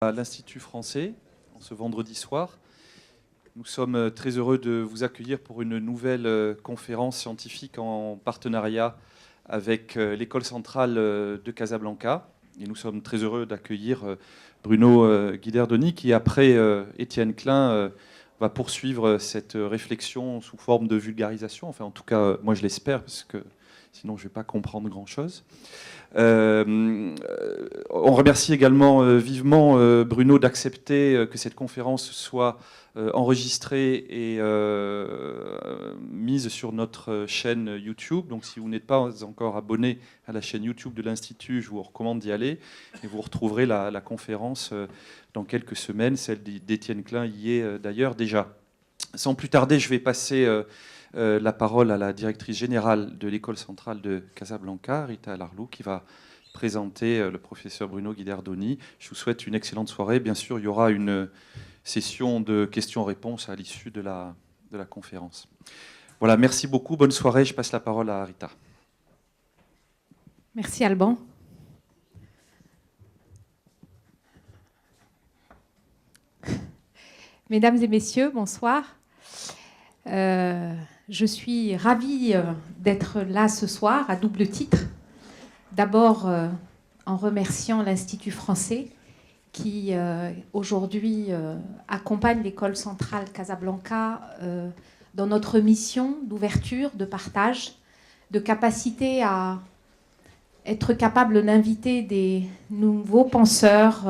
À l'Institut français, en ce vendredi soir. Nous sommes très heureux de vous accueillir pour une nouvelle conférence scientifique en partenariat avec l'École centrale de Casablanca. Et nous sommes très heureux d'accueillir Bruno Guiderdoni qui, après Étienne Klein, va poursuivre cette réflexion sous forme de vulgarisation. Enfin, en tout cas, moi je l'espère, parce que sinon je ne vais pas comprendre grand-chose. On remercie également vivement Bruno d'accepter que cette conférence soit enregistrée et mise sur notre chaîne YouTube. Donc si vous n'êtes pas encore abonné à la chaîne YouTube de l'Institut, je vous recommande d'y aller. Et vous retrouverez la conférence dans quelques semaines. Celle d'Étienne Klein y est d'ailleurs déjà. Sans plus tarder, je vais passer la parole à la directrice générale de l'École centrale de Casablanca, Rita Alarlou, qui va présenter le professeur Bruno Guiderdoni. Je vous souhaite une excellente soirée. Bien sûr, il y aura une session de questions-réponses à l'issue de la conférence. Voilà, merci beaucoup. Bonne soirée. Je passe la parole à Rita. Merci Alban. Mesdames et messieurs, bonsoir. Je suis ravie d'être là ce soir à double titre. D'abord en remerciant l'Institut français qui aujourd'hui accompagne l'École centrale Casablanca dans notre mission d'ouverture, de partage, de capacité à être capable d'inviter des nouveaux penseurs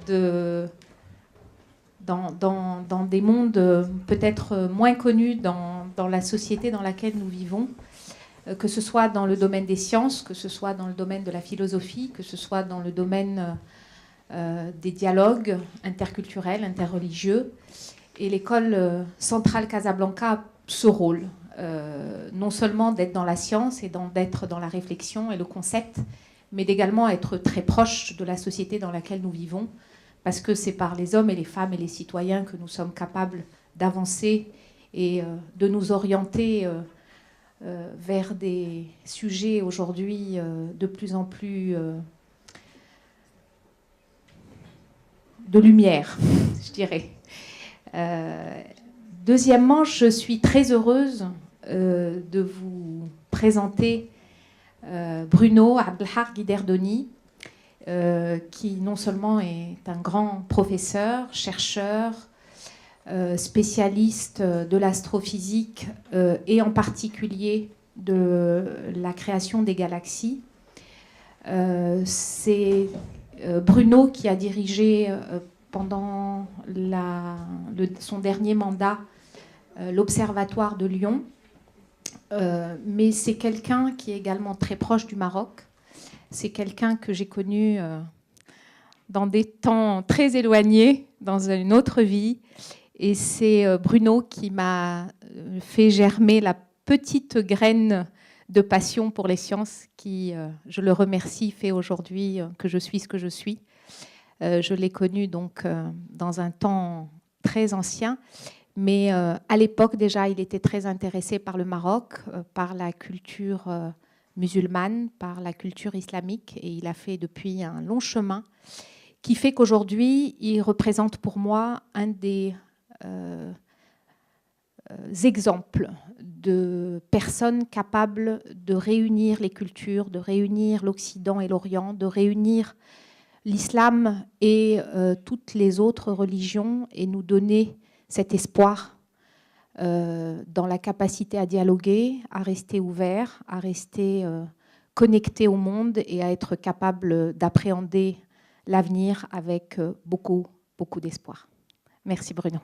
dans des mondes peut-être moins connus dans la société dans laquelle nous vivons, que ce soit dans le domaine des sciences, que ce soit dans le domaine de la philosophie, que ce soit dans le domaine des dialogues interculturels, interreligieux. Et l'école centrale Casablanca a ce rôle, non seulement d'être dans la science et d'être dans la réflexion et le concept, mais d'également être très proche de la société dans laquelle nous vivons, parce que c'est par les hommes et les femmes et les citoyens que nous sommes capables d'avancer et de nous orienter vers des sujets aujourd'hui de plus en plus de lumière, je dirais. Deuxièmement, je suis très heureuse de vous présenter Bruno Abdelhak Guiderdoni, qui non seulement est un grand professeur, chercheur, spécialiste de l'astrophysique et en particulier de la création des galaxies. C'est Bruno qui a dirigé pendant son dernier mandat l'Observatoire de Lyon, mais c'est quelqu'un qui est également très proche du Maroc. C'est quelqu'un que j'ai connu dans des temps très éloignés, dans une autre vie. Et c'est Bruno qui m'a fait germer la petite graine de passion pour les sciences qui, je le remercie, fait aujourd'hui que je suis ce que je suis. Je l'ai connu donc dans un temps très ancien, mais à l'époque déjà, il était très intéressé par le Maroc, par la culture musulmane, par la culture islamique, et il a fait depuis un long chemin qui fait qu'aujourd'hui, il représente pour moi un des exemples de personnes capables de réunir les cultures, de réunir l'Occident et l'Orient, de réunir l'islam et toutes les autres religions et nous donner cet espoir dans la capacité à dialoguer, à rester ouvert, à rester connecté au monde et à être capable d'appréhender l'avenir avec beaucoup, beaucoup d'espoir. Merci Bruno.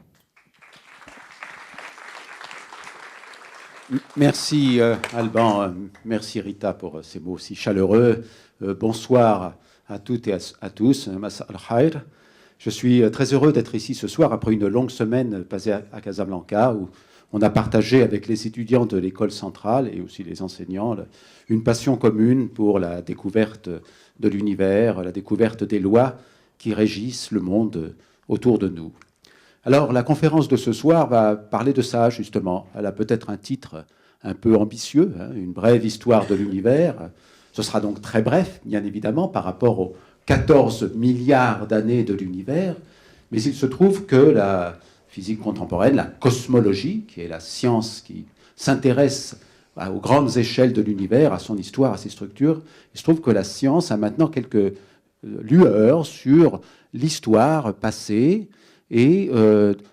Merci Alban, merci Rita pour ces mots si chaleureux. Bonsoir à toutes et à tous. Masa al-Khair. Je suis très heureux d'être ici ce soir après une longue semaine passée à Casablanca où on a partagé avec les étudiants de l'école centrale et aussi les enseignants une passion commune pour la découverte de l'univers, la découverte des lois qui régissent le monde autour de nous. Alors, la conférence de ce soir va parler de ça, justement. Elle a peut-être un titre un peu ambitieux, hein, une brève histoire de l'univers. Ce sera donc très bref, bien évidemment, par rapport 14 milliards d'années de l'univers, mais il se trouve que la physique contemporaine, la cosmologie, qui est la science qui s'intéresse aux grandes échelles de l'univers, à son histoire, à ses structures, il se trouve que la science a maintenant quelques lueurs sur l'histoire passée. Et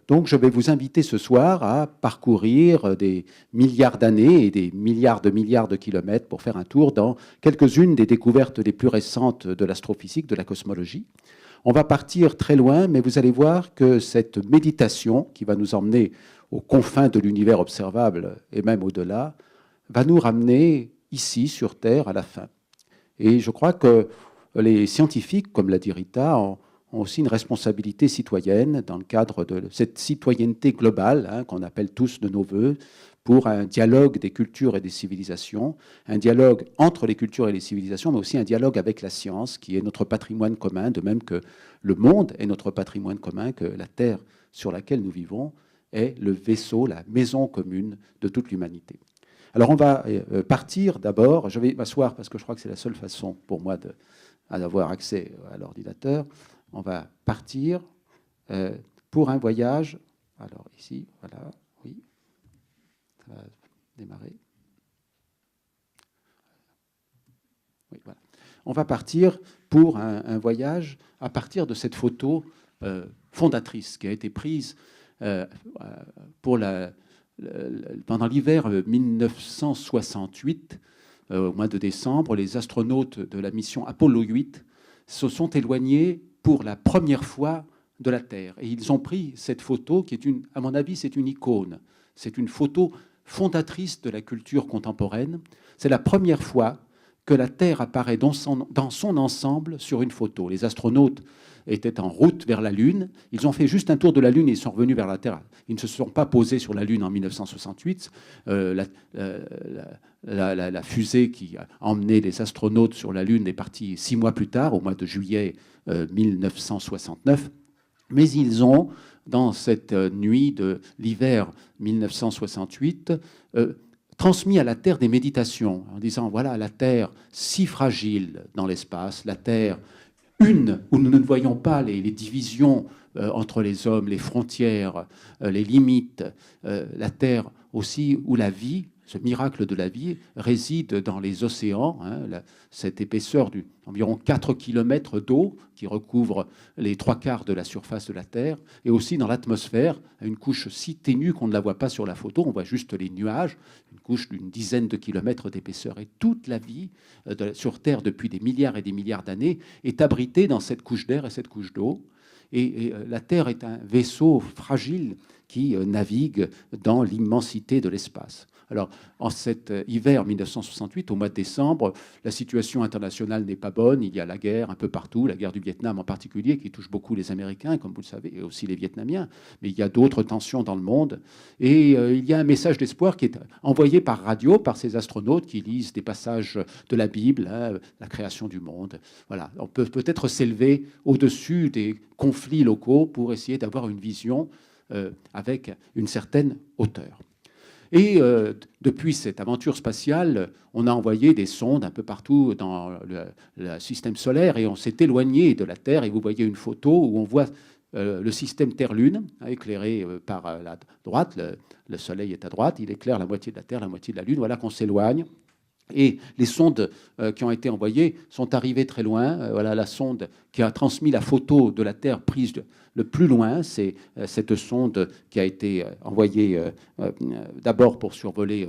donc, je vais vous inviter ce soir à parcourir des milliards d'années et des milliards de kilomètres pour faire un tour dans quelques-unes des découvertes les plus récentes de l'astrophysique, de la cosmologie. On va partir très loin, mais vous allez voir que cette méditation, qui va nous emmener aux confins de l'univers observable et même au-delà, va nous ramener ici, sur Terre, à la fin. Et je crois que les scientifiques, comme l'a dit Rita, ont aussi une responsabilité citoyenne dans le cadre de cette citoyenneté globale qu'on appelle tous de nos voeux, pour un dialogue des cultures et des civilisations, un dialogue entre les cultures et les civilisations, mais aussi un dialogue avec la science, qui est notre patrimoine commun, de même que le monde est notre patrimoine commun, que la Terre sur laquelle nous vivons est le vaisseau, la maison commune de toute l'humanité. Alors on va partir d'abord, je vais m'asseoir parce que je crois que c'est la seule façon pour moi d'avoir accès à l'ordinateur. On va partir pour un voyage. Alors ici, voilà, oui, ça va démarrer. Oui, voilà. On va partir pour un voyage à partir de cette photo fondatrice qui a été prise pendant l'hiver 1968, au mois de décembre. Les astronautes de la mission Apollo 8 se sont éloignés pour la première fois de la Terre. Et ils ont pris cette photo qui est, à mon avis, c'est une icône. C'est une photo fondatrice de la culture contemporaine. C'est la première fois que la Terre apparaît dans son ensemble sur une photo. Les astronautes étaient en route vers la Lune. Ils ont fait juste un tour de la Lune et ils sont revenus vers la Terre. Ils ne se sont pas posés sur la Lune en 1968. La fusée qui a emmené les astronautes sur la Lune est partie 6 mois plus tard, au mois de juillet 1969. Mais ils ont, dans cette nuit de l'hiver 1968, transmis à la Terre des méditations, en disant, voilà, la Terre si fragile dans l'espace, la Terre une où nous ne voyons pas les divisions entre les hommes, les frontières, les limites, la Terre aussi où la vie, ce miracle de la vie, réside dans les océans, cette épaisseur d'environ 4 km d'eau qui recouvre les 3/4 de la surface de la Terre, et aussi dans l'atmosphère, une couche si ténue qu'on ne la voit pas sur la photo, on voit juste les nuages, une couche d'une dizaine de kilomètres d'épaisseur. Et toute la vie sur Terre depuis des milliards et des milliards d'années est abritée dans cette couche d'air et cette couche d'eau. Et la Terre est un vaisseau fragile qui navigue dans l'immensité de l'espace. Alors, en cet hiver 1968, au mois de décembre, la situation internationale n'est pas bonne. Il y a la guerre un peu partout, la guerre du Vietnam en particulier, qui touche beaucoup les Américains, comme vous le savez, et aussi les Vietnamiens. Mais il y a d'autres tensions dans le monde. Et il y a un message d'espoir qui est envoyé par radio, par ces astronautes qui lisent des passages de la Bible, la création du monde. Voilà. On peut peut-être s'élever au-dessus des conflits locaux pour essayer d'avoir une vision avec une certaine hauteur. Et depuis cette aventure spatiale, on a envoyé des sondes un peu partout dans le système solaire et on s'est éloigné de la Terre. Et vous voyez une photo où on voit le système Terre-Lune, éclairé par la droite. Le Soleil est à droite, il éclaire la moitié de la Terre, la moitié de la Lune. Voilà qu'on s'éloigne. Et les sondes qui ont été envoyées sont arrivées très loin. Voilà la sonde qui a transmis la photo de la Terre prise le plus loin. C'est cette sonde qui a été envoyée d'abord pour survoler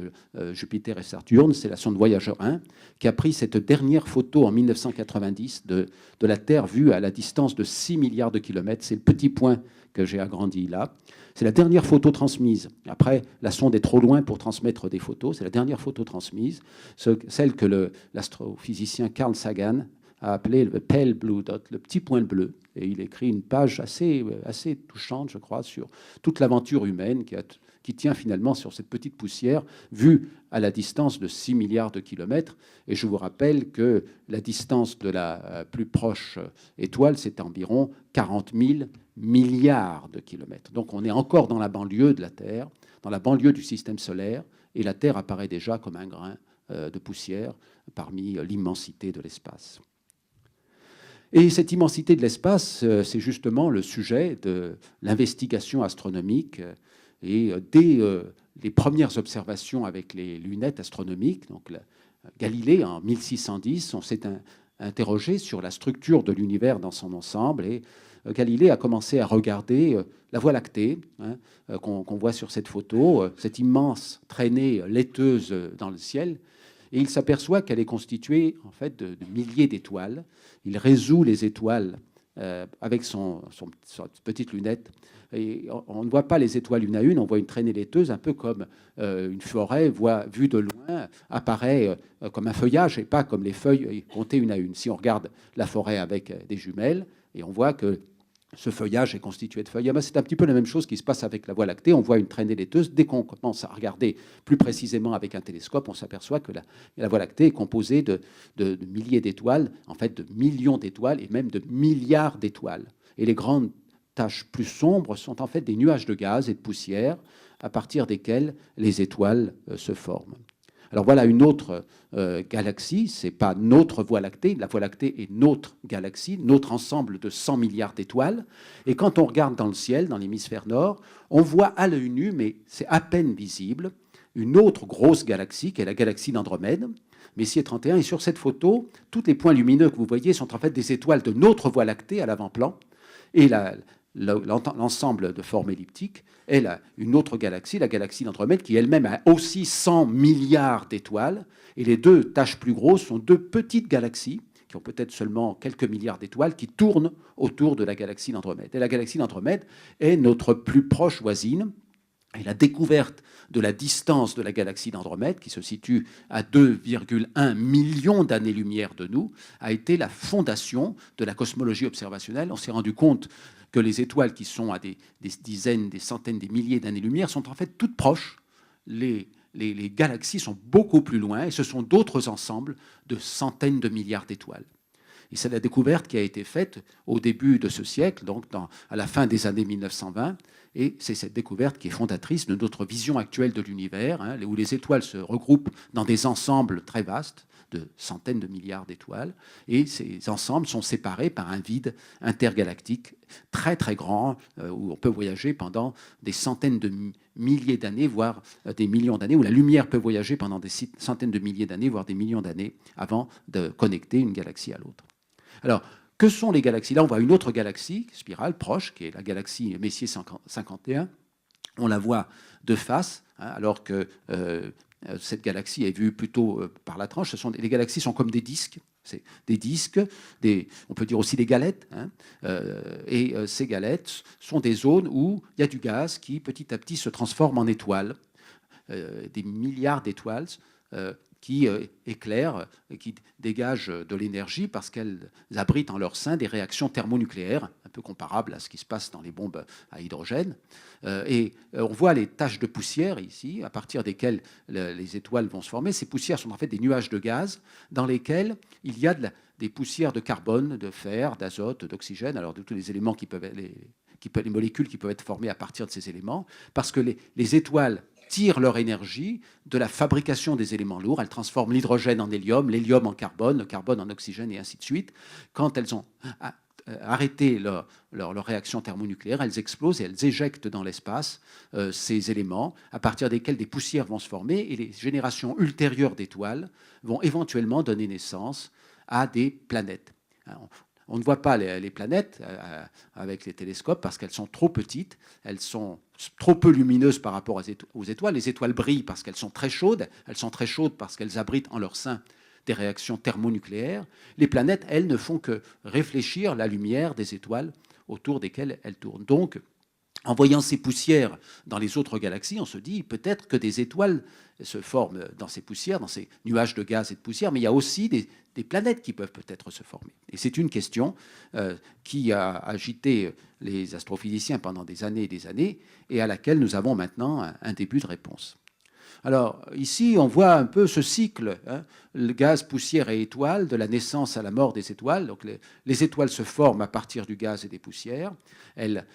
Jupiter et Saturne. C'est la sonde Voyager 1 qui a pris cette dernière photo en 1990 de la Terre vue à la distance de 6 milliards de kilomètres. C'est le petit point que j'ai agrandi là. C'est la dernière photo transmise. Après, la sonde est trop loin pour transmettre des photos. C'est la dernière photo transmise, celle que l'astrophysicien Carl Sagan a appelée le pale blue dot, le petit point bleu. Et il écrit une page assez touchante, je crois, sur toute l'aventure humaine qui tient finalement sur cette petite poussière vue à la distance de 6 milliards de kilomètres. Et je vous rappelle que la distance de la plus proche étoile, c'est environ 40 000 milliards de kilomètres. Donc on est encore dans la banlieue de la Terre, dans la banlieue du système solaire, et la Terre apparaît déjà comme un grain de poussière parmi l'immensité de l'espace. Et cette immensité de l'espace, c'est justement le sujet de l'investigation astronomique. Et dès les premières observations avec les lunettes astronomiques, donc Galilée en 1610, on s'est interrogé sur la structure de l'univers dans son ensemble. Et Galilée a commencé à regarder la Voie lactée, qu'on voit sur cette photo, cette immense traînée laiteuse dans le ciel. Et il s'aperçoit qu'elle est constituée en fait de milliers d'étoiles. Il résout les étoiles avec sa petite lunette. Et on ne voit pas les étoiles une à une, on voit une traînée laiteuse, un peu comme une forêt vue de loin apparaît comme un feuillage et pas comme les feuilles comptées une à une. Si on regarde la forêt avec des jumelles, et on voit que ce feuillage est constitué de feuilles. C'est un petit peu la même chose qui se passe avec la Voie lactée. On voit une traînée laiteuse. Dès qu'on commence à regarder plus précisément avec un télescope, on s'aperçoit que la Voie lactée est composée de milliers d'étoiles, en fait de millions d'étoiles et même de milliards d'étoiles. Et les grandes taches plus sombres sont en fait des nuages de gaz et de poussière à partir desquels les étoiles se forment. Alors voilà une autre galaxie, ce n'est pas notre Voie lactée, la Voie lactée est notre galaxie, notre ensemble de 100 milliards d'étoiles. Et quand on regarde dans le ciel, dans l'hémisphère nord, on voit à l'œil nu, mais c'est à peine visible, une autre grosse galaxie, qui est la galaxie d'Andromède, Messier 31. Et sur cette photo, tous les points lumineux que vous voyez sont en fait des étoiles de notre Voie lactée à l'avant-plan. Et l'ensemble de forme elliptique est une autre galaxie, la galaxie d'Andromède, qui elle-même a aussi 100 milliards d'étoiles. Et les deux taches plus grosses sont deux petites galaxies, qui ont peut-être seulement quelques milliards d'étoiles, qui tournent autour de la galaxie d'Andromède. Et la galaxie d'Andromède est notre plus proche voisine. Et la découverte de la distance de la galaxie d'Andromède, qui se situe à 2,1 millions d'années-lumière de nous, a été la fondation de la cosmologie observationnelle. On s'est rendu compte que les étoiles qui sont à des dizaines, des centaines, des milliers d'années-lumière sont en fait toutes proches. Les galaxies sont beaucoup plus loin et ce sont d'autres ensembles de centaines de milliards d'étoiles. Et c'est la découverte qui a été faite au début de ce siècle, donc à la fin des années 1920. Et c'est cette découverte qui est fondatrice de notre vision actuelle de l'univers, où les étoiles se regroupent dans des ensembles très vastes de centaines de milliards d'étoiles. Et ces ensembles sont séparés par un vide intergalactique très très grand, où on peut voyager pendant des centaines de milliers d'années, voire des millions d'années, où la lumière peut voyager pendant des centaines de milliers d'années, voire des millions d'années, avant de connecter une galaxie à l'autre. Alors, que sont les galaxies? Là, on voit une autre galaxie spirale proche, qui est la galaxie Messier 51. On la voit de face, alors que cette galaxie est vue plutôt par la tranche. Les galaxies sont comme des disques. C'est des disques, on peut dire aussi des galettes. Et ces galettes sont des zones où il y a du gaz qui, petit à petit, se transforme en étoiles. Des milliards d'étoiles qui éclairent, qui dégagent de l'énergie parce qu'elles abritent en leur sein des réactions thermonucléaires, un peu comparables à ce qui se passe dans les bombes à hydrogène. Et on voit les taches de poussière ici, à partir desquelles les étoiles vont se former. Ces poussières sont en fait des nuages de gaz dans lesquels il y a des poussières de carbone, de fer, d'azote, d'oxygène, alors de tous les éléments les molécules qui peuvent être formées à partir de ces éléments, parce que les étoiles tirent leur énergie de la fabrication des éléments lourds. Elles transforment l'hydrogène en hélium, l'hélium en carbone, le carbone en oxygène et ainsi de suite. Quand elles ont arrêté leur réaction thermonucléaire, elles explosent et elles éjectent dans l'espace ces éléments à partir desquels des poussières vont se former et les générations ultérieures d'étoiles vont éventuellement donner naissance à des planètes. On ne voit pas les planètes avec les télescopes parce qu'elles sont trop petites, elles sont trop peu lumineuses par rapport aux étoiles. Les étoiles brillent parce qu'elles sont très chaudes parce qu'elles abritent en leur sein des réactions thermonucléaires. Les planètes, elles, ne font que réfléchir la lumière des étoiles autour desquelles elles tournent. Donc, en voyant ces poussières dans les autres galaxies, on se dit peut-être que des étoiles se forment dans ces poussières, dans ces nuages de gaz et de poussière, mais il y a aussi des planètes qui peuvent peut-être se former. Et c'est une question qui a agité les astrophysiciens pendant des années et à laquelle nous avons maintenant un début de réponse. Alors ici, on voit un peu ce cycle, le gaz, poussière et étoiles, de la naissance à la mort des étoiles. Donc les étoiles se forment à partir du gaz et des poussières. Elles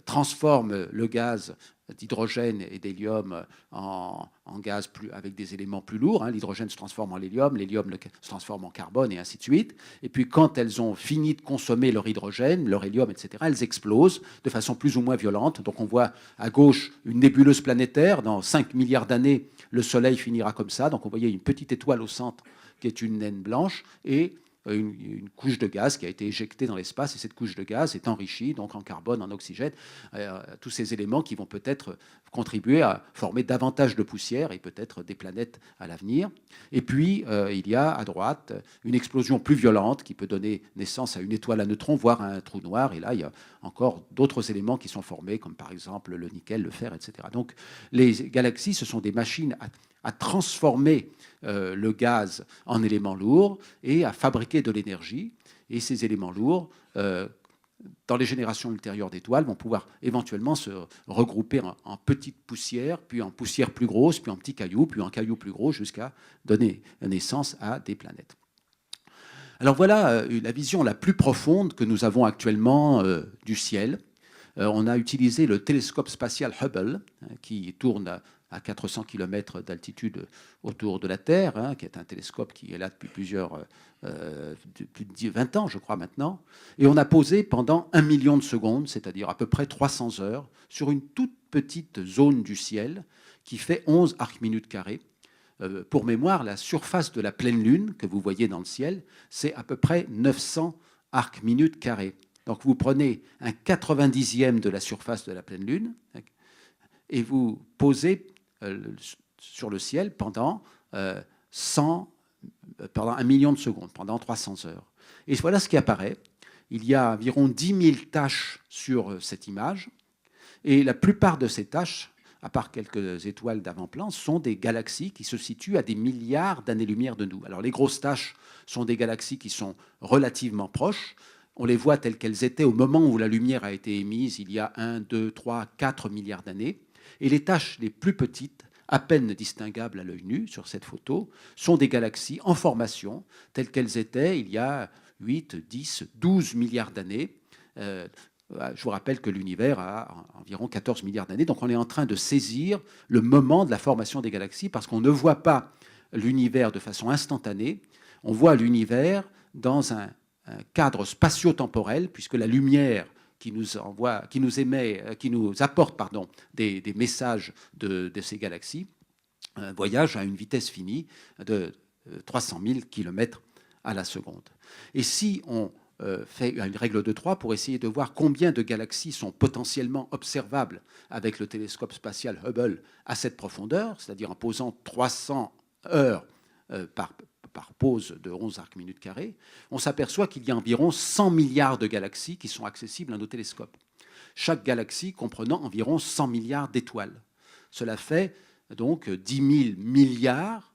transforme le gaz d'hydrogène et d'hélium en gaz avec des éléments plus lourds. L'hydrogène se transforme en l'hélium se transforme en carbone, et ainsi de suite. Et puis, quand elles ont fini de consommer leur hydrogène, leur hélium, etc., elles explosent de façon plus ou moins violente. Donc, on voit à gauche une nébuleuse planétaire. Dans 5 milliards d'années, le Soleil finira comme ça. Donc, on voyait une petite étoile au centre qui est une naine blanche et une couche de gaz qui a été éjectée dans l'espace, et cette couche de gaz est enrichie donc en carbone, en oxygène, tous ces éléments qui vont peut-être contribuer à former davantage de poussière et peut-être des planètes à l'avenir. Et puis, il y a à droite une explosion plus violente qui peut donner naissance à une étoile à neutrons, voire à un trou noir. Et là, il y a encore d'autres éléments qui sont formés, comme par exemple le nickel, le fer, etc. Donc, les galaxies, ce sont des machines à transformer le gaz en éléments lourds et à fabriquer de l'énergie. Et ces éléments lourds, dans les générations ultérieures d'étoiles, vont pouvoir éventuellement se regrouper en petites poussières, puis en poussières plus grosses, puis en petits cailloux, puis en cailloux plus gros, jusqu'à donner naissance à des planètes. Alors voilà la vision la plus profonde que nous avons actuellement du ciel. On a utilisé le télescope spatial Hubble, qui tourne à 400 km d'altitude autour de la Terre, qui est un télescope qui est là depuis plus de 20 ans, je crois maintenant. Et on a posé pendant 1 million de secondes, c'est-à-dire à peu près 300 heures, sur une toute petite zone du ciel qui fait 11 arcs-minutes carrés. Pour mémoire, la surface de la pleine Lune que vous voyez dans le ciel, c'est à peu près 900 arcs-minutes carrés. Donc vous prenez un 90e de la surface de la pleine Lune et vous posez sur le ciel pendant 1 million de secondes, pendant 300 heures. Et voilà ce qui apparaît. Il y a environ 10 000 taches sur cette image, et la plupart de ces taches, à part quelques étoiles d'avant-plan, sont des galaxies qui se situent à des milliards d'années-lumière de nous. Alors les grosses taches sont des galaxies qui sont relativement proches. On les voit telles qu'elles étaient au moment où la lumière a été émise, il y a 1, 2, 3, 4 milliards d'années. Et les taches les plus petites, à peine distinguables à l'œil nu sur cette photo, sont des galaxies en formation, telles qu'elles étaient il y a 8, 10, 12 milliards d'années. Je vous rappelle que l'univers a environ 14 milliards d'années. Donc on est en train de saisir le moment de la formation des galaxies, parce qu'on ne voit pas l'univers de façon instantanée. On voit l'univers dans un cadre spatio-temporel, puisque la lumière qui nous apporte des messages de ces galaxies voyage à une vitesse finie de 300 000 km à la seconde. Et si on fait une règle de 3 pour essayer de voir combien de galaxies sont potentiellement observables avec le télescope spatial Hubble à cette profondeur, c'est-à-dire en posant 300 heures par pose de 11 arcs-minutes carrés, on s'aperçoit qu'il y a environ 100 milliards de galaxies qui sont accessibles à nos télescopes. Chaque galaxie comprenant environ 100 milliards d'étoiles. Cela fait donc 10 000 milliards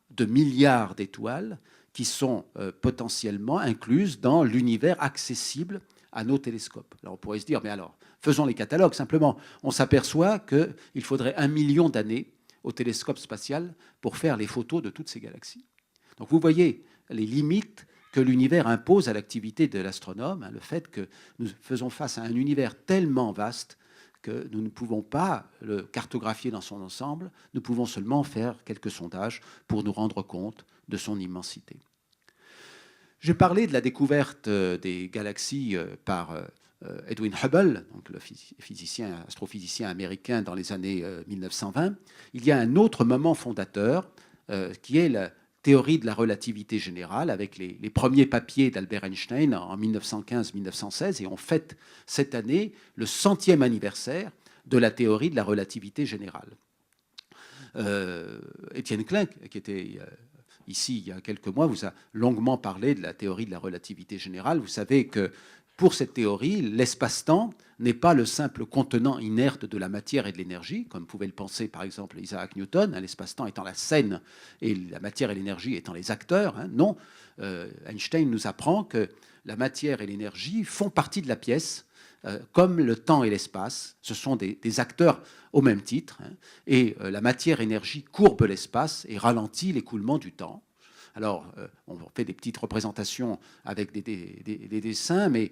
d'étoiles qui sont potentiellement incluses dans l'univers accessible à nos télescopes. Alors on pourrait se dire, mais alors, faisons les catalogues simplement. On s'aperçoit qu'il faudrait 1 million d'années au télescope spatial pour faire les photos de toutes ces galaxies. Donc vous voyez les limites que l'univers impose à l'activité de l'astronome, le fait que nous faisons face à un univers tellement vaste que nous ne pouvons pas le cartographier dans son ensemble, nous pouvons seulement faire quelques sondages pour nous rendre compte de son immensité. J'ai parlé de la découverte des galaxies par Edwin Hubble, donc le astrophysicien américain dans les années 1920. Il y a un autre moment fondateur qui est la théorie de la relativité générale, avec les premiers papiers d'Albert Einstein en 1915-1916, et on fête cette année le 100e anniversaire de la théorie de la relativité générale. Étienne Klein, qui était ici il y a quelques mois, vous a longuement parlé de la théorie de la relativité générale. Vous savez que pour cette théorie, l'espace-temps n'est pas le simple contenant inerte de la matière et de l'énergie, comme pouvait le penser par exemple Isaac Newton, l'espace-temps étant la scène et la matière et l'énergie étant les acteurs. Non, Einstein nous apprend que la matière et l'énergie font partie de la pièce, comme le temps et l'espace. Ce sont des acteurs au même titre, et la matière-énergie courbe l'espace et ralentit l'écoulement du temps. Alors, on fait des petites représentations avec des dessins, mais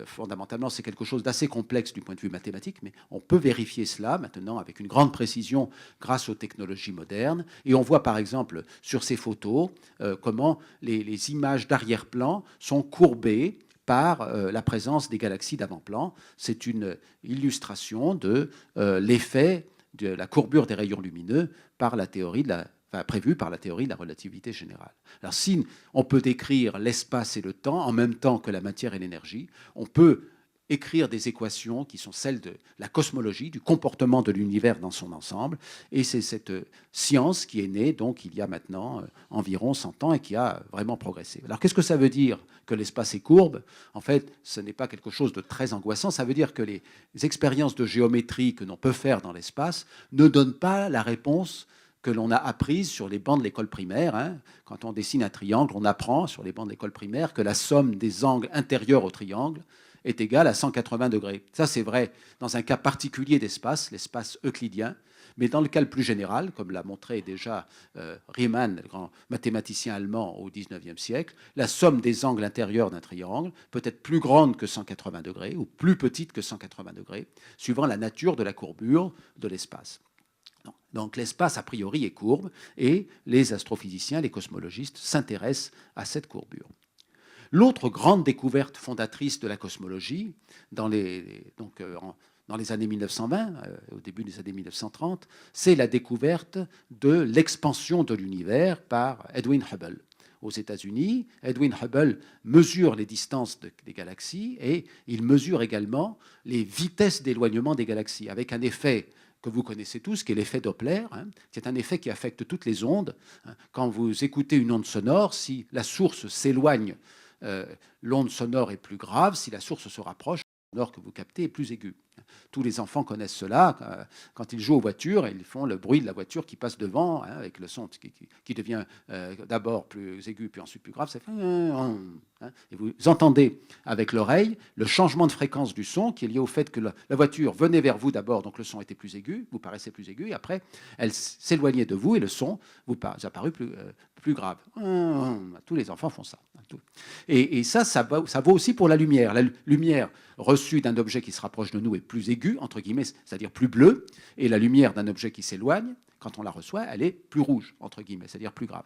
fondamentalement, c'est quelque chose d'assez complexe du point de vue mathématique, mais on peut vérifier cela maintenant avec une grande précision grâce aux technologies modernes. Et on voit par exemple sur ces photos comment les images d'arrière-plan sont courbées par la présence des galaxies d'avant-plan. C'est une illustration de l'effet de la courbure des rayons lumineux par la théorie prévue par la théorie de la relativité générale. Alors si on peut décrire l'espace et le temps en même temps que la matière et l'énergie, on peut écrire des équations qui sont celles de la cosmologie, du comportement de l'univers dans son ensemble. Et c'est cette science qui est née donc il y a maintenant environ 100 ans et qui a vraiment progressé. Alors qu'est-ce que ça veut dire que l'espace est courbe? En fait, ce n'est pas quelque chose de très angoissant. Ça veut dire que les expériences de géométrie que l'on peut faire dans l'espace ne donnent pas la réponse que l'on a apprise sur les bancs de l'école primaire. Hein. Quand on dessine un triangle, on apprend sur les bancs de l'école primaire que la somme des angles intérieurs au triangle est égale à 180 degrés. Ça, c'est vrai dans un cas particulier d'espace, l'espace euclidien. Mais dans le cas le plus général, comme l'a montré déjà Riemann, le grand mathématicien allemand au XIXe siècle, la somme des angles intérieurs d'un triangle peut être plus grande que 180 degrés ou plus petite que 180 degrés, suivant la nature de la courbure de l'espace. Donc l'espace, a priori, est courbe, et les astrophysiciens, les cosmologistes s'intéressent à cette courbure. L'autre grande découverte fondatrice de la cosmologie, dans les années 1920, au début des années 1930, c'est la découverte de l'expansion de l'univers par Edwin Hubble. Aux États-Unis, Edwin Hubble mesure les distances des galaxies et il mesure également les vitesses d'éloignement des galaxies, avec un effet que vous connaissez tous, qui est l'effet Doppler. C'est un effet qui affecte toutes les ondes. Quand vous écoutez une onde sonore, si la source s'éloigne, l'onde sonore est plus grave. Si la source se rapproche, l'onde sonore que vous captez est plus aiguë. Tous les enfants connaissent cela. Quand ils jouent aux voitures, ils font le bruit de la voiture qui passe devant, avec le son qui devient d'abord plus aigu, puis ensuite plus grave. Ça fait... Et vous entendez avec l'oreille le changement de fréquence du son qui est lié au fait que la voiture venait vers vous d'abord, donc le son était plus aigu, vous paraissez plus aigu, et après, elle s'éloignait de vous et le son vous apparut plus grave. Tous les enfants font ça. Et ça vaut aussi pour la lumière. La lumière reçue d'un objet qui se rapproche de nous est plus aiguë, entre guillemets, c'est-à-dire plus bleue, et la lumière d'un objet qui s'éloigne, quand on la reçoit, elle est plus rouge, entre guillemets, c'est-à-dire plus grave.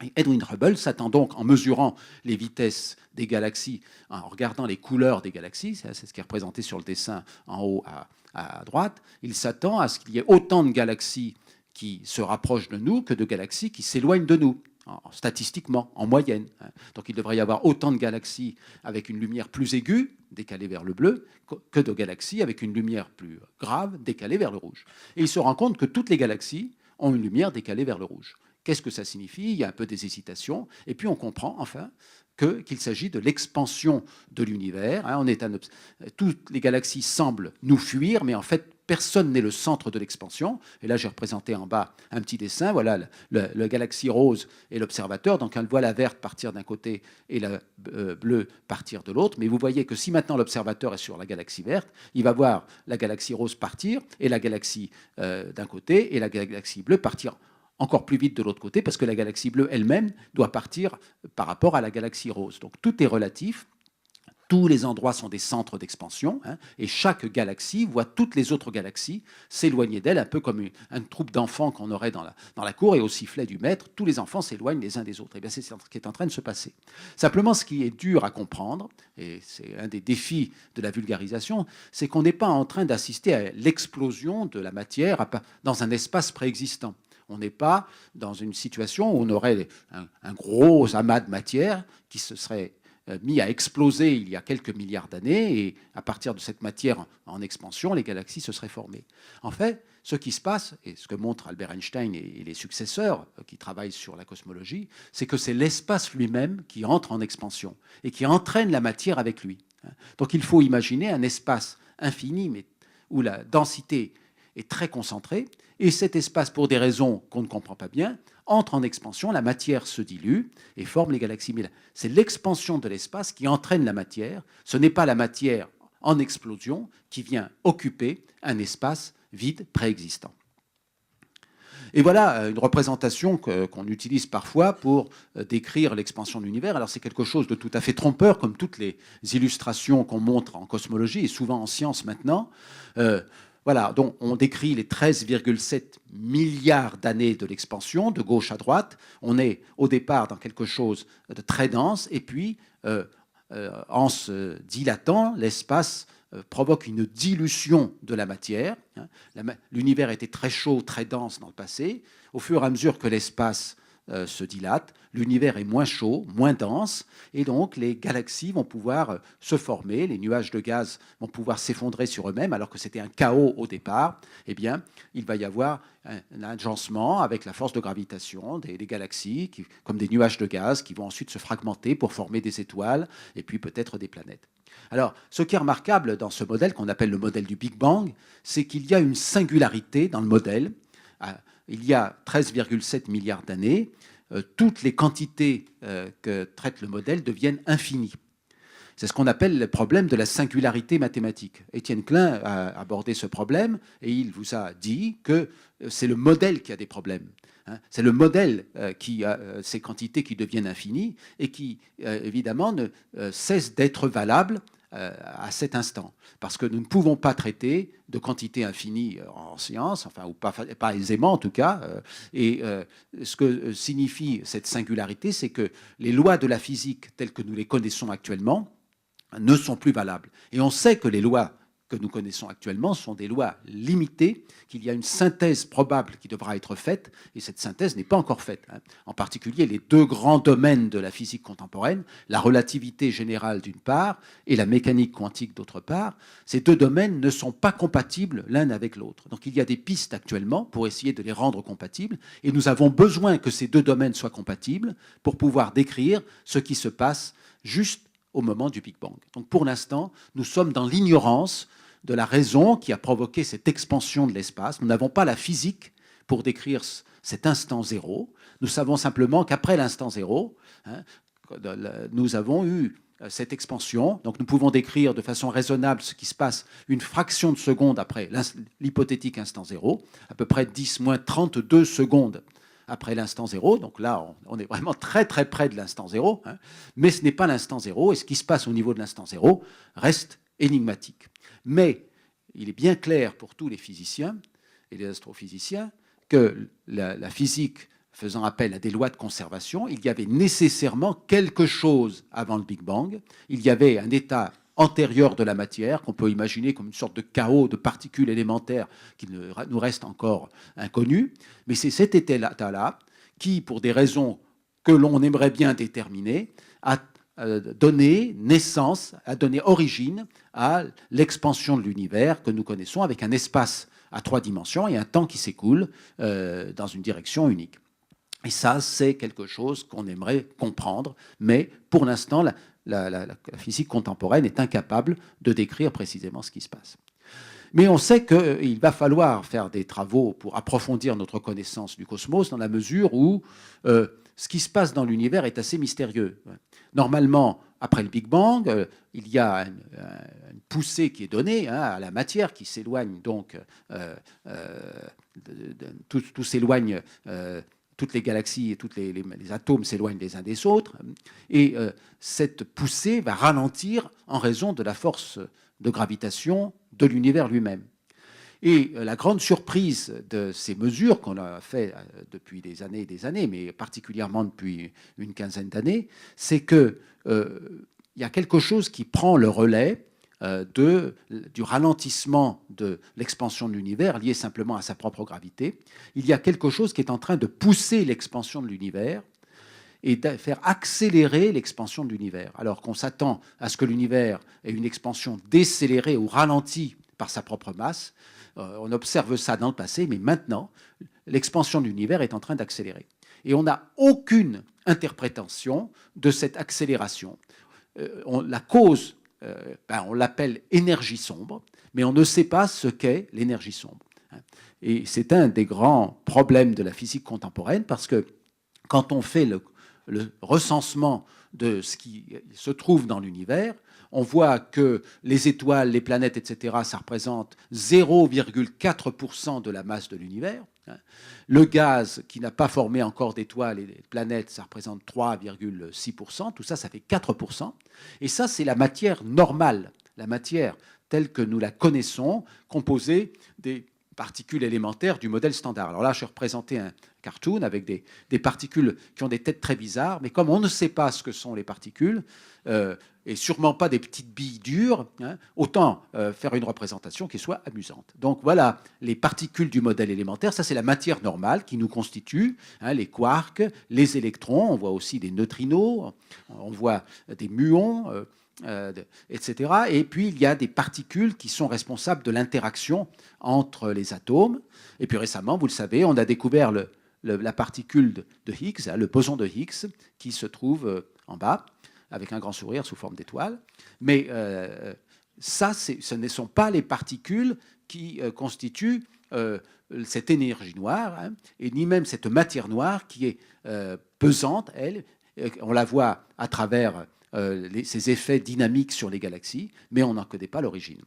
Et Edwin Hubble s'attend donc, en mesurant les vitesses des galaxies, en regardant les couleurs des galaxies, c'est ce qui est représenté sur le dessin en haut à droite, il s'attend à ce qu'il y ait autant de galaxies qui se rapprochent de nous que de galaxies qui s'éloignent de nous, statistiquement, en moyenne. Donc il devrait y avoir autant de galaxies avec une lumière plus aiguë, décalée vers le bleu, que de galaxies avec une lumière plus grave, décalée vers le rouge. Et il se rend compte que toutes les galaxies ont une lumière décalée vers le rouge. Qu'est-ce que ça signifie? Il y a un peu des hésitations, et puis on comprend enfin qu'il s'agit de l'expansion de l'univers. Toutes les galaxies semblent nous fuir, mais en fait, personne n'est le centre de l'expansion. Et là, j'ai représenté en bas un petit dessin. Voilà, la galaxie rose est l'observateur. Donc, elle voit la verte partir d'un côté et la bleue partir de l'autre. Mais vous voyez que si maintenant l'observateur est sur la galaxie verte, il va voir la galaxie rose partir et la galaxie d'un côté et la galaxie bleue partir encore plus vite de l'autre côté, parce que la galaxie bleue elle-même doit partir par rapport à la galaxie rose. Donc tout est relatif. Tous les endroits sont des centres d'expansion, et chaque galaxie voit toutes les autres galaxies s'éloigner d'elle, un peu comme une troupe d'enfants qu'on aurait dans la cour, et au sifflet du maître, tous les enfants s'éloignent les uns des autres. Et bien c'est ce qui est en train de se passer. Simplement, ce qui est dur à comprendre, et c'est un des défis de la vulgarisation, c'est qu'on n'est pas en train d'assister à l'explosion de la matière dans un espace préexistant. On n'est pas dans une situation où on aurait un gros amas de matière qui se serait mis à exploser il y a quelques milliards d'années, et à partir de cette matière en expansion, les galaxies se seraient formées. En fait, ce qui se passe, et ce que montrent Albert Einstein et les successeurs qui travaillent sur la cosmologie, c'est que c'est l'espace lui-même qui entre en expansion et qui entraîne la matière avec lui. Donc il faut imaginer un espace infini, mais où la densité est très concentrée, et cet espace, pour des raisons qu'on ne comprend pas bien, entre en expansion, la matière se dilue et forme les galaxies. Mais c'est l'expansion de l'espace qui entraîne la matière. Ce n'est pas la matière en explosion qui vient occuper un espace vide préexistant. Et voilà une représentation qu'on utilise parfois pour décrire l'expansion de l'univers. Alors c'est quelque chose de tout à fait trompeur, comme toutes les illustrations qu'on montre en cosmologie et souvent en science maintenant. Voilà, donc on décrit les 13,7 milliards d'années de l'expansion, de gauche à droite. On est au départ dans quelque chose de très dense, et puis en se dilatant, l'espace provoque une dilution de la matière. L'univers était très chaud, très dense dans le passé. Au fur et à mesure que l'espace se dilate, l'univers est moins chaud, moins dense, et donc les galaxies vont pouvoir se former, les nuages de gaz vont pouvoir s'effondrer sur eux-mêmes, alors que c'était un chaos au départ. Eh bien, il va y avoir un agencement avec la force de gravitation des galaxies, comme des nuages de gaz, qui vont ensuite se fragmenter pour former des étoiles, et puis peut-être des planètes. Alors, ce qui est remarquable dans ce modèle, qu'on appelle le modèle du Big Bang, c'est qu'il y a une singularité dans le modèle. Il y a 13,7 milliards d'années, toutes les quantités que traite le modèle deviennent infinies. C'est ce qu'on appelle le problème de la singularité mathématique. Étienne Klein a abordé ce problème et il vous a dit que c'est le modèle qui a des problèmes. C'est le modèle qui a ces quantités qui deviennent infinies et qui, évidemment, ne cessent d'être valables à cet instant. Parce que nous ne pouvons pas traiter de quantités infinies en science, enfin, ou pas aisément en tout cas. Et ce que signifie cette singularité, c'est que les lois de la physique telles que nous les connaissons actuellement ne sont plus valables. Et on sait que les lois que nous connaissons actuellement sont des lois limitées, qu'il y a une synthèse probable qui devra être faite, et cette synthèse n'est pas encore faite. En particulier, les deux grands domaines de la physique contemporaine, la relativité générale d'une part, et la mécanique quantique d'autre part, ces deux domaines ne sont pas compatibles l'un avec l'autre. Donc il y a des pistes actuellement pour essayer de les rendre compatibles, et nous avons besoin que ces deux domaines soient compatibles pour pouvoir décrire ce qui se passe juste au moment du Big Bang. Donc pour l'instant, nous sommes dans l'ignorance de la raison qui a provoqué cette expansion de l'espace. Nous n'avons pas la physique pour décrire cet instant zéro. Nous savons simplement qu'après l'instant zéro, nous avons eu cette expansion. Donc nous pouvons décrire de façon raisonnable ce qui se passe une fraction de seconde après l'hypothétique instant zéro, à peu près 10 moins 32 secondes après l'instant zéro. Donc là, on est vraiment très très près de l'instant zéro, mais ce n'est pas l'instant zéro, et ce qui se passe au niveau de l'instant zéro reste énigmatique. Mais il est bien clair pour tous les physiciens et les astrophysiciens que la physique faisant appel à des lois de conservation, il y avait nécessairement quelque chose avant le Big Bang. Il y avait un état antérieur de la matière, qu'on peut imaginer comme une sorte de chaos de particules élémentaires qui nous reste encore inconnu. Mais c'est cet état-là qui, pour des raisons que l'on aimerait bien déterminer, a donné naissance, a donné origine à l'expansion de l'univers que nous connaissons, avec un espace à 3 dimensions et un temps qui s'écoule dans une direction unique. Et ça, c'est quelque chose qu'on aimerait comprendre, mais pour l'instant, la physique contemporaine est incapable de décrire précisément ce qui se passe. Mais on sait qu'il va falloir faire des travaux pour approfondir notre connaissance du cosmos, dans la mesure où ce qui se passe dans l'univers est assez mystérieux. Normalement, après le Big Bang, il y a une poussée qui est donnée à la matière qui s'éloigne, donc tout s'éloigne. Toutes les galaxies et tous les atomes s'éloignent les uns des autres. Et cette poussée va ralentir en raison de la force de gravitation de l'univers lui-même. Et la grande surprise de ces mesures qu'on a fait depuis des années et des années, mais particulièrement depuis une quinzaine d'années, c'est qu'il y a quelque chose qui prend le relais du ralentissement de l'expansion de l'univers lié simplement à sa propre gravité. Il y a quelque chose qui est en train de pousser l'expansion de l'univers et de faire accélérer l'expansion de l'univers, alors qu'on s'attend à ce que l'univers ait une expansion décélérée ou ralentie par sa propre masse. On observe ça dans le passé, mais maintenant, l'expansion de l'univers est en train d'accélérer. Et on n'a aucune interprétation de cette accélération. La cause, on l'appelle énergie sombre, mais on ne sait pas ce qu'est l'énergie sombre. Et c'est un des grands problèmes de la physique contemporaine, parce que quand on fait le recensement de ce qui se trouve dans l'univers, on voit que les étoiles, les planètes, etc., ça représente 0,4% de la masse de l'univers. Le gaz qui n'a pas formé encore d'étoiles et de planètes, ça représente 3,6%. Tout ça, ça fait 4%. Et ça, c'est la matière normale, la matière telle que nous la connaissons, composée des particules élémentaires du modèle standard. Alors là, je vais représenter un cartoon avec des particules qui ont des têtes très bizarres, mais comme on ne sait pas ce que sont les particules, et sûrement pas des petites billes dures, autant faire une représentation qui soit amusante. Donc voilà les particules du modèle élémentaire, ça c'est la matière normale qui nous constitue, les quarks, les électrons, on voit aussi des neutrinos, on voit des muons, etc. Et puis il y a des particules qui sont responsables de l'interaction entre les atomes. Et puis récemment, vous le savez, on a découvert la particule de Higgs, le boson de Higgs, qui se trouve en bas, avec un grand sourire sous forme d'étoile. Mais ça, ce ne sont pas les particules qui constituent cette énergie noire, et ni même cette matière noire qui est pesante, elle. On la voit à travers ces effets dynamiques sur les galaxies, mais on n'en connaît pas l'origine.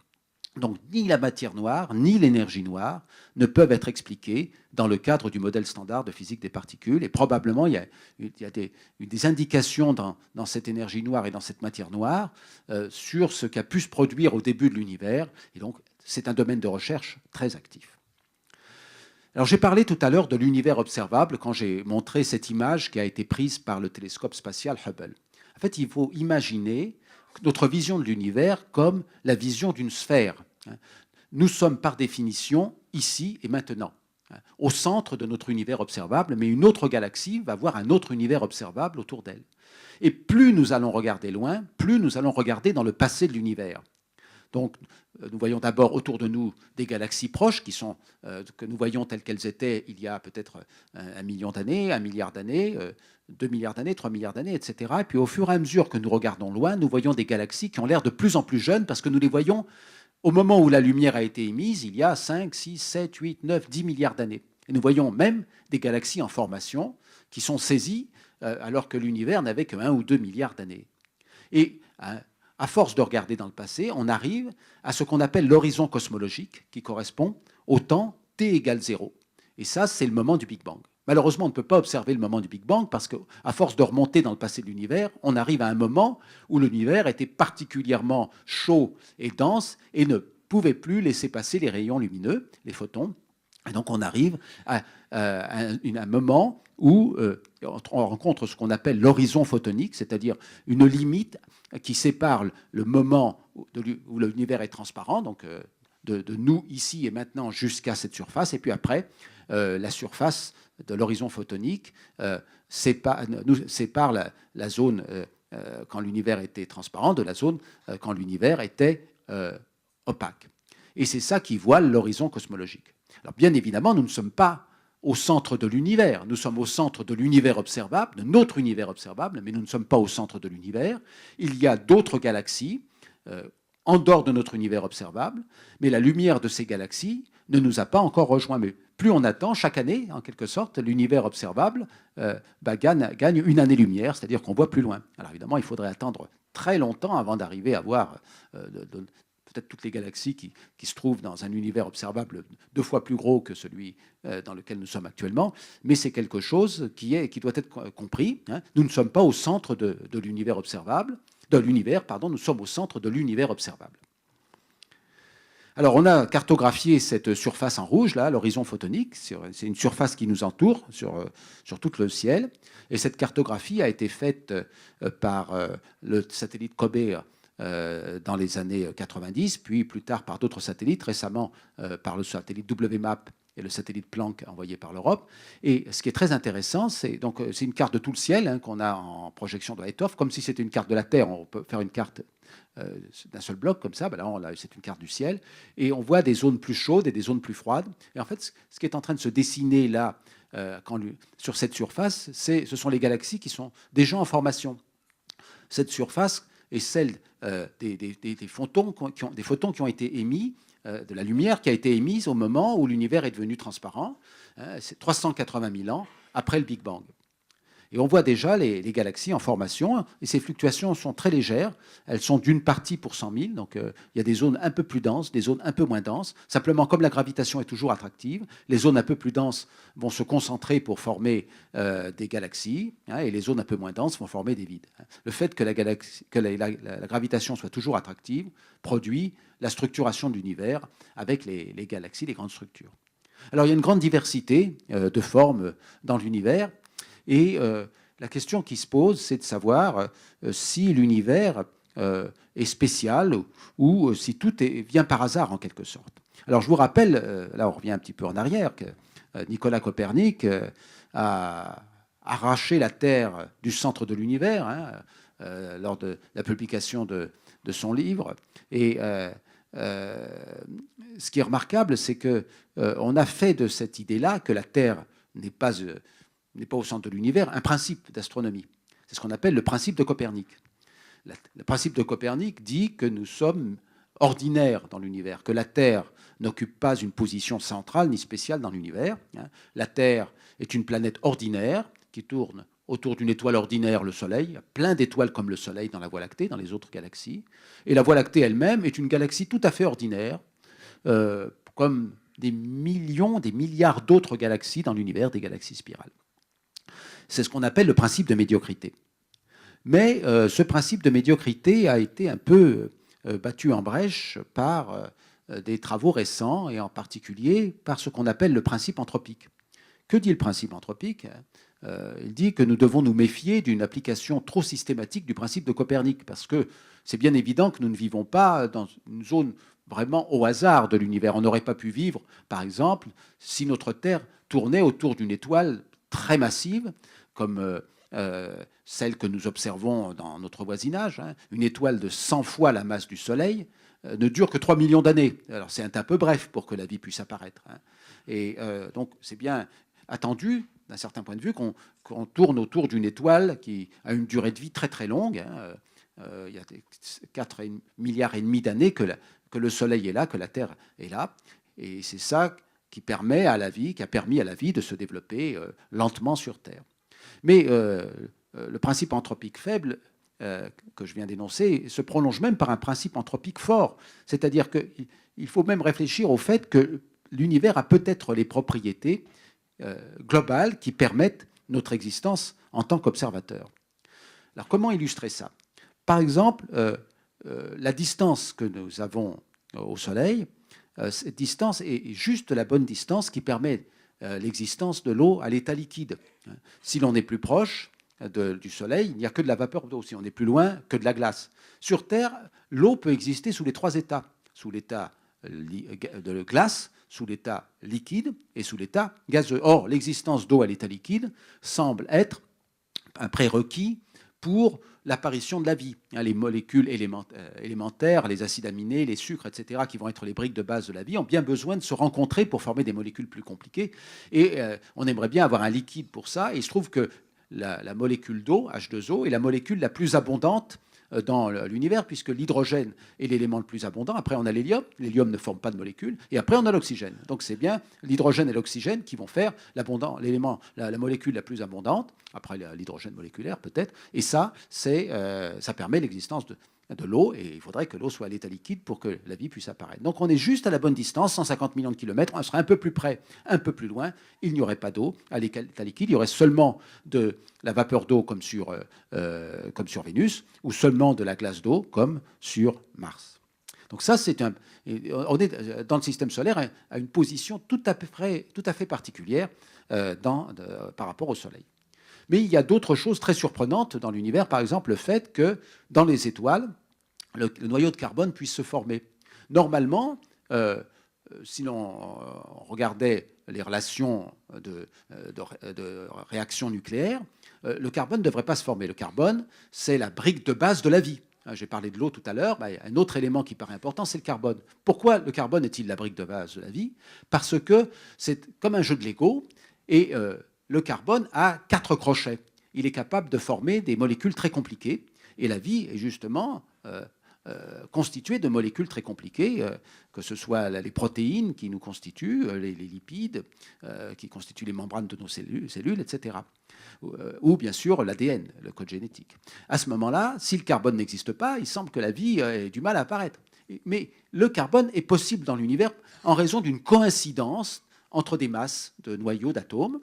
Donc ni la matière noire, ni l'énergie noire ne peuvent être expliquées dans le cadre du modèle standard de physique des particules. Et probablement, il y a des indications dans cette énergie noire et dans cette matière noire sur ce qui a pu se produire au début de l'univers. Et donc, c'est un domaine de recherche très actif. Alors, j'ai parlé tout à l'heure de l'univers observable quand j'ai montré cette image qui a été prise par le télescope spatial Hubble. En fait, il faut imaginer notre vision de l'univers comme la vision d'une sphère. Nous sommes par définition ici et maintenant, au centre de notre univers observable, mais une autre galaxie va voir un autre univers observable autour d'elle. Et plus nous allons regarder loin, plus nous allons regarder dans le passé de l'univers. Donc, nous voyons d'abord autour de nous des galaxies proches que nous voyons telles qu'elles étaient il y a peut-être 1 million d'années, 1 milliard d'années, 2 milliards d'années, 3 milliards d'années, etc. Et puis au fur et à mesure que nous regardons loin, nous voyons des galaxies qui ont l'air de plus en plus jeunes parce que nous les voyons au moment où la lumière a été émise, il y a 5, 6, 7, 8, 9, 10 milliards d'années. Et nous voyons même des galaxies en formation qui sont saisies alors que l'univers n'avait que 1 ou 2 milliards d'années. Et à force de regarder dans le passé, on arrive à ce qu'on appelle l'horizon cosmologique, qui correspond au temps t égale 0. Et ça, c'est le moment du Big Bang. Malheureusement, on ne peut pas observer le moment du Big Bang parce qu'à force de remonter dans le passé de l'univers, on arrive à un moment où l'univers était particulièrement chaud et dense et ne pouvait plus laisser passer les rayons lumineux, les photons. Et donc on arrive à un moment où on rencontre ce qu'on appelle l'horizon photonique, c'est-à-dire une limite qui sépare le moment où l'univers est transparent, donc de nous ici et maintenant jusqu'à cette surface, et puis après la surface de l'horizon photonique sépare la zone quand l'univers était transparent de la zone quand l'univers était opaque. Et c'est ça qui voile l'horizon cosmologique. Alors bien évidemment, nous ne sommes pas au centre de l'univers. Nous sommes au centre de l'univers observable, de notre univers observable, mais nous ne sommes pas au centre de l'univers. Il y a d'autres galaxies en dehors de notre univers observable, mais la lumière de ces galaxies ne nous a pas encore rejoints. Mais plus on attend, chaque année, en quelque sorte, l'univers observable gagne une année-lumière, c'est-à-dire qu'on voit plus loin. Alors évidemment, il faudrait attendre très longtemps avant d'arriver à voir peut-être toutes les galaxies qui se trouvent dans un univers observable 2 fois plus gros que celui dans lequel nous sommes actuellement, mais c'est quelque chose qui doit être compris. Nous ne sommes pas au centre de l'univers observable, nous sommes au centre de l'univers observable. Alors on a cartographié cette surface en rouge, là, l'horizon photonique, c'est une surface qui nous entoure sur tout le ciel, et cette cartographie a été faite par le satellite COBE dans les années 90, puis plus tard par d'autres satellites, récemment par le satellite WMAP et le satellite Planck envoyé par l'Europe. Et ce qui est très intéressant, c'est une carte de tout le ciel qu'on a en projection de Haithoff, comme si c'était une carte de la Terre. On peut faire une carte d'un seul bloc comme ça. Là, c'est une carte du ciel. Et on voit des zones plus chaudes et des zones plus froides. Et en fait, ce qui est en train de se dessiner là, sur cette surface, ce sont les galaxies qui sont déjà en formation. Cette surface est celle des photons qui ont été émis, de la lumière qui a été émise au moment où l'univers est devenu transparent, c'est 380 000 ans après le Big Bang. Et on voit déjà les galaxies en formation, et ces fluctuations sont très légères. Elles sont d'une partie pour 100 000, donc il y a des zones un peu plus denses, des zones un peu moins denses. Simplement, comme la gravitation est toujours attractive, les zones un peu plus denses vont se concentrer pour former des galaxies, et les zones un peu moins denses vont former des vides. Le fait que la gravitation soit toujours attractive produit la structuration de l'univers avec les galaxies, les grandes structures. Alors, il y a une grande diversité de formes dans l'univers. Et la question qui se pose, c'est de savoir si l'univers est spécial ou si tout vient par hasard en quelque sorte. Alors je vous rappelle, là on revient un petit peu en arrière, que Nicolas Copernic a arraché la Terre du centre de l'univers lors de la publication de son livre. Et ce qui est remarquable, c'est qu'on a fait de cette idée-là que la Terre n'est pas au centre de l'univers, un principe d'astronomie. C'est ce qu'on appelle le principe de Copernic. Le principe de Copernic dit que nous sommes ordinaires dans l'univers, que la Terre n'occupe pas une position centrale ni spéciale dans l'univers. La Terre est une planète ordinaire qui tourne autour d'une étoile ordinaire, le Soleil. Il y a plein d'étoiles comme le Soleil dans la Voie lactée, dans les autres galaxies. Et la Voie lactée elle-même est une galaxie tout à fait ordinaire, comme des millions, des milliards d'autres galaxies dans l'univers, des galaxies spirales. C'est ce qu'on appelle le principe de médiocrité. Mais ce principe de médiocrité a été un peu battu en brèche par des travaux récents, et en particulier par ce qu'on appelle le principe anthropique. Que dit le principe anthropique ? Il dit que nous devons nous méfier d'une application trop systématique du principe de Copernic, parce que c'est bien évident que nous ne vivons pas dans une zone vraiment au hasard de l'univers. On n'aurait pas pu vivre, par exemple, si notre Terre tournait autour d'une étoile très massive, comme celle que nous observons dans notre voisinage. Une étoile de 100 fois la masse du Soleil ne dure que 3 millions d'années. Alors c'est un peu bref pour que la vie puisse apparaître. Et donc c'est bien attendu, d'un certain point de vue, qu'on tourne autour d'une étoile qui a une durée de vie très très longue. Il y a 4,5 milliards d'années que le Soleil est là, que la Terre est là. Et c'est ça qui permet à la vie, qui a permis à la vie de se développer lentement sur Terre. Mais le principe anthropique faible que je viens d'énoncer se prolonge même par un principe anthropique fort. C'est-à-dire qu'il faut même réfléchir au fait que l'univers a peut-être les propriétés globales qui permettent notre existence en tant qu'observateur. Alors comment illustrer ça ? Par exemple, la distance que nous avons au Soleil, cette distance est juste la bonne distance qui permet l'existence de l'eau à l'état liquide. Si l'on est plus proche du Soleil, il n'y a que de la vapeur d'eau. Si on est plus loin, que de la glace. Sur Terre, l'eau peut exister sous les 3 états. Sous l'état de glace, sous l'état liquide et sous l'état gazeux. Or, l'existence d'eau à l'état liquide semble être un prérequis pour l'apparition de la vie. Les molécules élémentaires, les acides aminés, les sucres, etc., qui vont être les briques de base de la vie, ont bien besoin de se rencontrer pour former des molécules plus compliquées. Et on aimerait bien avoir un liquide pour ça. Et il se trouve que la molécule d'eau, H2O, est la molécule la plus abondante dans l'univers, puisque l'hydrogène est l'élément le plus abondant. Après, on a l'hélium. L'hélium ne forme pas de molécules. Et après, on a l'oxygène. Donc, c'est bien l'hydrogène et l'oxygène qui vont faire la molécule la plus abondante. Après, l'hydrogène moléculaire, peut-être. Et ça permet l'existence de l'eau. Et il faudrait que l'eau soit à l'état liquide pour que la vie puisse apparaître. Donc, on est juste à la bonne distance, 150 millions de kilomètres. On serait un peu plus près, un peu plus loin. Il n'y aurait pas d'eau à l'état liquide. Il y aurait seulement de la vapeur d'eau comme sur Vénus, ou seulement de la glace d'eau comme sur Mars. Donc ça, on est dans le système solaire à une position tout à fait particulière par rapport au Soleil. Mais il y a d'autres choses très surprenantes dans l'univers, par exemple le fait que dans les étoiles, le noyau de carbone puisse se former. Normalement, si l'on regardait les relations de réaction nucléaire, le carbone ne devrait pas se former. Le carbone, c'est la brique de base de la vie. J'ai parlé de l'eau tout à l'heure. Un autre élément qui paraît important, c'est le carbone. Pourquoi le carbone est-il la brique de base de la vie ? Parce que c'est comme un jeu de Lego, et le carbone a 4 crochets. Il est capable de former des molécules très compliquées. Et la vie est justement constitués de molécules très compliquées, que ce soit les protéines qui nous constituent, les lipides qui constituent les membranes de nos cellules, etc. Ou bien sûr l'ADN, le code génétique. À ce moment-là, si le carbone n'existe pas, il semble que la vie ait du mal à apparaître. Mais le carbone est possible dans l'univers en raison d'une coïncidence entre des masses de noyaux d'atomes.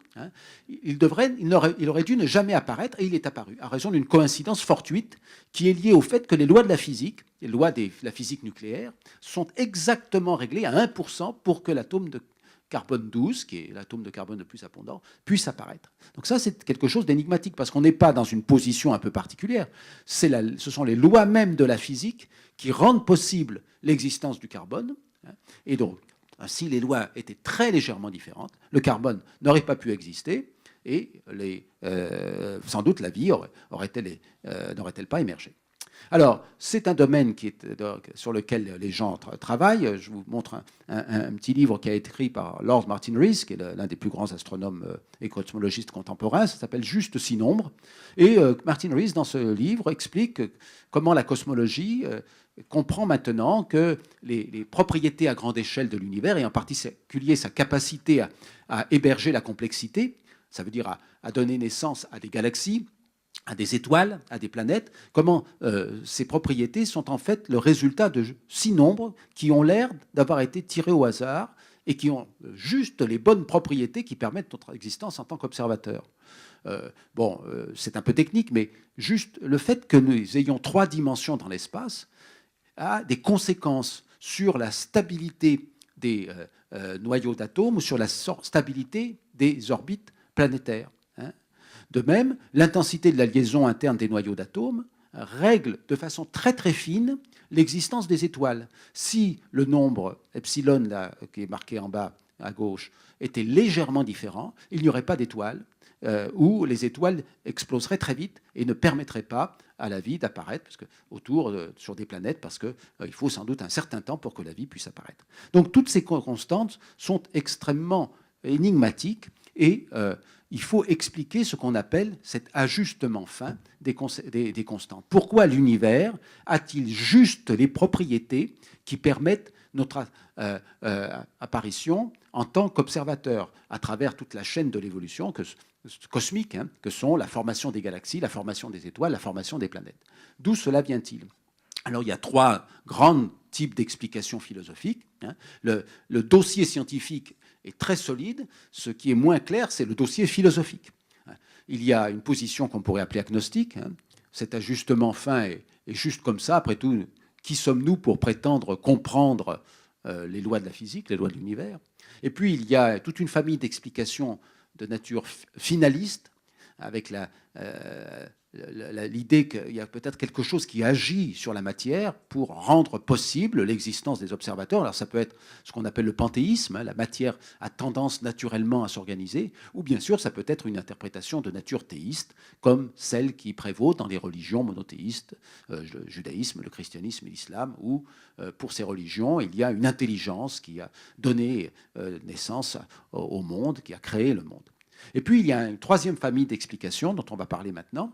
Il aurait dû ne jamais apparaître, et il est apparu, à raison d'une coïncidence fortuite qui est liée au fait que les lois de la physique, les lois de la physique nucléaire, sont exactement réglées à 1% pour que l'atome de carbone 12, qui est l'atome de carbone le plus abondant, puisse apparaître. Donc ça, c'est quelque chose d'énigmatique, parce qu'on n'est pas dans une position un peu particulière. Ce sont les lois même de la physique qui rendent possible l'existence du carbone. Et donc, si les lois étaient très légèrement différentes, le carbone n'aurait pas pu exister et sans doute la vie n'aurait-elle pas émergé. Alors, c'est un domaine sur lequel les gens travaillent. Je vous montre un petit livre qui a été écrit par Lord Martin Rees, qui est l'un des plus grands astronomes et cosmologistes contemporains. Ça s'appelle Juste 6 nombres. Et Martin Rees, dans ce livre, explique comment la cosmologie comprend maintenant que les propriétés à grande échelle de l'univers, et en particulier sa capacité à héberger la complexité, ça veut dire à donner naissance à des galaxies, à des étoiles, à des planètes, comment ces propriétés sont en fait le résultat de 6 nombres qui ont l'air d'avoir été tirés au hasard et qui ont juste les bonnes propriétés qui permettent notre existence en tant qu'observateur. C'est un peu technique, mais juste le fait que nous ayons 3 dimensions dans l'espace a des conséquences sur la stabilité des noyaux d'atomes ou sur la stabilité des orbites planétaires. De même, l'intensité de la liaison interne des noyaux d'atomes règle de façon très très fine l'existence des étoiles. Si le nombre epsilon, là, qui est marqué en bas à gauche, était légèrement différent, il n'y aurait pas d'étoiles, où les étoiles exploseraient très vite et ne permettraient pas à la vie d'apparaître sur des planètes, parce qu'il faut sans doute un certain temps pour que la vie puisse apparaître. Donc toutes ces constantes sont extrêmement énigmatiques et il faut expliquer ce qu'on appelle cet ajustement fin des constantes. Pourquoi l'univers a-t-il juste les propriétés qui permettent notre apparition en tant qu'observateur à travers toute la chaîne de l'évolution cosmique, que sont la formation des galaxies, la formation des étoiles, la formation des planètes. D'où cela vient-il ? Alors il y a 3 grands types d'explications philosophiques. Le dossier scientifique est très solide. Ce qui est moins clair, c'est le dossier philosophique. Il y a une position qu'on pourrait appeler agnostique. Cet ajustement fin est juste comme ça. Après tout, qui sommes-nous pour prétendre comprendre les lois de la physique, les lois de l'univers ? Et puis, il y a toute une famille d'explications de nature finaliste, avec l'idée qu'il y a peut-être quelque chose qui agit sur la matière pour rendre possible l'existence des observateurs. Alors ça peut être ce qu'on appelle le panthéisme, la matière a tendance naturellement à s'organiser, ou bien sûr ça peut être une interprétation de nature théiste, comme celle qui prévaut dans les religions monothéistes, le judaïsme, le christianisme et l'islam, où pour ces religions il y a une intelligence qui a donné naissance au monde, qui a créé le monde. Et puis il y a une 3e famille d'explications dont on va parler maintenant,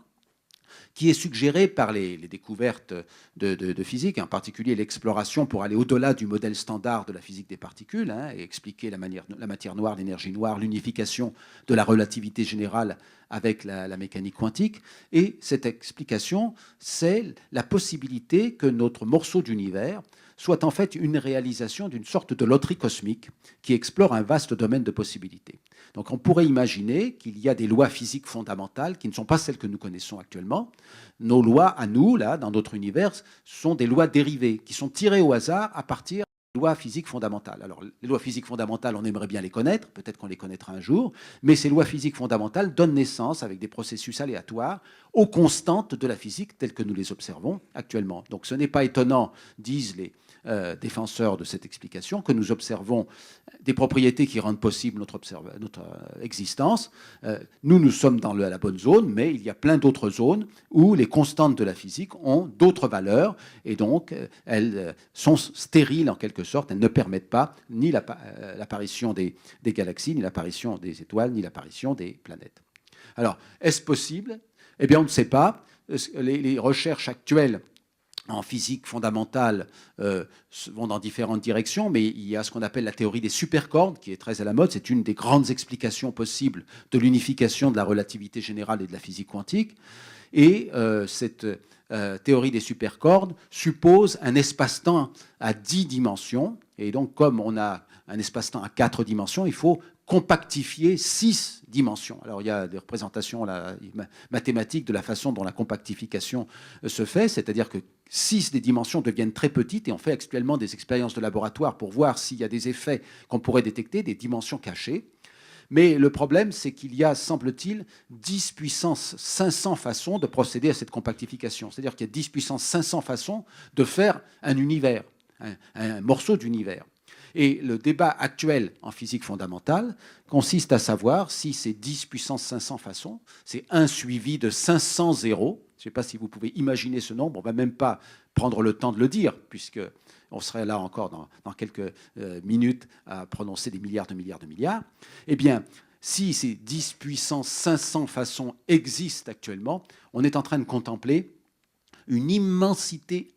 qui est suggérée par les découvertes de physique, en particulier l'exploration pour aller au-delà du modèle standard de la physique des particules, et expliquer la matière noire, l'énergie noire, l'unification de la relativité générale avec la mécanique quantique. Et cette explication, c'est la possibilité que notre morceau d'univers soit en fait une réalisation d'une sorte de loterie cosmique qui explore un vaste domaine de possibilités. Donc on pourrait imaginer qu'il y a des lois physiques fondamentales qui ne sont pas celles que nous connaissons actuellement. Nos lois à nous, là, dans notre univers, sont des lois dérivées qui sont tirées au hasard à partir des lois physiques fondamentales. Alors les lois physiques fondamentales, on aimerait bien les connaître, peut-être qu'on les connaîtra un jour, mais ces lois physiques fondamentales donnent naissance, avec des processus aléatoires, aux constantes de la physique telles que nous les observons actuellement. Donc ce n'est pas étonnant, disent les défenseurs de cette explication, que nous observons des propriétés qui rendent possible notre existence. Nous sommes dans la bonne zone, mais il y a plein d'autres zones où les constantes de la physique ont d'autres valeurs, et donc elles sont stériles en quelque sorte, elles ne permettent pas ni l'apparition des galaxies, ni l'apparition des étoiles, ni l'apparition des planètes. Alors, est-ce possible ? Eh bien, on ne sait pas. Les recherches actuelles en physique fondamentale vont dans différentes directions, mais il y a ce qu'on appelle la théorie des supercordes, qui est très à la mode. C'est une des grandes explications possibles de l'unification de la relativité générale et de la physique quantique. Et cette théorie des supercordes suppose un espace-temps à 10 dimensions. Et donc, comme on a un espace-temps à 4 dimensions, il faut compactifier 6 dimensions. Alors, il y a des représentations mathématiques de la façon dont la compactification se fait, c'est-à-dire que 6 des dimensions deviennent très petites, et on fait actuellement des expériences de laboratoire pour voir s'il y a des effets qu'on pourrait détecter, des dimensions cachées. Mais le problème, c'est qu'il y a, semble-t-il, 10 puissance 500 façons de procéder à cette compactification. C'est-à-dire qu'il y a 10 puissance 500 façons de faire un univers, un morceau d'univers. Et le débat actuel en physique fondamentale consiste à savoir si ces 10 puissance 500 façons, c'est 1 suivi de 500 zéros. Je ne sais pas si vous pouvez imaginer ce nombre, on ne va même pas prendre le temps de le dire, puisque on serait là encore dans quelques minutes à prononcer des milliards de milliards de milliards. Eh bien, si ces 10 puissance 500 façons existent actuellement, on est en train de contempler une immensité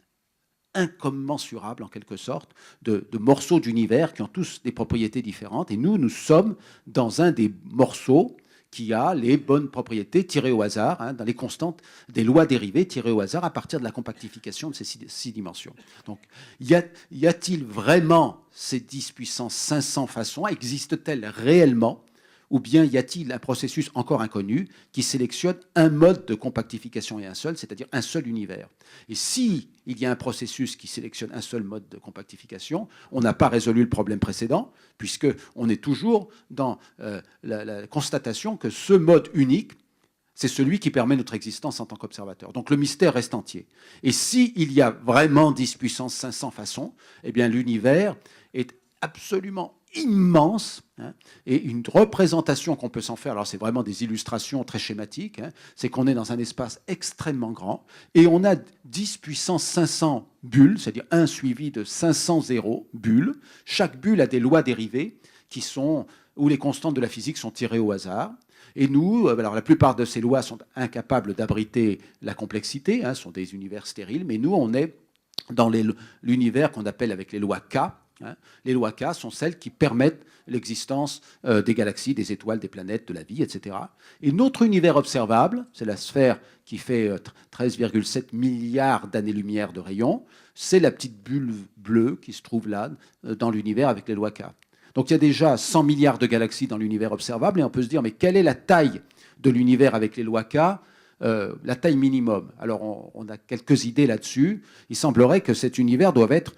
incommensurable, en quelque sorte, de morceaux d'univers qui ont tous des propriétés différentes. Et nous sommes dans un des morceaux qui a les bonnes propriétés tirées au hasard, dans les constantes des lois dérivées tirées au hasard à partir de la compactification de ces 6 dimensions. Donc, y a-t-il vraiment ces 10 puissance 500 façons? Existent-elles réellement? Ou bien y a-t-il un processus encore inconnu qui sélectionne un mode de compactification et un seul, c'est-à-dire un seul univers? Et si il y a un processus qui sélectionne un seul mode de compactification, on n'a pas résolu le problème précédent, puisqu'on est toujours dans la constatation que ce mode unique, c'est celui qui permet notre existence en tant qu'observateur. Donc le mystère reste entier. Et s'il y a vraiment 10 puissance 500 façons, eh bien l'univers est absolument immense, et une représentation qu'on peut s'en faire, alors c'est vraiment des illustrations très schématiques, c'est qu'on est dans un espace extrêmement grand, et on a 10 puissance 500 bulles, c'est-à-dire 1 suivi de 500 zéros bulles. Chaque bulle a des lois dérivées où les constantes de la physique sont tirées au hasard. Et nous, alors la plupart de ces lois sont incapables d'abriter la complexité, sont des univers stériles, mais nous, on est dans l'univers qu'on appelle avec les lois K. Les lois K sont celles qui permettent l'existence des galaxies, des étoiles, des planètes, de la vie, etc. Et notre univers observable, c'est la sphère qui fait 13,7 milliards d'années-lumière de rayon, c'est la petite bulle bleue qui se trouve là, dans l'univers avec les lois K. Donc il y a déjà 100 milliards de galaxies dans l'univers observable, et on peut se dire, mais quelle est la taille de l'univers avec les lois K? La taille minimum. Alors, on a quelques idées là-dessus. Il semblerait que cet univers doive être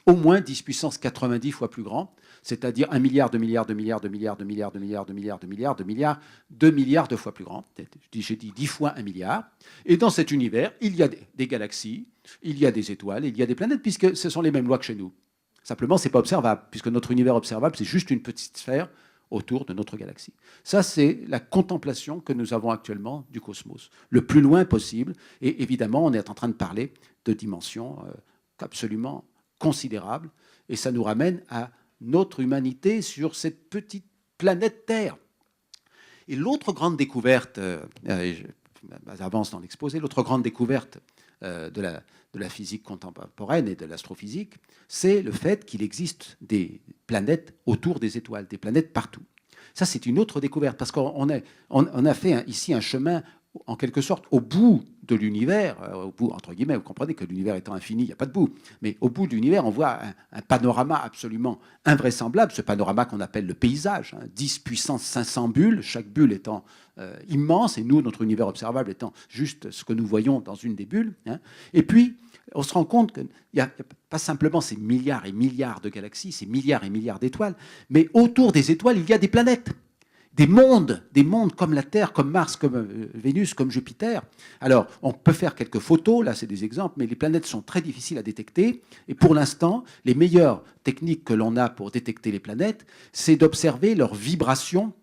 au moins 10 puissance 90 fois plus grand, c'est-à-dire 1 milliard de milliards de milliards de milliards de milliards de milliards de milliards de milliards de milliards de milliards de fois plus grand. J'ai dit 10 fois 1 milliard. Et dans cet univers, il y a des galaxies, il y a des étoiles, il y a des planètes, puisque ce sont les mêmes lois que chez nous. Simplement, ce n'est pas observable, puisque notre univers observable, c'est juste une petite sphère autour de notre galaxie. Ça, c'est la contemplation que nous avons actuellement du cosmos, le plus loin possible. Et évidemment, on est en train de parler de dimensions absolument considérables. Et ça nous ramène à notre humanité sur cette petite planète Terre. Et l'autre grande découverte, j'avance dans l'exposé, l'autre grande découverte de la physique contemporaine et de l'astrophysique, c'est le fait qu'il existe des planètes autour des étoiles, des planètes partout. Ça, c'est une autre découverte, parce qu'on a fait ici un chemin, en quelque sorte, au bout de l'univers, au bout, entre guillemets, vous comprenez que l'univers étant infini, il n'y a pas de bout, mais au bout de l'univers, on voit un panorama absolument invraisemblable, ce panorama qu'on appelle le paysage, 10 puissance 500 bulles, chaque bulle étant immense, et nous, notre univers observable étant juste ce que nous voyons dans une des bulles. Et puis, on se rend compte qu'il n'y a pas simplement ces milliards et milliards de galaxies, ces milliards et milliards d'étoiles, mais autour des étoiles, il y a des planètes, des mondes comme la Terre, comme Mars, comme Vénus, comme Jupiter. Alors, on peut faire quelques photos, là c'est des exemples, mais les planètes sont très difficiles à détecter. Et pour l'instant, les meilleures techniques que l'on a pour détecter les planètes, c'est d'observer leurs vibrations,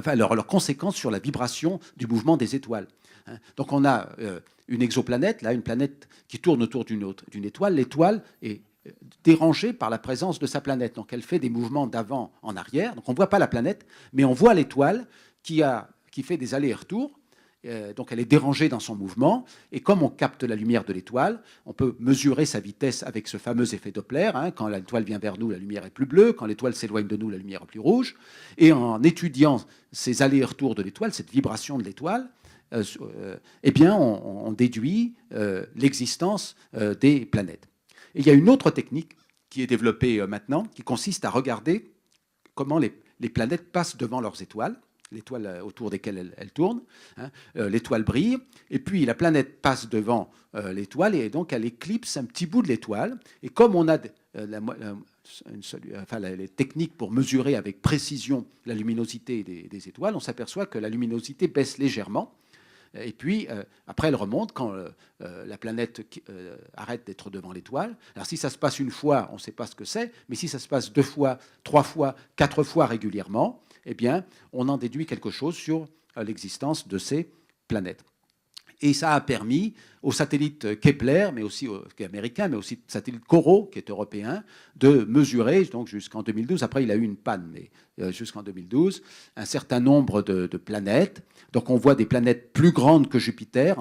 leurs conséquences sur la vibration du mouvement des étoiles. Donc on a une exoplanète, là, une planète qui tourne autour d'une étoile. L'étoile est dérangée par la présence de sa planète. Donc elle fait des mouvements d'avant en arrière. Donc on ne voit pas la planète, mais on voit l'étoile qui fait des allers et retours. donc elle est dérangée dans son mouvement, et comme on capte la lumière de l'étoile, on peut mesurer sa vitesse avec ce fameux effet Doppler. Quand l'étoile vient vers nous, la lumière est plus bleue, quand l'étoile s'éloigne de nous, la lumière est plus rouge. Et en étudiant ces allers-retours de l'étoile, cette vibration de l'étoile, eh bien, on déduit l'existence des planètes. Et il y a une autre technique qui est développée maintenant, qui consiste à regarder comment les planètes passent devant leurs étoiles, l'étoile autour desquelles elles tournent. L'étoile brille, et puis la planète passe devant l'étoile, et donc elle éclipse un petit bout de l'étoile. Et comme on a les techniques pour mesurer avec précision la luminosité des étoiles, on s'aperçoit que la luminosité baisse légèrement. Et puis, après, elle remonte quand la planète arrête d'être devant l'étoile. Alors, si ça se passe une fois, on ne sait pas ce que c'est, mais si ça se passe 2 fois, 3 fois, 4 fois régulièrement, eh bien, on en déduit quelque chose sur l'existence de ces planètes. Et ça a permis aux satellites Kepler, mais aussi qui est américain, mais aussi satellite Corot, qui est européen, de mesurer, donc jusqu'en 2012, après il a eu une panne, mais jusqu'en 2012, un certain nombre de planètes. Donc on voit des planètes plus grandes que Jupiter,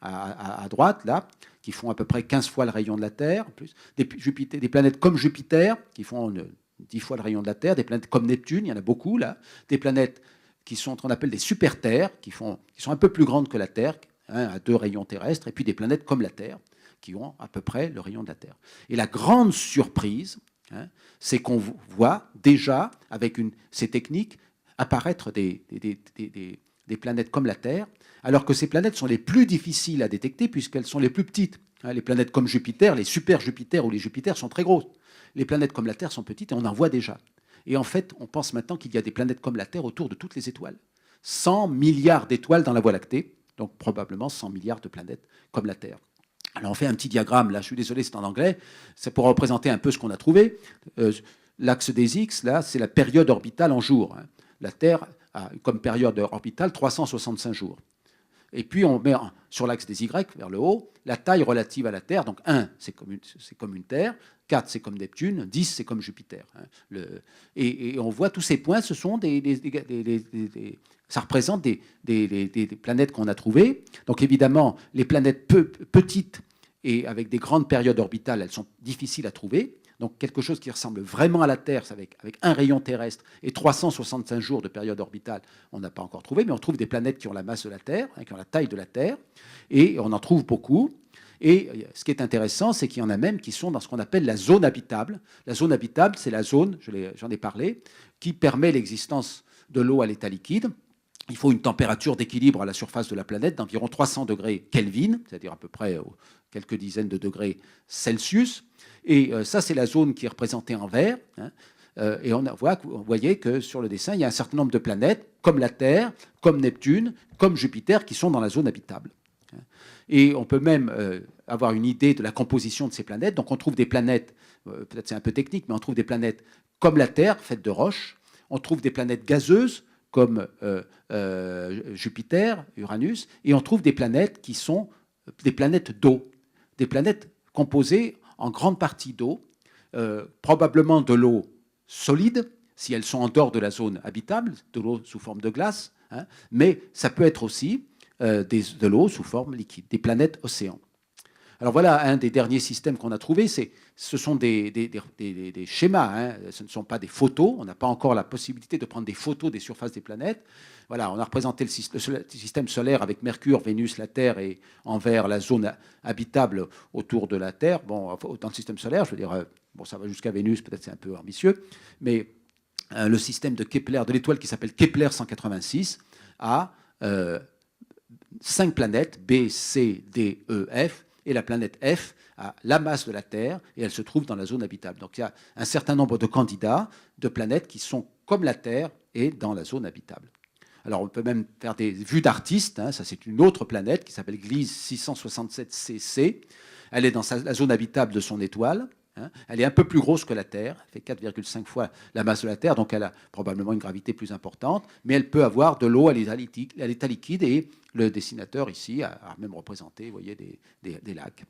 à droite, là, qui font à peu près 15 fois le rayon de la Terre, plus, des planètes comme Jupiter, qui font 10 fois le rayon de la Terre, des planètes comme Neptune, il y en a beaucoup, là, des planètes qui sont ce qu'on appelle des super-terres, qui sont un peu plus grandes que la Terre, à 2 rayons terrestres, et puis des planètes comme la Terre, qui ont à peu près le rayon de la Terre. Et la grande surprise, c'est qu'on voit déjà, avec ces techniques, apparaître des planètes comme la Terre, alors que ces planètes sont les plus difficiles à détecter, puisqu'elles sont les plus petites. Les planètes comme Jupiter, les super Jupiter ou les Jupiters sont très grosses. Les planètes comme la Terre sont petites, et on en voit déjà. Et en fait, on pense maintenant qu'il y a des planètes comme la Terre autour de toutes les étoiles. 100 milliards d'étoiles dans la Voie lactée, donc probablement 100 milliards de planètes comme la Terre. Alors on fait un petit diagramme, là je suis désolé c'est en anglais, c'est pour représenter un peu ce qu'on a trouvé. L'axe des X, là, c'est la période orbitale en jours. La Terre a comme période orbitale 365 jours. Et puis on met sur l'axe des Y, vers le haut, la taille relative à la Terre. Donc 1, c'est comme une Terre, 4, c'est comme Neptune, 10, c'est comme Jupiter. Et on voit tous ces points, ce sont ça représente des planètes qu'on a trouvées. Donc évidemment, les planètes petites et avec des grandes périodes orbitales, elles sont difficiles à trouver. Donc quelque chose qui ressemble vraiment à la Terre, avec un rayon terrestre et 365 jours de période orbitale, on n'a pas encore trouvé, mais on trouve des planètes qui ont la masse de la Terre, qui ont la taille de la Terre, et on en trouve beaucoup. Et ce qui est intéressant, c'est qu'il y en a même qui sont dans ce qu'on appelle la zone habitable. La zone habitable, c'est la zone, j'en ai parlé, qui permet l'existence de l'eau à l'état liquide. Il faut une température d'équilibre à la surface de la planète d'environ 300 degrés Kelvin, c'est-à-dire à peu près quelques dizaines de degrés Celsius. Et ça, c'est la zone qui est représentée en vert. Et vous voyez que sur le dessin, il y a un certain nombre de planètes, comme la Terre, comme Neptune, comme Jupiter, qui sont dans la zone habitable. Et on peut même avoir une idée de la composition de ces planètes. Donc on trouve des planètes, peut-être c'est un peu technique, mais on trouve des planètes comme la Terre, faites de roches. On trouve des planètes gazeuses, comme Jupiter, Uranus. Et on trouve des planètes qui sont des planètes d'eau. Des planètes composées en grande partie d'eau, probablement de l'eau solide, si elles sont en dehors de la zone habitable, de l'eau sous forme de glace, mais ça peut être aussi de l'eau sous forme liquide, des planètes océans. Alors voilà un des derniers systèmes qu'on a trouvé, ce sont des schémas, ce ne sont pas des photos, on n'a pas encore la possibilité de prendre des photos des surfaces des planètes. Voilà, on a représenté le système solaire avec Mercure, Vénus, la Terre et en vert la zone habitable autour de la Terre. Bon, dans le système solaire, je veux dire, bon, ça va jusqu'à Vénus, peut-être c'est un peu ambitieux, mais le système de Kepler, de l'étoile qui s'appelle Kepler 186, a 5 planètes, B, C, D, E, F, et la planète F a la masse de la Terre et elle se trouve dans la zone habitable. Donc il y a un certain nombre de candidats de planètes qui sont comme la Terre et dans la zone habitable. Alors on peut même faire des vues d'artistes, ça c'est une autre planète qui s'appelle Gliese 667cc. Elle est dans la zone habitable de son étoile. Elle est un peu plus grosse que la Terre, elle fait 4,5 fois la masse de la Terre, donc elle a probablement une gravité plus importante, mais elle peut avoir de l'eau à l'état liquide, et le dessinateur ici a même représenté, vous voyez, des lacs.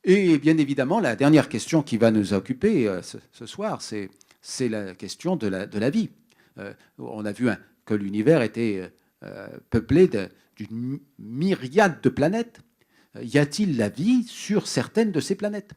Et bien évidemment, la dernière question qui va nous occuper ce soir, c'est la question de la vie. On a vu que l'univers était peuplé d'une myriade de planètes, y a-t-il la vie sur certaines de ces planètes?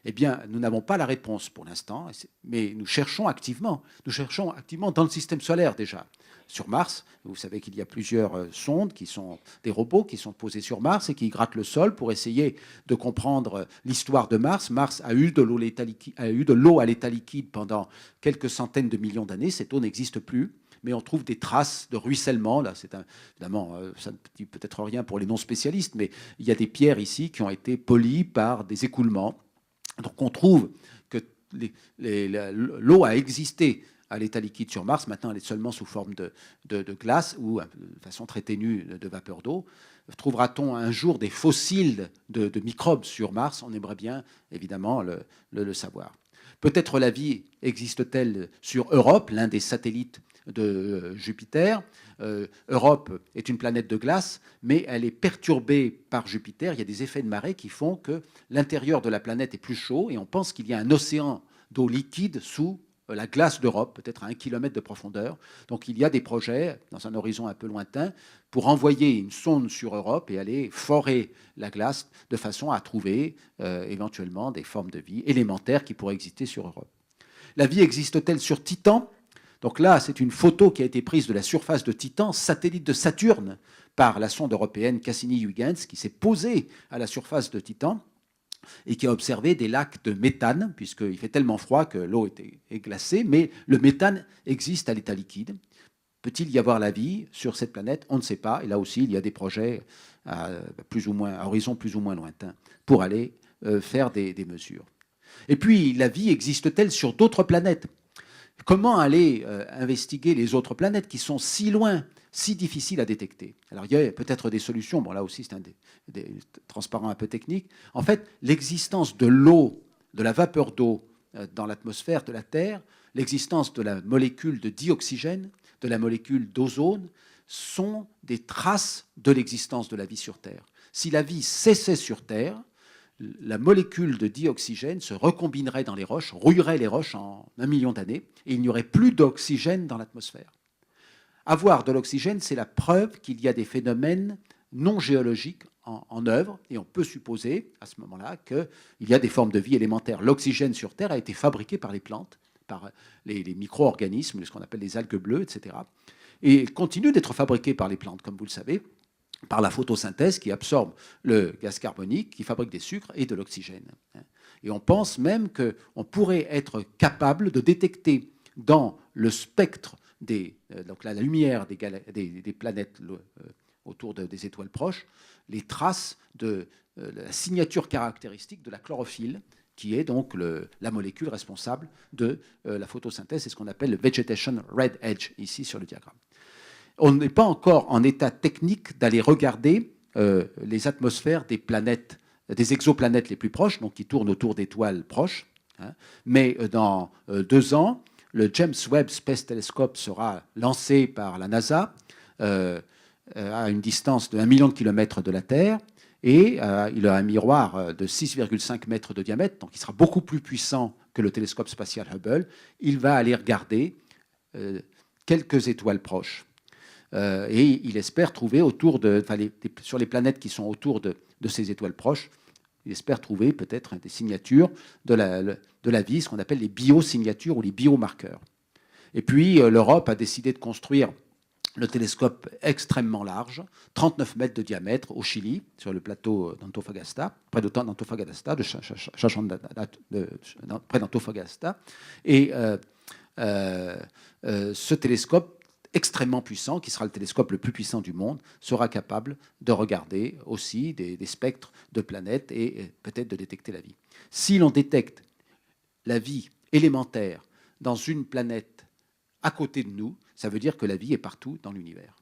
Eh bien, nous n'avons pas la réponse pour l'instant, mais nous cherchons activement. Nous cherchons activement dans le système solaire déjà. Sur Mars, vous savez qu'il y a plusieurs sondes qui sont des robots qui sont posés sur Mars et qui grattent le sol pour essayer de comprendre l'histoire de Mars. Mars a eu de l'eau à l'état liquide pendant quelques centaines de millions d'années. Cette eau n'existe plus, mais on trouve des traces de ruissellement. Là, évidemment, ça ne dit peut-être rien pour les non-spécialistes, mais il y a des pierres ici qui ont été polies par des écoulements. Donc on trouve que l'eau a existé à l'état liquide sur Mars. Maintenant, elle est seulement sous forme de glace ou de façon très ténue de vapeur d'eau. Trouvera-t-on un jour des fossiles de microbes sur Mars? On aimerait bien, évidemment, le savoir. Peut-être la vie existe-t-elle sur Europe, l'un des satellites de Jupiter. Europe est une planète de glace, mais elle est perturbée par Jupiter. Il y a des effets de marée qui font que l'intérieur de la planète est plus chaud et on pense qu'il y a un océan d'eau liquide sous la glace d'Europe, peut-être à 1 kilomètre de profondeur. Donc il y a des projets, dans un horizon un peu lointain, pour envoyer une sonde sur Europe et aller forer la glace de façon à trouver éventuellement des formes de vie élémentaires qui pourraient exister sur Europe. La vie existe-t-elle sur Titan? Donc là, c'est une photo qui a été prise de la surface de Titan, satellite de Saturne, par la sonde européenne Cassini-Huygens, qui s'est posée à la surface de Titan et qui a observé des lacs de méthane, puisqu'il fait tellement froid que l'eau est glacée, mais le méthane existe à l'état liquide. Peut-il y avoir la vie sur cette planète? On ne sait pas. Et là aussi, il y a des projets à horizon plus ou moins lointain pour aller faire des mesures. Et puis, la vie existe-t-elle sur d'autres planètes? Comment aller investiguer les autres planètes qui sont si loin, si difficiles à détecter? Alors, il y a peut-être des solutions. Bon, là aussi, c'est des transparents un peu techniques. En fait, l'existence de l'eau, de la vapeur d'eau dans l'atmosphère de la Terre, l'existence de la molécule de dioxygène, de la molécule d'ozone, sont des traces de l'existence de la vie sur Terre. Si la vie cessait sur Terre, la molécule de dioxygène se recombinerait dans les roches, rouillerait les roches en 1 million d'années, et il n'y aurait plus d'oxygène dans l'atmosphère. Avoir de l'oxygène, c'est la preuve qu'il y a des phénomènes non géologiques en œuvre, et on peut supposer à ce moment-là qu'il y a des formes de vie élémentaires. L'oxygène sur Terre a été fabriqué par les plantes, par les micro-organismes, ce qu'on appelle les algues bleues, etc. Et il continue d'être fabriqué par les plantes, comme vous le savez, par la photosynthèse qui absorbe le gaz carbonique, qui fabrique des sucres et de l'oxygène. Et on pense même qu'on pourrait être capable de détecter dans le spectre donc la lumière des planètes autour des étoiles proches, les traces de la signature caractéristique de la chlorophylle, qui est donc la molécule responsable de la photosynthèse. C'est ce qu'on appelle le vegetation red edge, ici sur le diagramme. On n'est pas encore en état technique d'aller regarder les atmosphères des planètes, des exoplanètes les plus proches, donc qui tournent autour d'étoiles proches. Mais dans 2 ans, le James Webb Space Telescope sera lancé par la NASA à une distance de 1 million de kilomètres de la Terre. Et il a un miroir de 6,5 mètres de diamètre, donc il sera beaucoup plus puissant que le télescope spatial Hubble. Il va aller regarder quelques étoiles proches. Et il espère trouver sur les planètes qui sont autour de ces étoiles proches, il espère trouver peut-être des signatures de la vie, ce qu'on appelle les biosignatures ou les biomarqueurs. Et puis l'Europe a décidé de construire le télescope extrêmement large, 39 mètres de diamètre, au Chili, sur le plateau d'Antofagasta, près d'Antofagasta, près d'Antofagasta. Et ce télescope extrêmement puissant, qui sera le télescope le plus puissant du monde, sera capable de regarder aussi des spectres de planètes et peut-être de détecter la vie. Si l'on détecte la vie élémentaire dans une planète à côté de nous, ça veut dire que la vie est partout dans l'univers.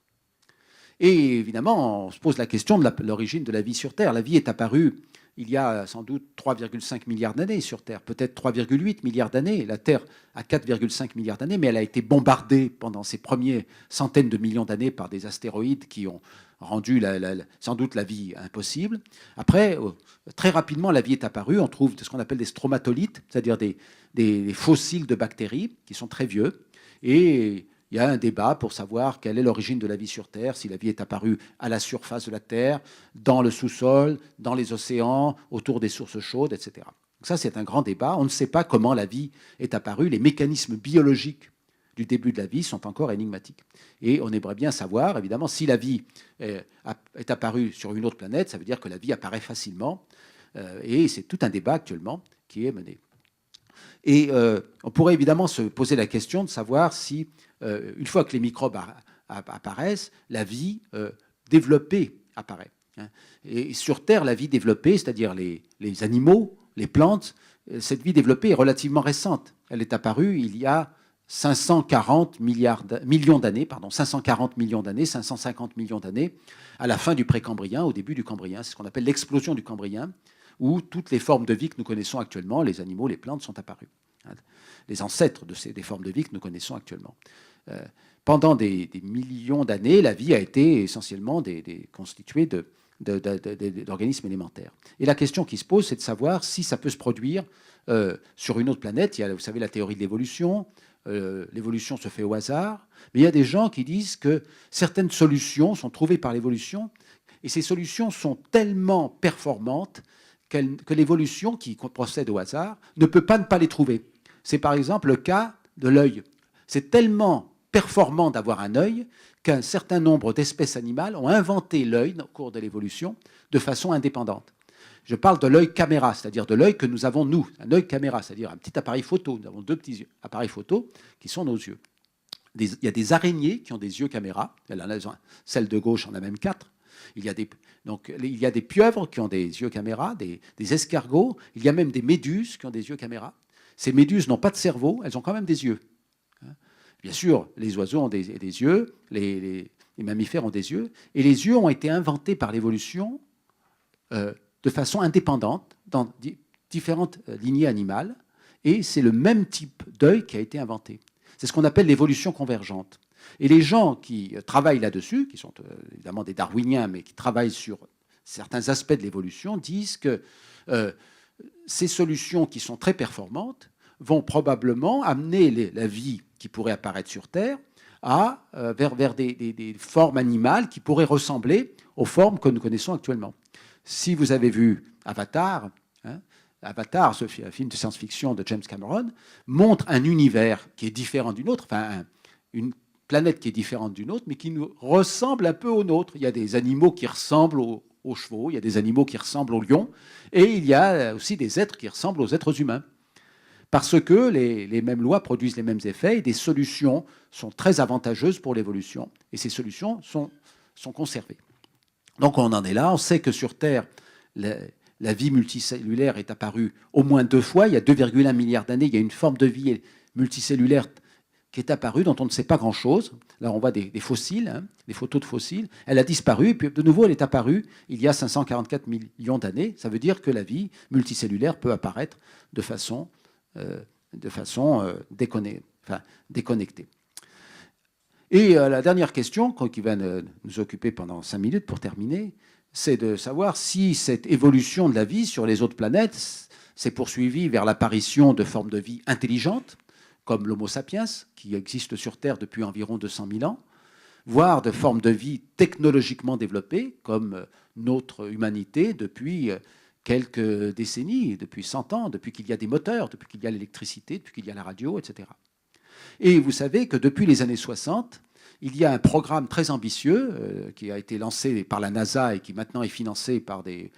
Et évidemment, on se pose la question de l'origine de la vie sur Terre. La vie est apparue il y a sans doute 3,5 milliards d'années sur Terre, peut-être 3,8 milliards d'années. La Terre a 4,5 milliards d'années, mais elle a été bombardée pendant ces premières centaines de millions d'années par des astéroïdes qui ont rendu sans doute la vie impossible. Après, très rapidement, la vie est apparue. On trouve ce qu'on appelle des stromatolites, c'est-à-dire des fossiles de bactéries qui sont très vieux. Et il y a un débat pour savoir quelle est l'origine de la vie sur Terre, si la vie est apparue à la surface de la Terre, dans le sous-sol, dans les océans, autour des sources chaudes, etc. Donc ça, c'est un grand débat. On ne sait pas comment la vie est apparue. Les mécanismes biologiques du début de la vie sont encore énigmatiques. Et on aimerait bien savoir, évidemment, si la vie est apparue sur une autre planète, ça veut dire que la vie apparaît facilement. Et c'est tout un débat actuellement qui est mené. Et on pourrait évidemment se poser la question de savoir si, une fois que les microbes apparaissent, la vie développée apparaît. Et sur Terre, la vie développée, c'est-à-dire les animaux, les plantes, cette vie développée est relativement récente. Elle est apparue il y a 540 millions d'années, 550 millions d'années, à la fin du précambrien, au début du cambrien. C'est ce qu'on appelle l'explosion du cambrien, où toutes les formes de vie que nous connaissons actuellement, les animaux, les plantes, sont apparues. Les ancêtres des formes de vie que nous connaissons actuellement. Pendant des millions d'années, la vie a été essentiellement constituée d'organismes élémentaires. Et la question qui se pose, c'est de savoir si ça peut se produire sur une autre planète. Il y a, vous savez, la théorie de l'évolution. L'évolution se fait au hasard. Mais il y a des gens qui disent que certaines solutions sont trouvées par l'évolution, et ces solutions sont tellement performantes que l'évolution, qui procède au hasard, ne peut pas ne pas les trouver. C'est par exemple le cas de l'œil. C'est tellement performant d'avoir un œil qu'un certain nombre d'espèces animales ont inventé l'œil au cours de l'évolution de façon indépendante. Je parle de l'œil caméra, c'est-à-dire de l'œil que nous avons, nous, un œil caméra, c'est-à-dire un petit appareil photo. Nous avons 2 petits appareils photo qui sont nos yeux. Il y a des araignées qui ont des yeux caméra. Celle de gauche en a même 4. Il y a des pieuvres qui ont des yeux caméra, des escargots. Il y a même des méduses qui ont des yeux caméra. Ces méduses n'ont pas de cerveau, elles ont quand même des yeux. Bien sûr, les oiseaux ont des yeux, les mammifères ont des yeux, et les yeux ont été inventés par l'évolution de façon indépendante dans différentes lignées animales, et c'est le même type d'œil qui a été inventé. C'est ce qu'on appelle l'évolution convergente. Et les gens qui travaillent là-dessus, qui sont évidemment des darwiniens, mais qui travaillent sur certains aspects de l'évolution, disent que ces solutions qui sont très performantes vont probablement amener la vie qui pourrait apparaître sur Terre vers des formes animales qui pourraient ressembler aux formes que nous connaissons actuellement. Si vous avez vu Avatar, Avatar, ce film de science-fiction de James Cameron, montre un univers qui est différent d'une autre, enfin une planète qui est différente d'une autre, mais qui nous ressemble un peu aux nôtres. Il y a des animaux qui ressemblent aux chevaux, il y a des animaux qui ressemblent aux lions, et il y a aussi des êtres qui ressemblent aux êtres humains. Parce que les mêmes lois produisent les mêmes effets, et des solutions sont très avantageuses pour l'évolution, et ces solutions sont conservées. Donc on en est là, on sait que sur Terre, la vie multicellulaire est apparue au moins 2 fois. Il y a 2,1 milliards d'années, il y a une forme de vie multicellulaire qui est apparue, dont on ne sait pas grand-chose. Là, on voit des fossiles, des photos de fossiles. Elle a disparu, et puis de nouveau, elle est apparue il y a 544 millions d'années. Ça veut dire que la vie multicellulaire peut apparaître de façon déconnectée. Et la dernière question, qui va nous occuper pendant 5 minutes pour terminer, c'est de savoir si cette évolution de la vie sur les autres planètes s'est poursuivie vers l'apparition de formes de vie intelligentes, comme l'Homo sapiens, qui existe sur Terre depuis environ 200 000 ans, voire de formes de vie technologiquement développées, comme notre humanité depuis quelques décennies, depuis 100 ans, depuis qu'il y a des moteurs, depuis qu'il y a l'électricité, depuis qu'il y a la radio, etc. Et vous savez que depuis les années 60, il y a un programme très ambitieux qui a été lancé par la NASA et qui maintenant est financé par des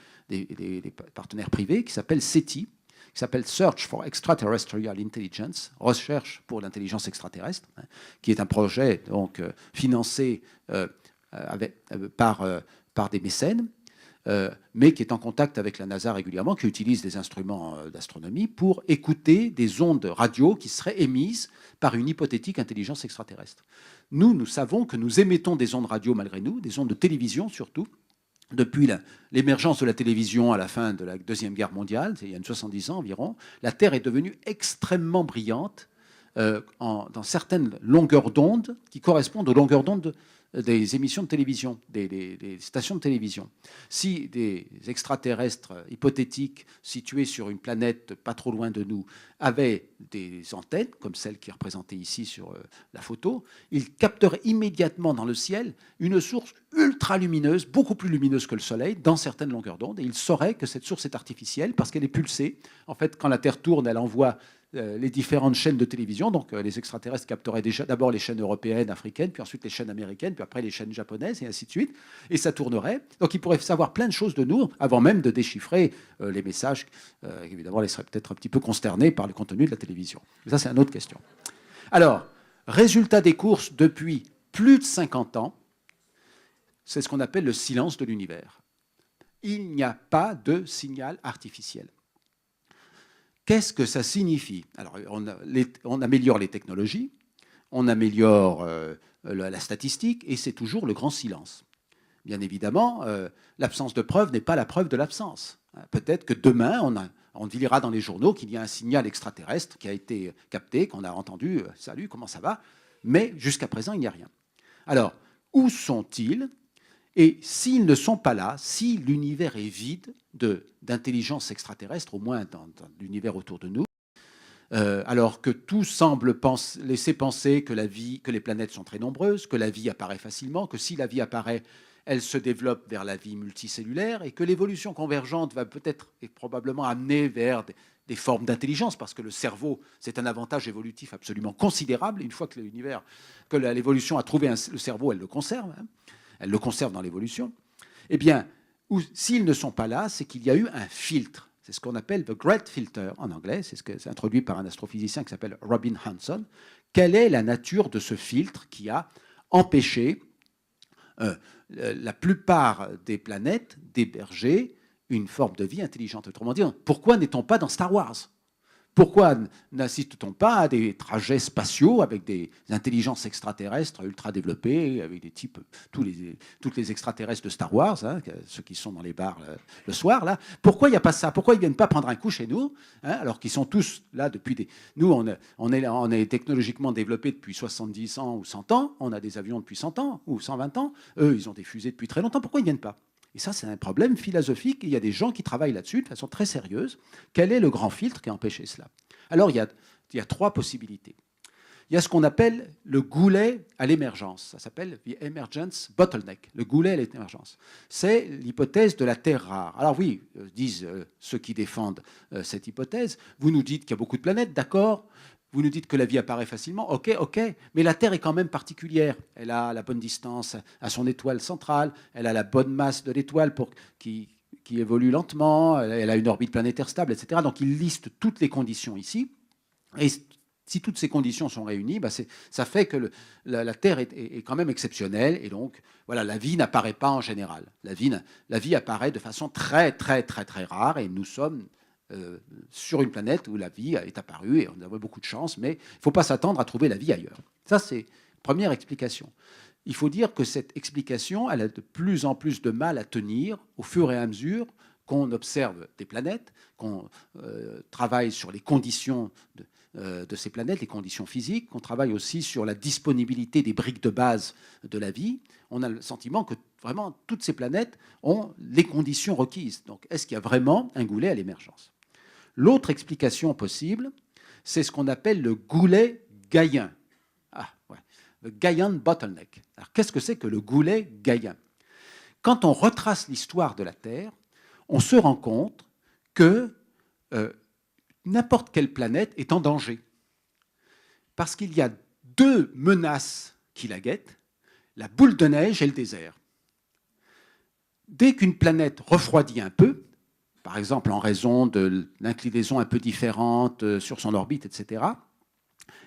partenaires privés, qui s'appelle SETI, qui s'appelle Search for Extraterrestrial Intelligence, recherche pour l'intelligence extraterrestre, qui est un projet donc financé par des mécènes, mais qui est en contact avec la NASA régulièrement, qui utilise des instruments d'astronomie pour écouter des ondes radio qui seraient émises par une hypothétique intelligence extraterrestre. Nous savons que nous émettons des ondes radio malgré nous, des ondes de télévision surtout. Depuis l'émergence de la télévision à la fin de la Deuxième Guerre mondiale, il y a 70 ans environ, la Terre est devenue extrêmement brillante dans certaines longueurs d'onde qui correspondent aux longueurs d'onde des émissions de télévision, des stations de télévision. Si des extraterrestres hypothétiques situés sur une planète pas trop loin de nous avaient des antennes, comme celle qui est représentée ici sur la photo, ils capteraient immédiatement dans le ciel une source ultra lumineuse, beaucoup plus lumineuse que le Soleil, dans certaines longueurs d'onde, et ils sauraient que cette source est artificielle parce qu'elle est pulsée. En fait, quand la Terre tourne, elle envoie les différentes chaînes de télévision. Donc les extraterrestres capteraient déjà d'abord les chaînes européennes, africaines, puis ensuite les chaînes américaines, puis après les chaînes japonaises, et ainsi de suite. Et ça tournerait. Donc ils pourraient savoir plein de choses de nous avant même de déchiffrer les messages. Évidemment, ils seraient peut-être un petit peu consternés par le contenu de la télévision. Mais ça, c'est une autre question. Alors, résultat des courses depuis plus de 50 ans, c'est ce qu'on appelle le silence de l'univers. Il n'y a pas de signal artificiel. Qu'est-ce que ça signifie? Alors, on améliore les technologies, on améliore la statistique, et c'est toujours le grand silence. Bien évidemment, l'absence de preuve n'est pas la preuve de l'absence. Peut-être que demain, on lira dans les journaux qu'il y a un signal extraterrestre qui a été capté, qu'on a entendu, salut, comment ça va? Mais jusqu'à présent, il n'y a rien. Alors, où sont-ils? Et s'ils ne sont pas là, si l'univers est vide d'intelligence extraterrestre, au moins dans l'univers autour de nous, alors que tout semble laisser penser que les planètes sont très nombreuses, que la vie apparaît facilement, que si la vie apparaît, elle se développe vers la vie multicellulaire, et que l'évolution convergente va peut-être et probablement amener vers des formes d'intelligence, parce que le cerveau, c'est un avantage évolutif absolument considérable. Une fois que l'évolution a trouvé le cerveau, elle le conserve. Elle le conserve dans l'évolution. Eh bien, s'ils ne sont pas là, c'est qu'il y a eu un filtre. C'est ce qu'on appelle the Great Filter en anglais. C'est introduit par un astrophysicien qui s'appelle Robin Hanson. Quelle est la nature de ce filtre qui a empêché la plupart des planètes d'héberger une forme de vie intelligente? Autrement dit, pourquoi n'est-on pas dans Star Wars? Pourquoi n'assiste-t-on pas à des trajets spatiaux avec des intelligences extraterrestres ultra développées, avec des types, toutes les extraterrestres de Star Wars, hein, ceux qui sont dans les bars le soir, là? Pourquoi il n'y a pas ça? Pourquoi ils ne viennent pas prendre un coup chez nous, hein, alors qu'ils sont tous là depuis des... Nous, on est technologiquement développés depuis 70 ans ou 100 ans, on a des avions depuis 100 ans ou 120 ans, eux, ils ont des fusées depuis très longtemps, pourquoi ils ne viennent pas? Et ça, c'est un problème philosophique. Et il y a des gens qui travaillent là-dessus de façon très sérieuse. Quel est le grand filtre qui a empêché cela? Alors, il y a trois possibilités. Il y a ce qu'on appelle le goulet à l'émergence. Ça s'appelle the emergence bottleneck, le goulet à l'émergence. C'est l'hypothèse de la Terre rare. Alors oui, disent ceux qui défendent cette hypothèse, vous nous dites qu'il y a beaucoup de planètes, d'accord? Vous nous dites que la vie apparaît facilement, ok, mais la Terre est quand même particulière. Elle a la bonne distance à son étoile centrale, elle a la bonne masse de l'étoile qui évolue lentement, elle a une orbite planétaire stable, etc. Donc il liste toutes les conditions ici. Et si toutes ces conditions sont réunies, ça fait que la Terre est quand même exceptionnelle. Et donc, voilà, la vie n'apparaît pas en général. La vie apparaît de façon très, très, très, très rare. Et nous sommes sur une planète où la vie est apparue et on a beaucoup de chance, mais il ne faut pas s'attendre à trouver la vie ailleurs. Ça, c'est la première explication. Il faut dire que cette explication, elle a de plus en plus de mal à tenir au fur et à mesure qu'on observe des planètes, qu'on travaille sur les conditions de ces planètes, les conditions physiques, qu'on travaille aussi sur la disponibilité des briques de base de la vie. On a le sentiment que vraiment toutes ces planètes ont les conditions requises. Donc, est-ce qu'il y a vraiment un goulet à l'émergence? L'autre explication possible, c'est ce qu'on appelle le goulet gaïen. Le Gaian bottleneck. Alors, qu'est-ce que c'est que le goulet gaïen? Quand on retrace l'histoire de la Terre, on se rend compte que n'importe quelle planète est en danger. Parce qu'il y a deux menaces qui la guettent, la boule de neige et le désert. Dès qu'une planète refroidit un peu, par exemple en raison de l'inclinaison un peu différente sur son orbite, etc.,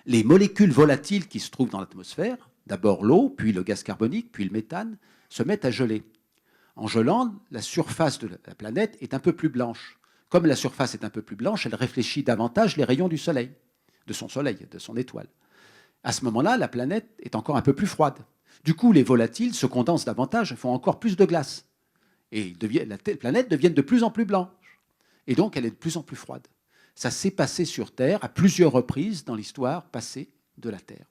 les molécules volatiles qui se trouvent dans l'atmosphère, d'abord l'eau, puis le gaz carbonique, puis le méthane, se mettent à geler. En gelant, la surface de la planète est un peu plus blanche. Comme la surface est un peu plus blanche, elle réfléchit davantage les rayons du soleil, de son étoile. À ce moment-là, la planète est encore un peu plus froide. Du coup, les volatiles se condensent davantage, font encore plus de glace. Et la planète devient de plus en plus blanche. Et donc, elle est de plus en plus froide. Ça s'est passé sur Terre à plusieurs reprises dans l'histoire passée de la Terre.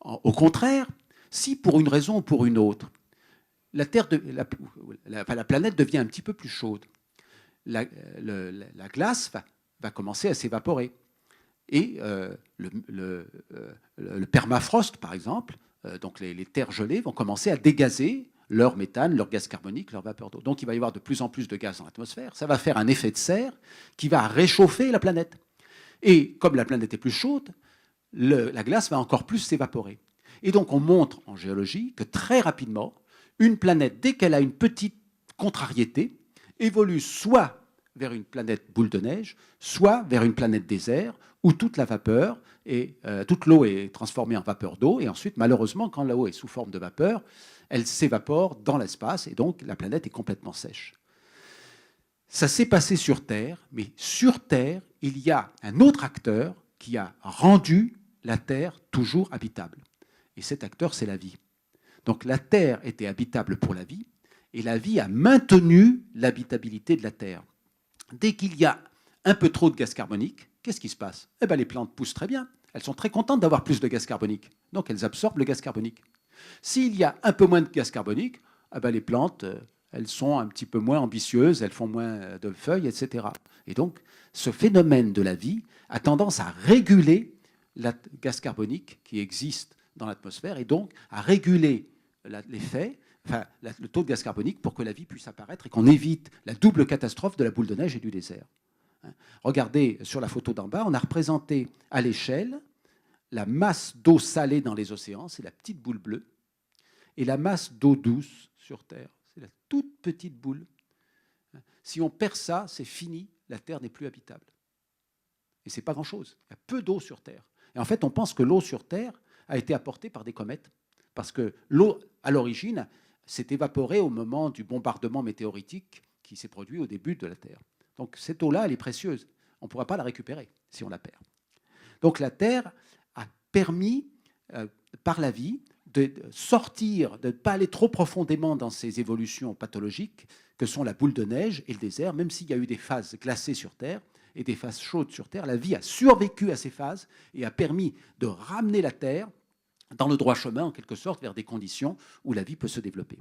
Au contraire, Si pour une raison ou pour une autre, la planète devient un petit peu plus chaude, la glace va commencer à s'évaporer. Et le permafrost, par exemple, donc les terres gelées vont commencer à dégazer leur méthane, leur gaz carbonique, leur vapeur d'eau. Donc il va y avoir de plus en plus de gaz dans l'atmosphère. Ça va faire un effet de serre qui va réchauffer la planète. Et comme la planète est plus chaude, la glace va encore plus s'évaporer. Et donc on montre en géologie que très rapidement, une planète, dès qu'elle a une petite contrariété, évolue soit vers une planète boule de neige, soit vers une planète désert, où toute la vapeur et toute l'eau est transformée en vapeur d'eau, et ensuite, malheureusement, quand l'eau est sous forme de vapeur, elle s'évapore dans l'espace, et donc la planète est complètement sèche. Ça s'est passé sur Terre, mais sur Terre, il y a un autre acteur qui a rendu la Terre toujours habitable. Et cet acteur, c'est la vie. Donc la Terre était habitable pour la vie, et la vie a maintenu l'habitabilité de la Terre. Dès qu'il y a un peu trop de gaz carbonique, qu'est-ce qui se passe? Eh bien, les plantes poussent très bien. Elles sont très contentes d'avoir plus de gaz carbonique. Donc, elles absorbent le gaz carbonique. S'il y a un peu moins de gaz carbonique, eh bien, les plantes, elles sont un petit peu moins ambitieuses, elles font moins de feuilles, etc. Et donc, ce phénomène de la vie a tendance à réguler le gaz carbonique qui existe dans l'atmosphère et donc à réguler l'effet, enfin, le taux de gaz carbonique pour que la vie puisse apparaître et qu'on évite la double catastrophe de la boule de neige et du désert. Regardez sur la photo d'en bas, on a représenté à l'échelle la masse d'eau salée dans les océans, c'est la petite boule bleue, et la masse d'eau douce sur Terre, c'est la toute petite boule. Si on perd ça, c'est fini, la Terre n'est plus habitable. Et ce n'est pas grand-chose, il y a peu d'eau sur Terre. Et en fait, on pense que l'eau sur Terre a été apportée par des comètes, parce que l'eau, à l'origine, s'est évaporée au moment du bombardement météoritique qui s'est produit au début de la Terre. Donc cette eau-là, elle est précieuse. On ne pourra pas la récupérer si on la perd. Donc la Terre a permis, par la vie, de sortir, de ne pas aller trop profondément dans ces évolutions pathologiques que sont la boule de neige et le désert, même s'il y a eu des phases glacées sur Terre et des phases chaudes sur Terre, la vie a survécu à ces phases et a permis de ramener la Terre dans le droit chemin, en quelque sorte, vers des conditions où la vie peut se développer.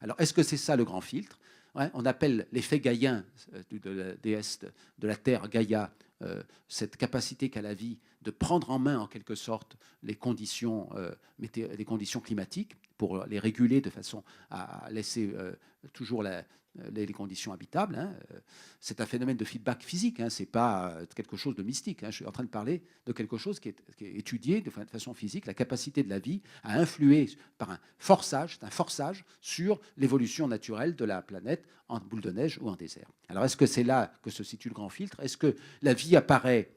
Alors, est-ce que c'est ça le grand filtre? Ouais, on appelle l'effet gaïen de la déesse de la Terre, Gaïa, cette capacité qu'a la vie de prendre en main, en quelque sorte, les conditions climatiques pour les réguler de façon à laisser toujours les conditions habitables. Hein. C'est un phénomène de feedback physique, hein. Ce n'est pas quelque chose de mystique. Hein. Je suis en train de parler de quelque chose qui est étudié de façon physique, la capacité de la vie à influer par un forçage sur l'évolution naturelle de la planète en boule de neige ou en désert. Alors, est-ce que c'est là que se situe le grand filtre? Est-ce que la vie apparaît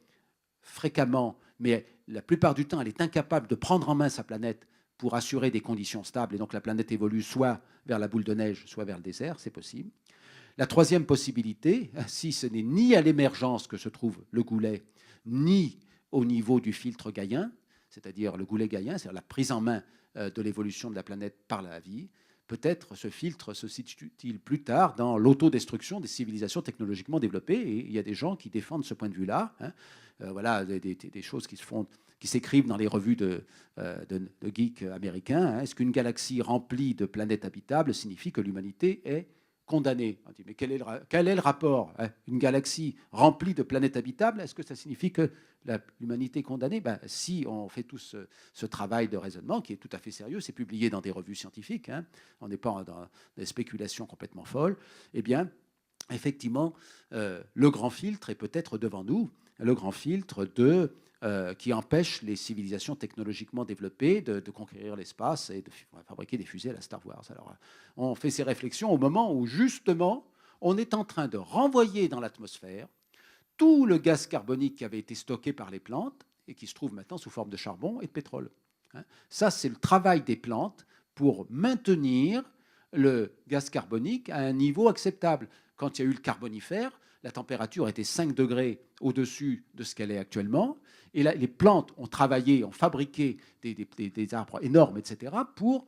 fréquemment, mais la plupart du temps, elle est incapable de prendre en main sa planète pour assurer des conditions stables, et donc la planète évolue soit vers la boule de neige, soit vers le désert, c'est possible. La troisième possibilité, si ce n'est ni à l'émergence que se trouve le goulet, ni au niveau du filtre gaïen, c'est-à-dire le goulet gaïen, c'est-à-dire la prise en main de l'évolution de la planète par la vie, peut-être ce filtre se situe-t-il plus tard dans l'autodestruction des civilisations technologiquement développées, et il y a des gens qui défendent ce point de vue-là. Hein. Voilà, des choses qui s'écrivent dans les revues de geeks américains. Hein. Est-ce qu'une galaxie remplie de planètes habitables signifie que l'humanité est condamnée? On dit, mais quel est le rapport? Hein? Une galaxie remplie de planètes habitables, est-ce que ça signifie que l'humanité est condamnée? Si on fait tout ce travail de raisonnement, qui est tout à fait sérieux, c'est publié dans des revues scientifiques, hein, on n'est pas dans des spéculations complètement folles, eh bien, effectivement, le grand filtre est peut-être devant nous, le grand filtre qui empêche les civilisations technologiquement développées de conquérir l'espace et de fabriquer des fusées à la Star Wars. Alors, on fait ces réflexions au moment où, justement, on est en train de renvoyer dans l'atmosphère tout le gaz carbonique qui avait été stocké par les plantes et qui se trouve maintenant sous forme de charbon et de pétrole. Ça, c'est le travail des plantes pour maintenir le gaz carbonique à un niveau acceptable. Quand il y a eu le Carbonifère, la température était 5 degrés au-dessus de ce qu'elle est actuellement. Et là, les plantes ont travaillé, ont fabriqué des arbres énormes, etc., pour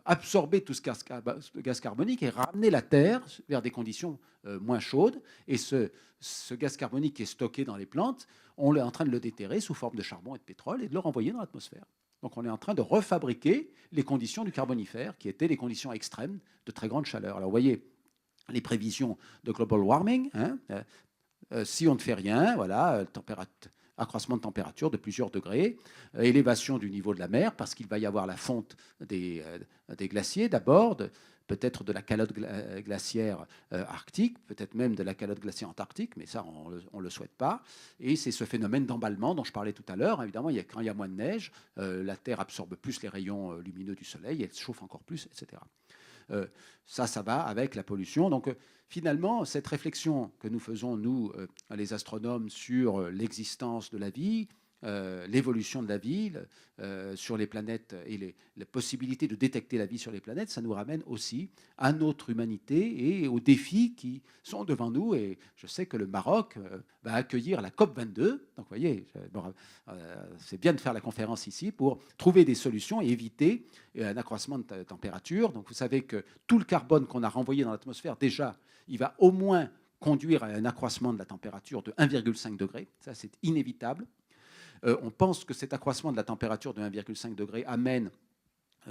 absorber tout ce gaz carbonique et ramener la Terre vers des conditions moins chaudes. Et ce gaz carbonique qui est stocké dans les plantes, on est en train de le déterrer sous forme de charbon et de pétrole et de le renvoyer dans l'atmosphère. Donc on est en train de refabriquer les conditions du Carbonifère, qui étaient les conditions extrêmes de très grande chaleur. Alors vous voyez les prévisions de global warming, hein, si on ne fait rien, voilà, accroissement de température de plusieurs degrés, élévation du niveau de la mer, parce qu'il va y avoir la fonte des glaciers d'abord, peut-être de la calotte glaciaire arctique, peut-être même de la calotte glaciaire antarctique, mais ça, on ne le souhaite pas. Et c'est ce phénomène d'emballement dont je parlais tout à l'heure. Évidemment, quand il y a moins de neige, la Terre absorbe plus les rayons lumineux du Soleil, elle se chauffe encore plus, etc. Ça va avec la pollution. Donc, finalement, cette réflexion que nous faisons, nous, les astronomes, sur l'existence de la vie, l'évolution de la vie sur les planètes et la possibilité de détecter la vie sur les planètes, ça nous ramène aussi à notre humanité et aux défis qui sont devant nous. Et je sais que le Maroc va accueillir la COP22. Donc, vous voyez, c'est bien de faire la conférence ici pour trouver des solutions et éviter un accroissement de température. Donc, vous savez que tout le carbone qu'on a renvoyé dans l'atmosphère, déjà, il va au moins conduire à un accroissement de la température de 1,5 degré. Ça, c'est inévitable. On pense que cet accroissement de la température de 1,5 degré amène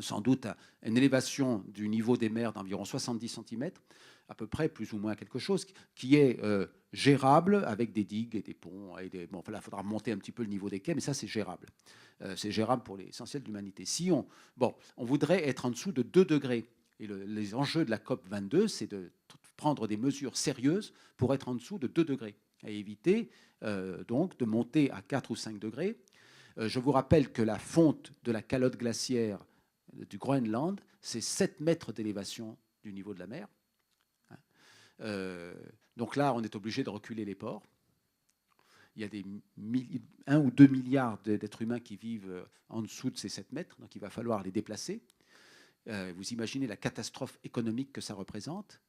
sans doute à une élévation du niveau des mers d'environ 70 cm, à peu près, plus ou moins quelque chose, qui est gérable avec des digues et des ponts. Bon, là, il faudra monter un petit peu le niveau des quais, mais ça, c'est gérable. C'est gérable pour l'essentiel de l'humanité. Si on voudrait être en dessous de 2 degrés, et les enjeux de la COP22, c'est de prendre des mesures sérieuses pour être en dessous de 2 degrés, et éviter donc de monter à 4 ou 5 degrés. Je vous rappelle que la fonte de la calotte glaciaire du Groenland, c'est 7 mètres d'élévation du niveau de la mer. Donc là, on est obligé de reculer les ports. Il y a 1 ou 2 milliards d'êtres humains qui vivent en dessous de ces 7 mètres, donc il va falloir les déplacer. Vous imaginez la catastrophe économique que ça représente.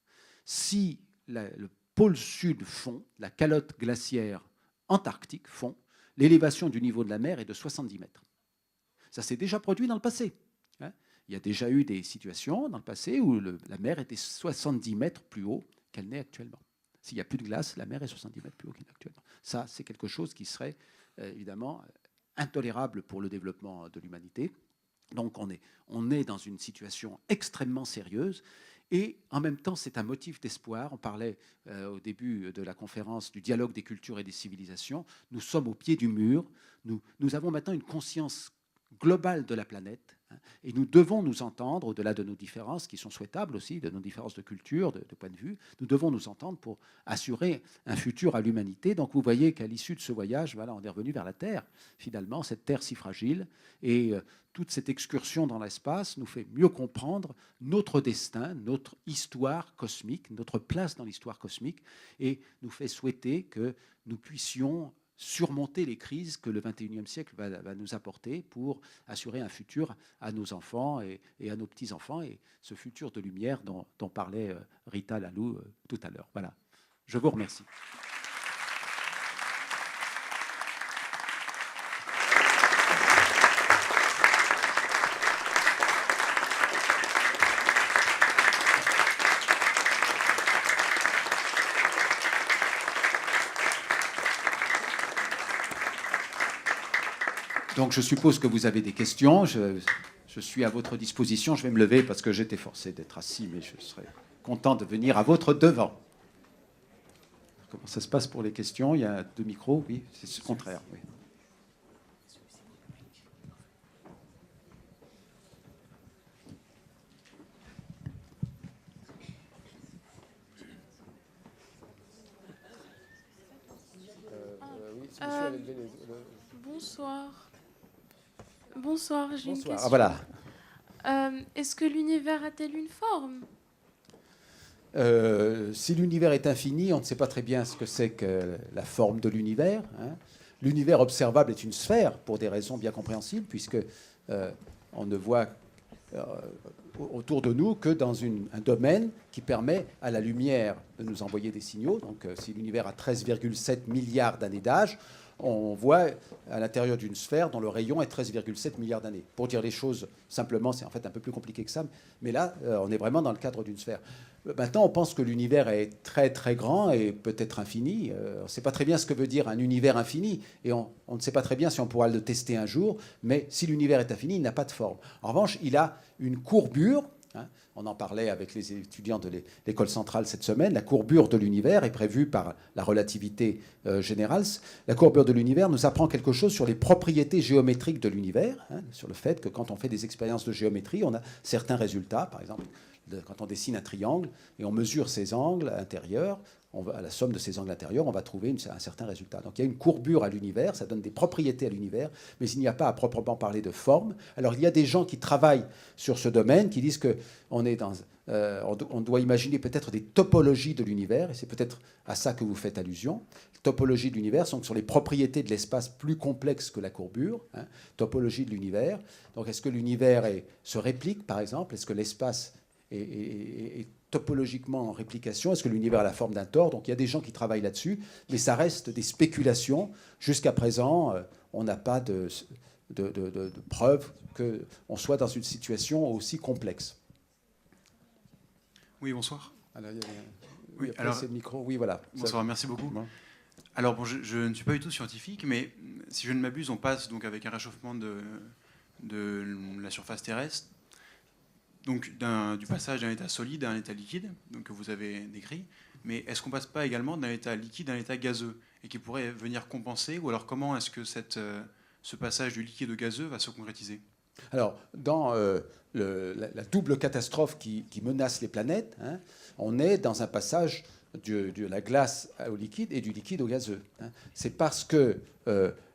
Si le pôle sud fond, la calotte glaciaire antarctique fond, l'élévation du niveau de la mer est de 70 mètres. Ça s'est déjà produit dans le passé. Il y a déjà eu des situations dans le passé où la mer était 70 mètres plus haut qu'elle n'est actuellement. S'il n'y a plus de glace, la mer est 70 mètres plus haut qu'elle n'est actuellement. Ça, c'est quelque chose qui serait évidemment intolérable pour le développement de l'humanité. Donc on est dans une situation extrêmement sérieuse. Et en même temps, c'est un motif d'espoir. On parlait au début de la conférence du dialogue des cultures et des civilisations. Nous sommes au pied du mur. Nous avons maintenant une conscience globale de la planète. Et nous devons nous entendre, au-delà de nos différences, qui sont souhaitables aussi, de nos différences de culture, de point de vue, nous devons nous entendre pour assurer un futur à l'humanité. Donc vous voyez qu'à l'issue de ce voyage, voilà, on est revenu vers la Terre, finalement, cette Terre si fragile. Et toute cette excursion dans l'espace nous fait mieux comprendre notre destin, notre histoire cosmique, notre place dans l'histoire cosmique, et nous fait souhaiter que nous puissions surmonter les crises que le XXIe siècle va nous apporter pour assurer un futur à nos enfants et à nos petits-enfants, et ce futur de lumière dont parlait Rita Lalou tout à l'heure. Voilà. Je vous remercie. Donc je suppose que vous avez des questions. Je suis à votre disposition. Je vais me lever parce que j'étais forcé d'être assis, mais je serais content de venir à votre devant. Comment ça se passe pour les questions? Il y a 2 micros, oui, c'est le contraire. Oui. Bonsoir. Bonsoir, j'ai une question. Ah, voilà. Est-ce que l'univers a-t-il une forme? Si l'univers est infini, on ne sait pas très bien ce que c'est que la forme de l'univers. L'univers observable est une sphère pour des raisons bien compréhensibles, puisque on ne voit autour de nous que dans un domaine qui permet à la lumière de nous envoyer des signaux. Donc si l'univers a 13,7 milliards d'années d'âge, on voit à l'intérieur d'une sphère dont le rayon est 13,7 milliards d'années. Pour dire les choses simplement, c'est en fait un peu plus compliqué que ça, mais là, on est vraiment dans le cadre d'une sphère. Maintenant, on pense que l'univers est très très grand et peut-être infini. On ne sait pas très bien ce que veut dire un univers infini, et on ne sait pas très bien si on pourra le tester un jour, mais si l'univers est infini, il n'a pas de forme. En revanche, il a une courbure. On en parlait avec les étudiants de l'école centrale cette semaine. La courbure de l'univers est prévue par la relativité générale. La courbure de l'univers nous apprend quelque chose sur les propriétés géométriques de l'univers, sur le fait que quand on fait des expériences de géométrie, on a certains résultats. Par exemple, quand on dessine un triangle et on mesure ses angles intérieurs, à la somme de ces angles intérieurs, on va trouver un certain résultat. Donc il y a une courbure à l'univers, ça donne des propriétés à l'univers, mais il n'y a pas à proprement parler de forme. Alors il y a des gens qui travaillent sur ce domaine, qui disent qu'on on doit imaginer peut-être des topologies de l'univers, et c'est peut-être à ça que vous faites allusion. Les topologies de l'univers sont sur les propriétés de l'espace plus complexes que la courbure. Topologie de l'univers. Donc est-ce que l'univers se réplique, par exemple? Est-ce que l'espace est topologiquement en réplication? Est-ce que l'univers a la forme d'un tore? Donc il y a des gens qui travaillent là-dessus, mais ça reste des spéculations. Jusqu'à présent, on n'a pas de preuve qu'on soit dans une situation aussi complexe. Oui, bonsoir. Oui, alors, c'est le micro. Oui, voilà. Bonsoir, merci beaucoup. Bon. Alors, bon, je ne suis pas du tout scientifique, mais si je ne m'abuse, on passe donc avec un réchauffement de la surface terrestre, donc du passage d'un état solide à un état liquide, donc, que vous avez décrit. Mais est-ce qu'on ne passe pas également d'un état liquide à un état gazeux, et qui pourrait venir compenser? Ou alors comment est-ce que ce passage du liquide au gazeux va se concrétiser? Alors, dans la double catastrophe qui menace les planètes, on est dans un passage de la glace au liquide et du liquide au gazeux. C'est parce que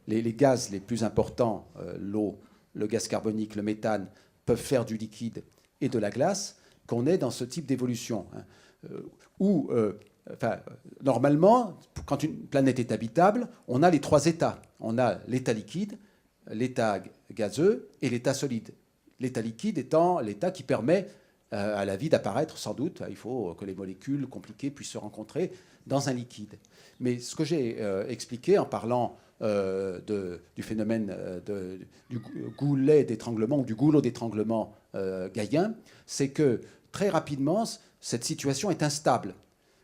les gaz les plus importants, l'eau, le gaz carbonique, le méthane, peuvent faire du liquide et de la glace, qu'on est dans ce type d'évolution. Normalement, quand une planète est habitable, on a les trois états. On a l'état liquide, l'état gazeux et l'état solide. L'état liquide étant l'état qui permet à la vie d'apparaître, sans doute. Il faut que les molécules compliquées puissent se rencontrer dans un liquide. Mais ce que j'ai expliqué en parlant du phénomène du goulet d'étranglement ou du goulot d'étranglement gaïen, c'est que très rapidement, cette situation est instable.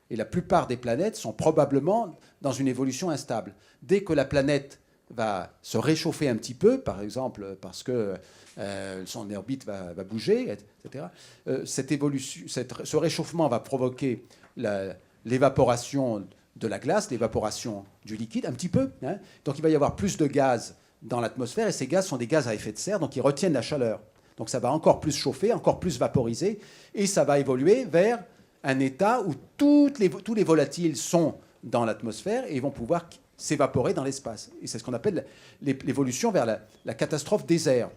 Et la plupart des planètes sont probablement dans une évolution instable. Dès que la planète va se réchauffer un petit peu, par exemple parce que son orbite va bouger, etc., ce réchauffement va provoquer l'évaporation de la glace, l'évaporation du liquide, un petit peu. Donc il va y avoir plus de gaz dans l'atmosphère, et ces gaz sont des gaz à effet de serre, donc ils retiennent la chaleur. Donc ça va encore plus chauffer, encore plus vaporiser, et ça va évoluer vers un état où tous les volatiles sont dans l'atmosphère et vont pouvoir s'évaporer dans l'espace. Et c'est ce qu'on appelle l'évolution vers la catastrophe désert.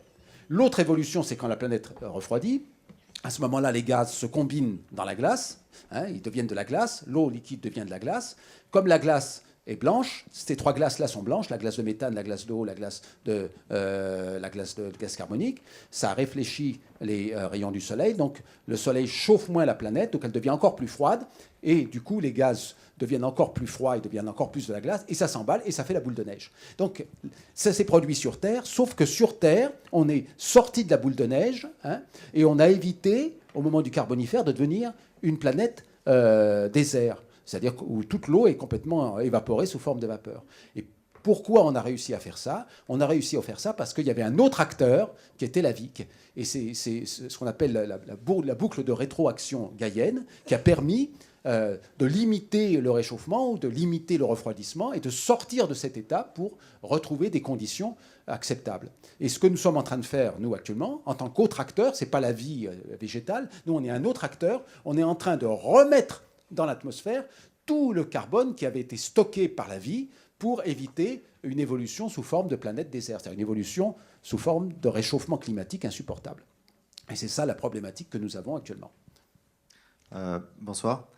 L'autre évolution, c'est quand la planète refroidit. À ce moment-là, les gaz se combinent dans la glace, ils deviennent de la glace, l'eau liquide devient de la glace. Comme la glace est blanche, ces trois glaces-là sont blanches, la glace de méthane, la glace d'eau, la glace de gaz carbonique, ça réfléchit les rayons du Soleil, donc le Soleil chauffe moins la planète, donc elle devient encore plus froide, et du coup les gaz deviennent encore plus froids, ils deviennent encore plus de la glace, et ça s'emballe, et ça fait la boule de neige. Donc ça s'est produit sur Terre, sauf que sur Terre, on est sorti de la boule de neige, et on a évité, au moment du Carbonifère, de devenir une planète désert. C'est-à-dire où toute l'eau est complètement évaporée sous forme de vapeur. Et pourquoi on a réussi à faire ça? On a réussi à faire ça parce qu'il y avait un autre acteur qui était la vie. Et c'est ce qu'on appelle la boucle de rétroaction gaïenne qui a permis de limiter le réchauffement ou de limiter le refroidissement et de sortir de cet état pour retrouver des conditions acceptables. Et ce que nous sommes en train de faire, nous, actuellement, en tant qu'autre acteur, ce n'est pas la vie végétale, nous, on est un autre acteur, on est en train de remettre dans l'atmosphère tout le carbone qui avait été stocké par la vie pour éviter une évolution sous forme de planète désert, c'est-à-dire une évolution sous forme de réchauffement climatique insupportable. Et c'est ça la problématique que nous avons actuellement. Bonsoir.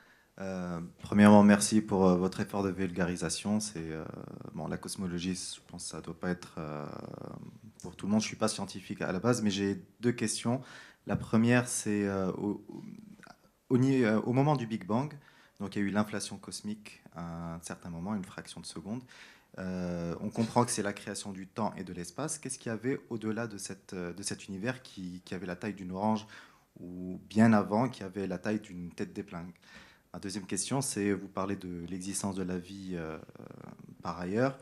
Premièrement, merci pour votre effort de vulgarisation. La cosmologie, je pense que ça ne doit pas être pour tout le monde. Je ne suis pas scientifique à la base, mais j'ai deux questions. La première, c'est au moment du Big Bang, donc il y a eu l'inflation cosmique à un certain moment, une fraction de seconde, On comprend que c'est la création du temps et de l'espace. Qu'est-ce qu'il y avait au-delà de cet univers qui avait la taille d'une orange, ou bien avant, qui avait la taille d'une tête d'épingle? Ma deuxième question, c'est, vous parlez de l'existence de la vie par ailleurs.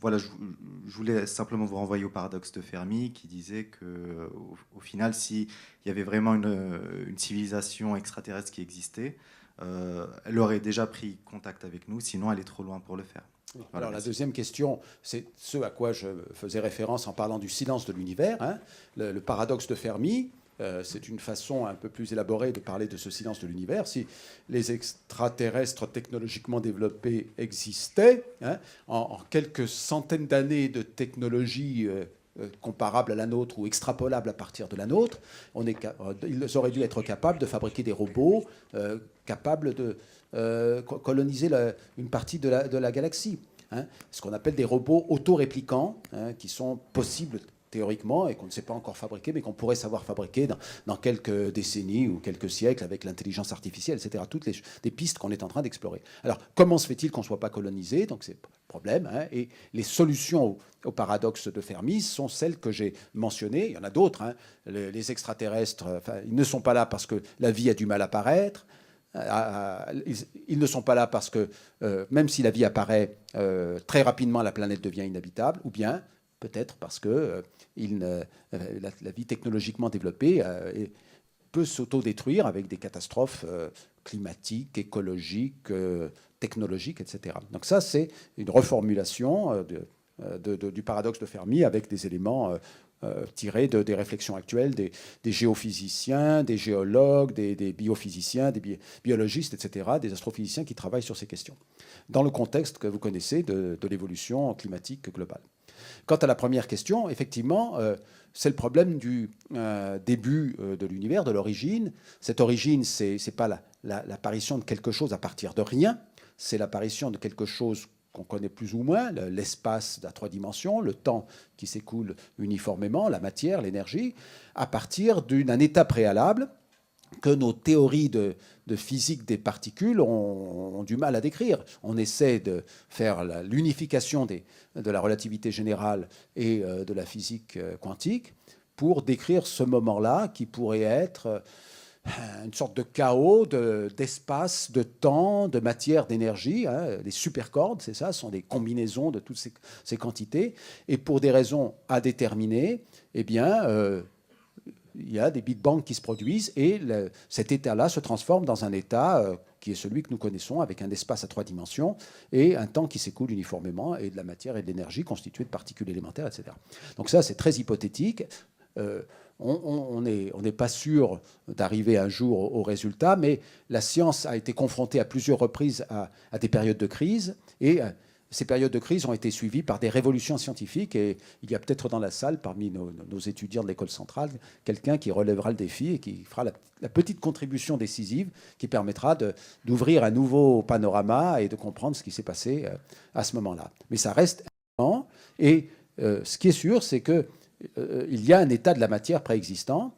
Voilà, je voulais simplement vous renvoyer au paradoxe de Fermi qui disait que, au final, s'il y avait vraiment une civilisation extraterrestre qui existait, elle aurait déjà pris contact avec nous, sinon elle est trop loin pour le faire. Voilà, Alors la merci. deuxième question, c'est ce à quoi je faisais référence en parlant du silence de l'univers, hein, le paradoxe de Fermi. C'est une façon un peu plus élaborée de parler de ce silence de l'univers. Si les extraterrestres technologiquement développés existaient, hein, en quelques centaines d'années de technologie comparable à la nôtre ou extrapolable à partir de la nôtre, ils auraient dû être capables de fabriquer des robots capables de coloniser une partie de la galaxie. Hein, ce qu'on appelle des robots auto-réplicants, hein, qui sont possibles théoriquement, et qu'on ne sait pas encore fabriquer, mais qu'on pourrait savoir fabriquer dans quelques décennies ou quelques siècles avec l'intelligence artificielle, etc. Toutes des pistes qu'on est en train d'explorer. Alors, comment se fait-il qu'on ne soit pas colonisé? Donc, c'est le problème. Hein, et les solutions au paradoxe de Fermi sont celles que j'ai mentionnées. Il y en a d'autres. Hein. Les extraterrestres, ils ne sont pas là parce que la vie a du mal à apparaître. Ils ne sont pas là parce que, même si la vie apparaît, très rapidement, la planète devient inhabitable, ou bien peut-être parce que la vie technologiquement développée peut s'autodétruire avec des catastrophes climatiques, écologiques, technologiques, etc. Donc ça, c'est une reformulation du paradoxe de Fermi avec des éléments tirés des réflexions actuelles des géophysiciens, des géologues, des biophysiciens, des biologistes, etc., des astrophysiciens qui travaillent sur ces questions, dans le contexte que vous connaissez de l'évolution climatique globale. Quant à la première question, effectivement, c'est le problème du début de l'univers, de l'origine. Cette origine, ce n'est pas l'apparition de quelque chose à partir de rien, c'est l'apparition de quelque chose qu'on connaît plus ou moins, l'espace à 3 dimensions, le temps qui s'écoule uniformément, la matière, l'énergie, à partir d'un état préalable que nos théories de physique des particules ont du mal à décrire. On essaie de faire l'unification de la relativité générale et de la physique quantique pour décrire ce moment-là qui pourrait être une sorte de chaos d'espace, de temps, de matière, d'énergie. Hein. Les supercordes, c'est ça, sont des combinaisons de toutes ces quantités. Et pour des raisons à déterminer, eh bien, il y a des Big Bang qui se produisent et cet état-là se transforme dans un état qui est celui que nous connaissons, avec un espace à 3 dimensions et un temps qui s'écoule uniformément et de la matière et de l'énergie constituée de particules élémentaires, etc. Donc ça, c'est très hypothétique. On n'est pas sûr d'arriver un jour au résultat, mais la science a été confrontée à plusieurs reprises à des périodes de crise et ces périodes de crise ont été suivies par des révolutions scientifiques et il y a peut-être dans la salle, parmi nos étudiants de l'école centrale, quelqu'un qui relèvera le défi et qui fera la petite contribution décisive qui permettra d'ouvrir un nouveau panorama et de comprendre ce qui s'est passé à ce moment-là. Mais ça reste important et ce qui est sûr, c'est qu'il y a un état de la matière préexistant.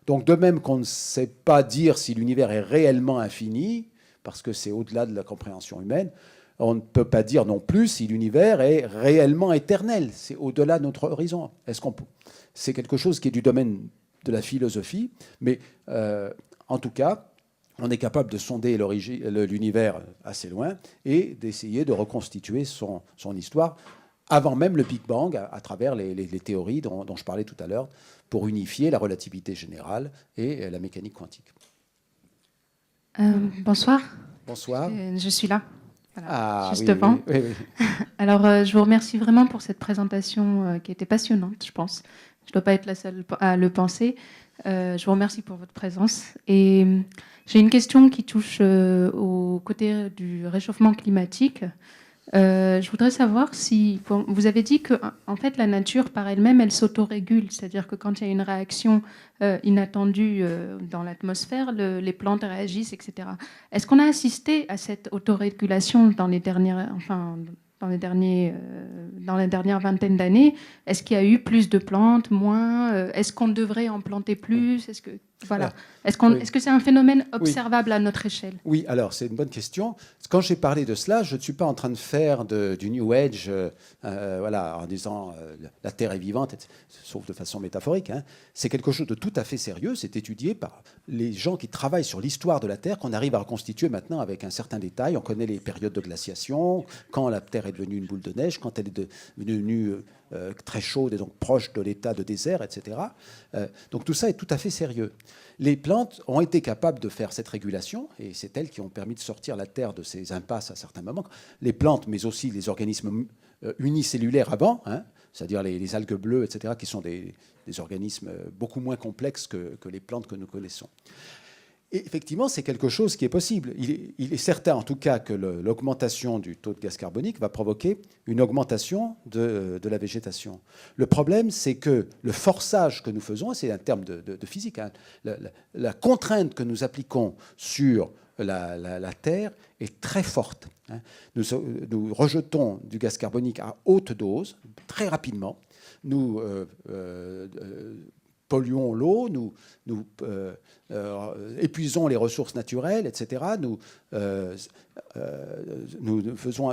Donc de même qu'on ne sait pas dire si l'univers est réellement infini, parce que c'est au-delà de la compréhension humaine, on ne peut pas dire non plus si l'univers est réellement éternel. C'est au-delà de notre horizon. C'est quelque chose qui est du domaine de la philosophie, mais en tout cas, on est capable de sonder l'univers assez loin et d'essayer de reconstituer son histoire avant même le Big Bang, à travers les théories dont je parlais tout à l'heure, pour unifier la relativité générale et la mécanique quantique. Bonsoir. Bonsoir. Je suis là. Voilà, juste oui, devant. oui, oui. Alors, je vous remercie vraiment pour cette présentation qui était passionnante, je pense. Je ne dois pas être la seule à le penser. Je vous remercie pour votre présence. Et j'ai une question qui touche au côté du réchauffement climatique. Je voudrais savoir si vous avez dit que en fait la nature par elle-même elle s'autorégule, c'est-à-dire que quand il y a une réaction inattendue dans l'atmosphère, les plantes réagissent, etc. Est-ce qu'on a assisté à cette autorégulation dans les dernières vingtaine d'années? Est-ce qu'il y a eu plus de plantes, moins? Est-ce qu'on devrait en planter plus? Voilà. Oui. Est-ce que c'est un phénomène observable à notre échelle? Oui, alors c'est une bonne question. Quand j'ai parlé de cela, je ne suis pas en train de faire du New Age, voilà, en disant la Terre est vivante, sauf de façon métaphorique. Hein. C'est quelque chose de tout à fait sérieux. C'est étudié par les gens qui travaillent sur l'histoire de la Terre, qu'on arrive à reconstituer maintenant avec un certain détail. On connaît les périodes de glaciation, quand la Terre est devenue une boule de neige, quand elle est devenue très chaude et donc proche de l'état de désert, etc. Donc tout ça est tout à fait sérieux. Les plantes ont été capables de faire cette régulation, et c'est elles qui ont permis de sortir la Terre de ces impasses à certains moments. Les plantes, mais aussi les organismes unicellulaires avant, hein, c'est-à-dire les algues bleues, etc., qui sont des organismes beaucoup moins complexes que les plantes que nous connaissons. Et effectivement, c'est quelque chose qui est possible. Il est certain, en tout cas, que l'augmentation du taux de gaz carbonique va provoquer une augmentation de la végétation. Le problème, c'est que le forçage que nous faisons, c'est un terme de physique, hein, la contrainte que nous appliquons sur la Terre est très forte. Hein. Nous rejetons du gaz carbonique à haute dose, très rapidement. Nous polluons l'eau, nous épuisons les ressources naturelles, etc. Nous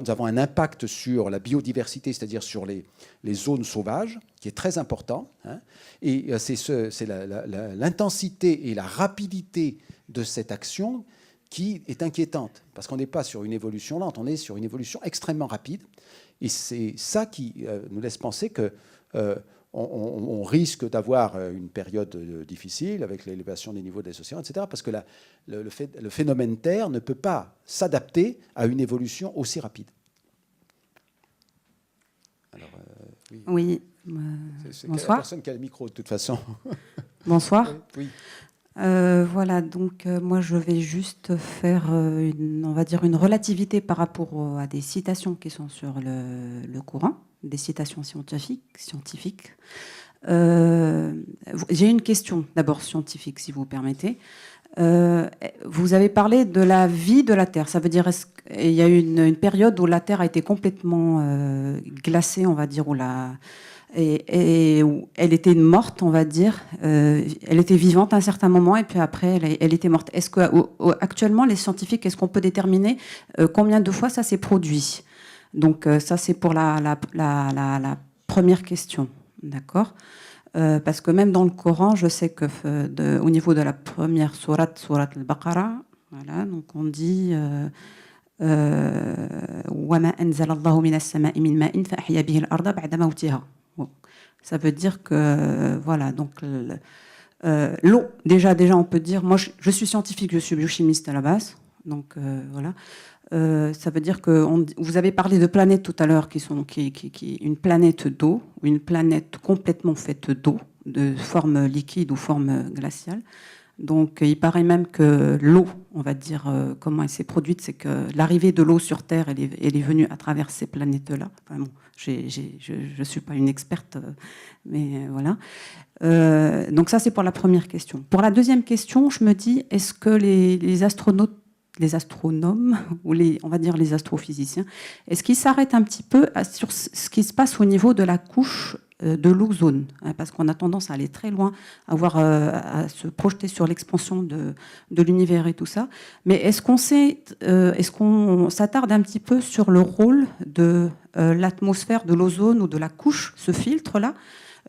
avons un impact sur la biodiversité, c'est-à-dire sur les zones sauvages, qui est très important. Hein. Et c'est l'intensité et la rapidité de cette action qui est inquiétante, parce qu'on n'est pas sur une évolution lente, on est sur une évolution extrêmement rapide. Et c'est ça qui nous laisse penser que on risque d'avoir une période difficile avec l'élévation des niveaux des océans, etc. Parce que le phénomène Terre ne peut pas s'adapter à une évolution aussi rapide. Alors, oui. C'est Bonsoir. la personne qui a le micro, de toute façon. Bonsoir. Oui. Voilà, donc moi je vais juste faire on va dire une relativité par rapport à des citations qui sont sur le Coran, des citations scientifiques. J'ai une question d'abord scientifique, si vous permettez. Vous avez parlé de la vie de la Terre. Ça veut dire il y a eu une période où la Terre a été complètement glacée, on va dire, et où elle était morte, on va dire. Elle était vivante à un certain moment et puis après, elle était morte. Est-ce que actuellement, les scientifiques, est-ce qu'on peut déterminer combien de fois ça s'est produit? Donc ça, c'est pour la première question, d'accord? Parce que même dans le Coran, je sais que au niveau de la première sourate al-Baqarah, voilà, donc on dit وَمَا أَنزَلَ اللَّهُ مِنَ السَّمَاءِ مِنْ مَاءٍ فَأَحْيَا بِهِ الْأَرْضَ بَعْدَ مَوْتِهَا. Ça veut dire que voilà, donc l'eau, déjà on peut dire, moi je suis scientifique, je suis biochimiste à la base, donc voilà. Ça veut dire que vous avez parlé de planètes tout à l'heure qui une planète d'eau, une planète complètement faite d'eau, de forme liquide ou forme glaciale. Donc il paraît même que l'eau, on va dire comment elle s'est produite, c'est que l'arrivée de l'eau sur Terre, elle est venue à travers ces planètes-là. Enfin, bon, je ne suis pas une experte, mais voilà. Donc ça, c'est pour la première question. Pour la deuxième question, je me dis, est-ce que les astronomes, ou on va dire les astrophysiciens, est-ce qu'ils s'arrêtent un petit peu sur ce qui se passe au niveau de la couche de l'ozone, hein, parce qu'on a tendance à aller très loin, à se projeter sur l'expansion de l'univers et tout ça. Mais est-ce qu'on s'attarde un petit peu sur le rôle de l'atmosphère, de l'ozone ou de la couche, ce filtre-là,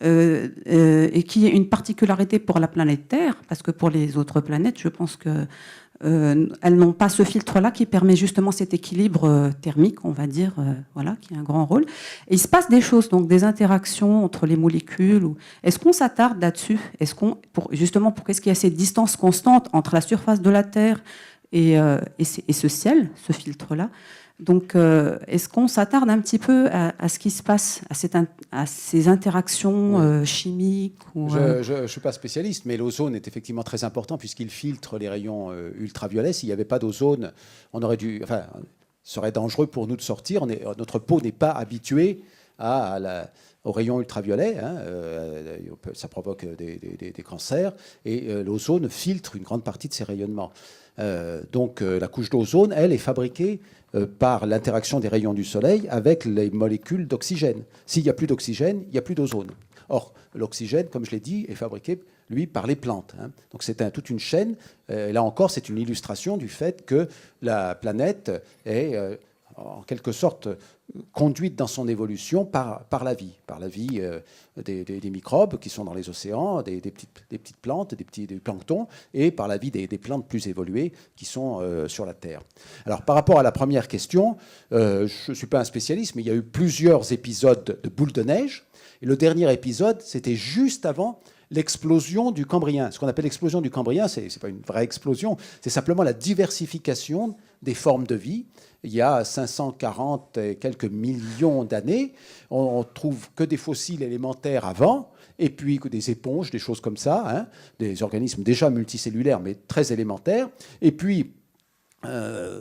et qui est une particularité pour la planète Terre, parce que pour les autres planètes, je pense que elles n'ont pas ce filtre-là qui permet justement cet équilibre thermique, on va dire, voilà, qui a un grand rôle. Et il se passe des choses, donc des interactions entre les molécules. Est-ce qu'on s'attarde là-dessus? Justement, pourquoi est-ce qu'il y a cette distance constante entre la surface de la Terre et ce ciel, ce filtre-là? Donc, est-ce qu'on s'attarde un petit peu à ce qui se passe, à ces interactions chimiques Je ne suis pas spécialiste, mais l'ozone est effectivement très important puisqu'il filtre les rayons ultraviolets. S'il n'y avait pas d'ozone, ça serait dangereux pour nous de sortir. Notre peau n'est pas habituée aux rayons ultraviolets. Hein, ça provoque des cancers. Et l'ozone filtre une grande partie de ces rayonnements. Donc la couche d'ozone, elle, est fabriquée par l'interaction des rayons du soleil avec les molécules d'oxygène. S'il n'y a plus d'oxygène, il n'y a plus d'ozone. Or, l'oxygène, comme je l'ai dit, est fabriqué, lui, par les plantes. Donc c'est toute une chaîne. Là encore, c'est une illustration du fait que la planète est en quelque sorte conduite dans son évolution par la vie des microbes qui sont dans les océans, des petites plantes, des planctons, et par la vie des plantes plus évoluées qui sont sur la Terre. Alors par rapport à la première question, je ne suis pas un spécialiste, mais il y a eu plusieurs épisodes de boules de neige, et le dernier épisode, c'était juste avant l'explosion du Cambrien. Ce qu'on appelle l'explosion du Cambrien, ce n'est pas une vraie explosion, c'est simplement la diversification des formes de vie. Il y a 540 et quelques millions d'années, on trouve que des fossiles élémentaires avant, et puis que des éponges, des choses comme ça, des organismes déjà multicellulaires, mais très élémentaires. Et puis, à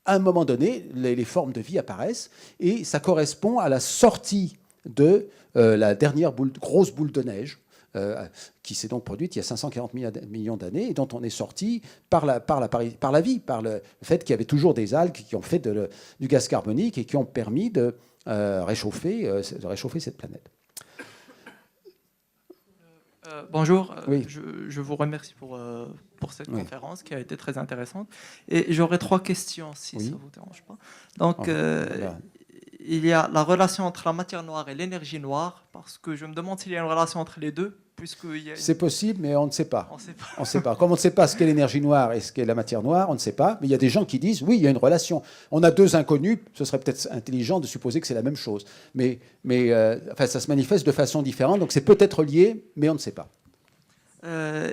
un moment donné, les formes de vie apparaissent, et ça correspond à la sortie de la dernière grosse boule de neige, qui s'est donc produite il y a 540 millions d'années et dont on est sorti par la vie, par le fait qu'il y avait toujours des algues qui ont fait du gaz carbonique et qui ont permis de réchauffer cette planète. Bonjour, Oui. je vous remercie pour cette conférence qui a été très intéressante. Et j'aurais 3 questions, si ça ne vous dérange pas. Donc, il y a la relation entre la matière noire et l'énergie noire, parce que je me demande s'il y a une relation entre les deux. C'est possible, mais on ne sait pas. On ne sait pas. Comme on ne sait pas ce qu'est l'énergie noire et ce qu'est la matière noire, on ne sait pas. Mais il y a des gens qui disent, oui, il y a une relation. On a 2 inconnus, ce serait peut-être intelligent de supposer que c'est la même chose. Mais ça se manifeste de façon différente, donc c'est peut-être lié, mais on ne sait pas.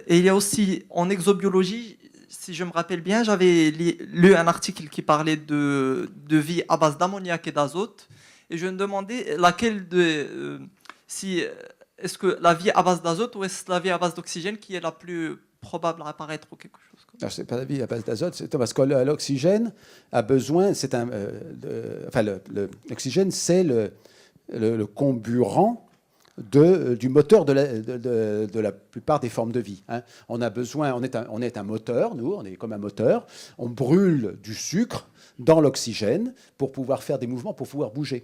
Et il y a aussi, en exobiologie, si je me rappelle bien, j'avais lu un article qui parlait de vie à base d'ammoniac et d'azote. Et je me demandais laquelle est-ce que la vie à base d'azote ou est-ce la vie à base d'oxygène qui est la plus probable à apparaître ou quelque chose comme ça? Ce n'est pas la vie à base d'azote, c'est parce que l'oxygène a besoin, l'oxygène c'est le comburant du moteur de la plupart des formes de vie. On a besoin, on est un moteur, nous, on est comme un moteur, on brûle du sucre dans l'oxygène pour pouvoir faire des mouvements, pour pouvoir bouger.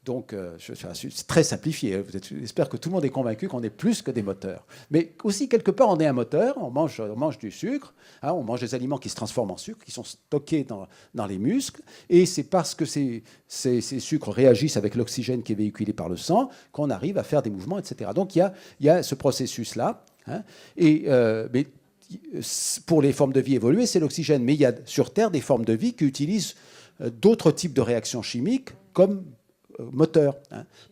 Donc, c'est très simplifié. J'espère que tout le monde est convaincu qu'on est plus que des moteurs. Mais aussi, quelque part, on est un moteur. On mange du sucre. On mange des aliments qui se transforment en sucre, qui sont stockés dans les muscles. Et c'est parce que ces sucres réagissent avec l'oxygène qui est véhiculé par le sang qu'on arrive à faire des mouvements, etc. Donc, il y a ce processus-là. Mais pour les formes de vie évoluées, c'est l'oxygène. Mais il y a sur Terre des formes de vie qui utilisent d'autres types de réactions chimiques comme moteur.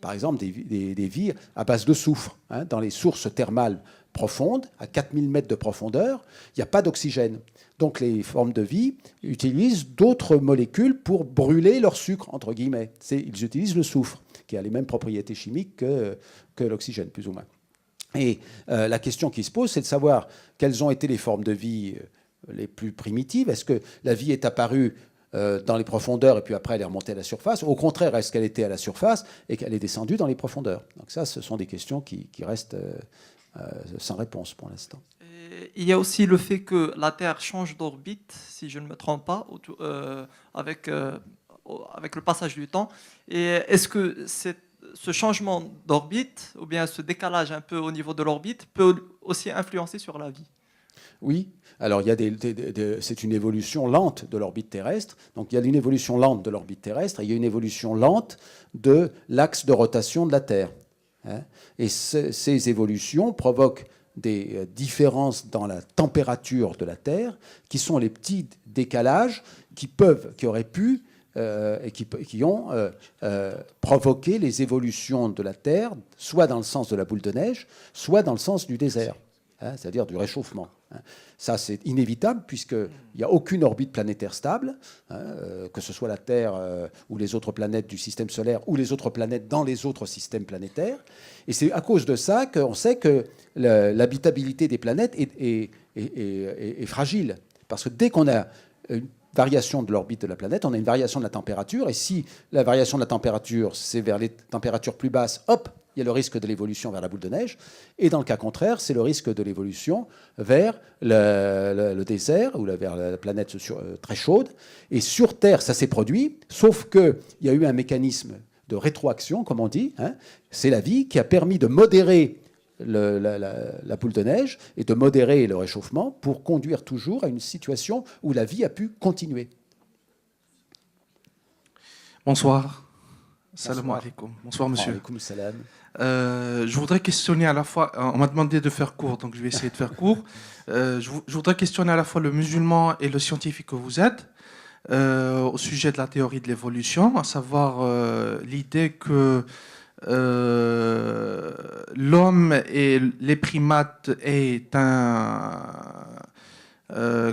Par exemple, des vies à base de soufre. Dans les sources thermales profondes, à 4000 mètres de profondeur, il n'y a pas d'oxygène. Donc les formes de vie utilisent d'autres molécules pour brûler leur sucre, entre guillemets. Ils utilisent le soufre, qui a les mêmes propriétés chimiques que l'oxygène, plus ou moins. Et la question qui se pose, c'est de savoir quelles ont été les formes de vie les plus primitives. Est-ce que la vie est apparue dans les profondeurs et puis après elle est remontée à la surface? Au contraire, est-ce qu'elle était à la surface et qu'elle est descendue dans les profondeurs? Donc ça, ce sont des questions qui restent sans réponse pour l'instant. Il y a aussi le fait que la Terre change d'orbite, si je ne me trompe pas, avec le passage du temps. Et est-ce que ce changement d'orbite, ou bien ce décalage un peu au niveau de l'orbite, peut aussi influencer sur la vie? Oui. Alors, c'est une évolution lente de l'orbite terrestre. Donc, il y a une évolution lente de l'orbite terrestre et il y a une évolution lente de l'axe de rotation de la Terre. Et ces évolutions provoquent des différences dans la température de la Terre qui sont les petits décalages qui auraient pu et qui ont provoqué les évolutions de la Terre, soit dans le sens de la boule de neige, soit dans le sens du désert, c'est-à-dire du réchauffement. Ça, c'est inévitable puisqu'il n'y a aucune orbite planétaire stable, que ce soit la Terre ou les autres planètes du système solaire ou les autres planètes dans les autres systèmes planétaires. Et c'est à cause de ça qu'on sait que l'habitabilité des planètes est fragile. Parce que dès qu'on a une variation de l'orbite de la planète, on a une variation de la température. Et si la variation de la température, c'est vers les températures plus basses, hop, il y a le risque de l'évolution vers la boule de neige. Et dans le cas contraire, c'est le risque de l'évolution vers le désert ou vers la planète très chaude. Et sur Terre, ça s'est produit, sauf qu'il y a eu un mécanisme de rétroaction, comme on dit. C'est la vie qui a permis de modérer la boule de neige et de modérer le réchauffement pour conduire toujours à une situation où la vie a pu continuer. Bonsoir. Salam alaikum. Bonsoir, monsieur. Alaikum salam. Je voudrais questionner à la fois, on m'a demandé de faire court, donc je vais essayer de faire court. Je voudrais questionner à la fois le musulman et le scientifique que vous êtes au sujet de la théorie de l'évolution, à savoir l'idée que l'homme et les primates est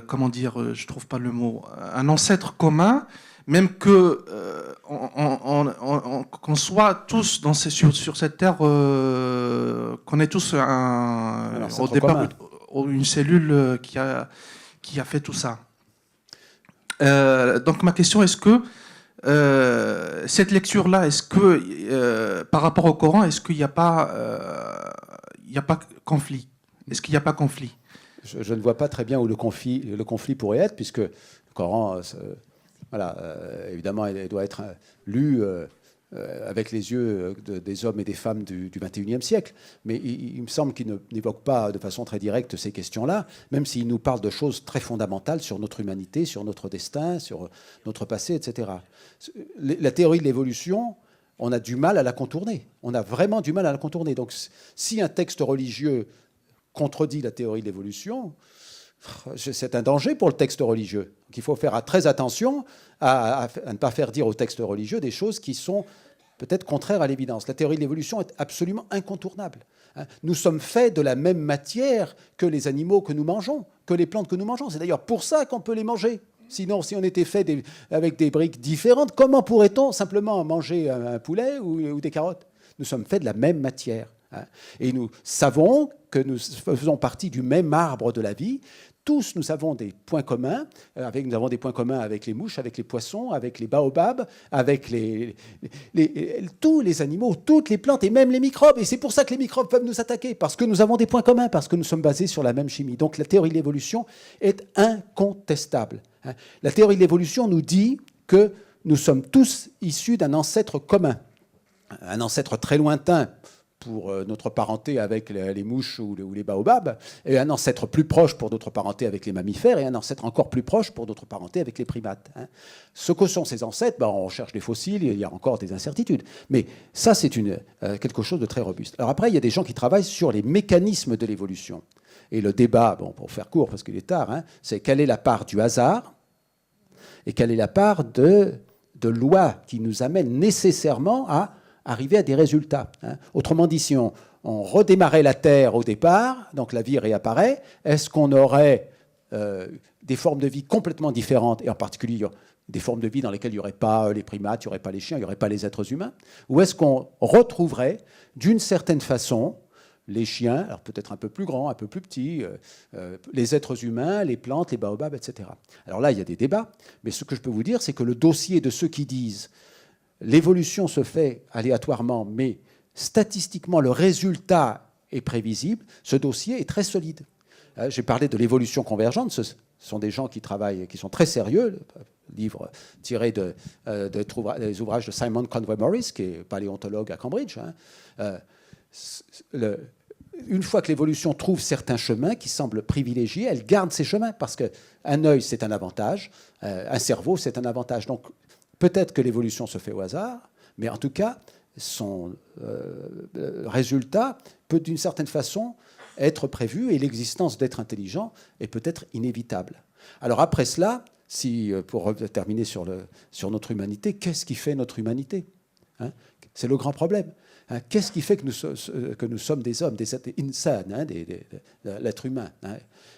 comment dire, je trouve pas le mot, un ancêtre commun, même que qu'on soit tous sur cette terre, qu'on est tous au départ une cellule qui a fait tout ça. Donc ma question, est-ce que cette lecture-là, est-ce que par rapport au Coran, est-ce qu'il n'y a pas conflit? Est-ce qu'il n'y a pas conflit? Je ne vois pas très bien où le conflit pourrait être, puisque le Coran, voilà, évidemment, il doit être lu avec les yeux des hommes et des femmes du XXIe siècle. Mais il me semble qu'il n'évoque pas de façon très directe ces questions-là, même s'il nous parle de choses très fondamentales sur notre humanité, sur notre destin, sur notre passé, etc. La théorie de l'évolution, on a du mal à la contourner. On a vraiment du mal à la contourner. Donc, si un texte religieux contredit la théorie de l'évolution, c'est un danger pour le texte religieux. Donc, il faut faire très attention à ne pas faire dire au texte religieux des choses qui sont peut-être contraires à l'évidence. La théorie de l'évolution est absolument incontournable. Nous sommes faits de la même matière que les animaux que nous mangeons, que les plantes que nous mangeons. C'est d'ailleurs pour ça qu'on peut les manger. Sinon, si on était fait avec des briques différentes, comment pourrait-on simplement manger un poulet ou des carottes? Nous sommes faits de la même matière. Et nous savons que nous faisons partie du même arbre de la vie. Tous, nous avons des points communs. Nous avons des points communs avec les mouches, avec les poissons, avec les baobabs, avec tous les animaux, toutes les plantes et même les microbes. Et c'est pour ça que les microbes peuvent nous attaquer, parce que nous avons des points communs, parce que nous sommes basés sur la même chimie. Donc la théorie de l'évolution est incontestable. La théorie de l'évolution nous dit que nous sommes tous issus d'un ancêtre commun, un ancêtre très lointain pour notre parenté avec les mouches ou les baobabs, et un ancêtre plus proche pour notre parenté avec les mammifères, et un ancêtre encore plus proche pour notre parenté avec les primates. Ce que sont ces ancêtres, on cherche des fossiles, il y a encore des incertitudes. Mais ça, c'est quelque chose de très robuste. Alors après, il y a des gens qui travaillent sur les mécanismes de l'évolution. Et le débat, pour faire court, parce qu'il est tard, c'est quelle est la part du hasard et quelle est la part de lois qui nous amènent nécessairement à arriver à des résultats. Autrement dit, si on redémarrait la Terre au départ, donc la vie réapparaît, est-ce qu'on aurait des formes de vie complètement différentes, et en particulier des formes de vie dans lesquelles il n'y aurait pas les primates, il n'y aurait pas les chiens, il n'y aurait pas les êtres humains? Ou est-ce qu'on retrouverait d'une certaine façon les chiens, alors peut-être un peu plus grands, un peu plus petits, les êtres humains, les plantes, les baobabs, etc. Alors là, il y a des débats, mais ce que je peux vous dire, c'est que le dossier de ceux qui disent l'évolution se fait aléatoirement, mais statistiquement, le résultat est prévisible, ce dossier est très solide. J'ai parlé de l'évolution convergente, ce sont des gens qui travaillent, qui sont très sérieux, livre tiré des ouvrages de Simon Conway Morris, qui est paléontologue à Cambridge. Une fois que l'évolution trouve certains chemins qui semblent privilégiés, elle garde ces chemins, parce qu'un œil, c'est un avantage, un cerveau, c'est un avantage. Donc, peut-être que l'évolution se fait au hasard, mais en tout cas, son résultat peut d'une certaine façon être prévu, et l'existence d'êtres intelligents est peut-être inévitable. Alors après cela, pour terminer sur notre humanité, qu'est-ce qui fait notre humanité? C'est le grand problème. Qu'est-ce qui fait que nous sommes des hommes, des êtres insan, l'être humain?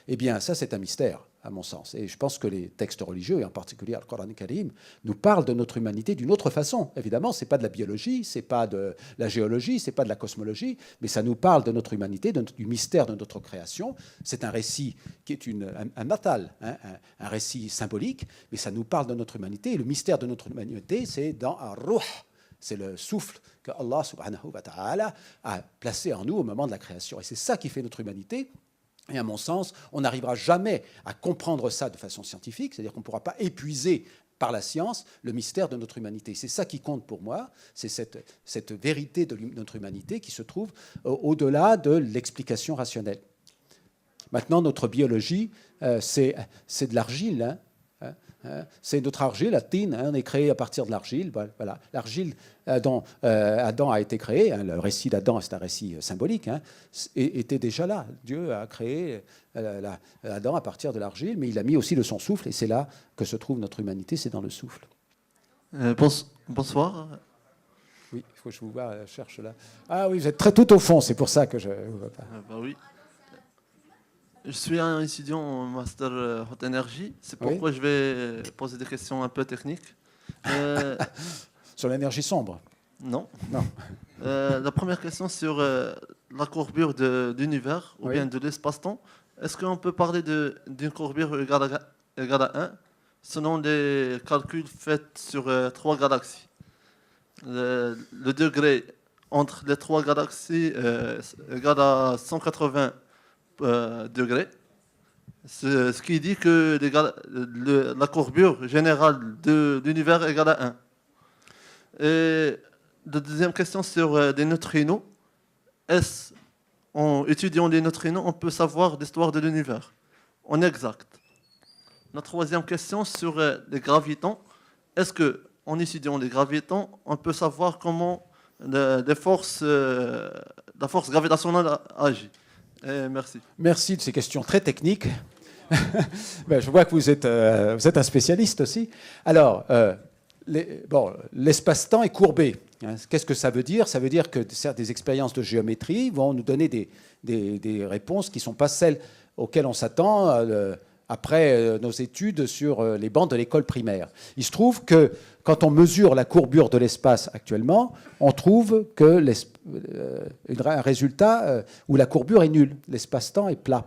Eh bien, ça, c'est un mystère, à mon sens. Et je pense que les textes religieux, et en particulier le Coran Karim, nous parlent de notre humanité d'une autre façon. Évidemment, ce n'est pas de la biologie, ce n'est pas de la géologie, ce n'est pas de la cosmologie, mais ça nous parle de notre humanité, du mystère de notre création. C'est un récit qui est un natal, un récit symbolique, mais ça nous parle de notre humanité. Et le mystère de notre humanité, c'est dans Ar-Ruh. C'est le souffle que Allah subhanahu wa ta'ala a placé en nous au moment de la création. Et c'est ça qui fait notre humanité. Et à mon sens, on n'arrivera jamais à comprendre ça de façon scientifique, c'est-à-dire qu'on ne pourra pas épuiser par la science le mystère de notre humanité. C'est ça qui compte pour moi, c'est cette vérité de notre humanité qui se trouve au-delà de l'explication rationnelle. Maintenant, notre biologie, c'est de l'argile. C'est notre argile, la tine, on est créé à partir de l'argile. Voilà. L'argile dont Adam a été créé, le récit d'Adam, c'est un récit symbolique, était déjà là. Dieu a créé Adam à partir de l'argile, mais il a mis aussi de son souffle, et c'est là que se trouve notre humanité, c'est dans le souffle. Bonsoir. Oui, il faut que je vous vois, je cherche là. Ah oui, vous êtes tout au fond, c'est pour ça que je ne vous vois pas. Oui. Je suis un étudiant en master haute énergie. C'est pourquoi je vais poser des questions un peu techniques. Sur l'énergie sombre? Non. Non. La première question sur la courbure de l'univers ou bien de l'espace-temps. Est-ce qu'on peut parler d'une courbure égale à 1 selon les calculs faits sur 3 galaxies? Le degré entre les 3 galaxies égale à 180 degrés, ce qui dit que la courbure générale de l'univers est égale à 1. Et la deuxième question sur des neutrinos. Est-ce, en étudiant les neutrinos, on peut savoir l'histoire de l'univers en exact? La troisième question sur les gravitons. Est-ce qu'en étudiant les gravitons, on peut savoir comment la force gravitationnelle agit? Merci. Merci de ces questions très techniques. Je vois que vous êtes un spécialiste aussi. Alors, l'espace-temps est courbé. Qu'est-ce que ça veut dire? Ça veut dire que des expériences de géométrie vont nous donner des réponses qui ne sont pas celles auxquelles on s'attend après nos études sur les bancs de l'école primaire. Il se trouve que quand on mesure la courbure de l'espace actuellement, on trouve un résultat où la courbure est nulle. L'espace-temps est plat.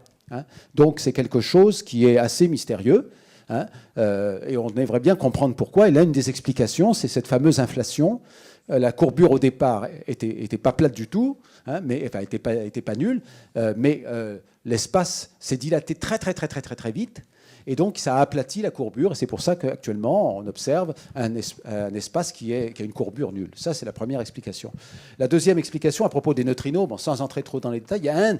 Donc c'est quelque chose qui est assez mystérieux. Et on aimerait bien comprendre pourquoi. Et là, une des explications, c'est cette fameuse inflation. La courbure au départ était pas plate du tout, était pas nulle, mais l'espace s'est dilaté très vite, et donc ça a aplati la courbure, et c'est pour ça qu'actuellement on observe un espace qui a une courbure nulle. Ça, c'est la première explication. La deuxième explication à propos des neutrinos, sans entrer trop dans les détails, il y a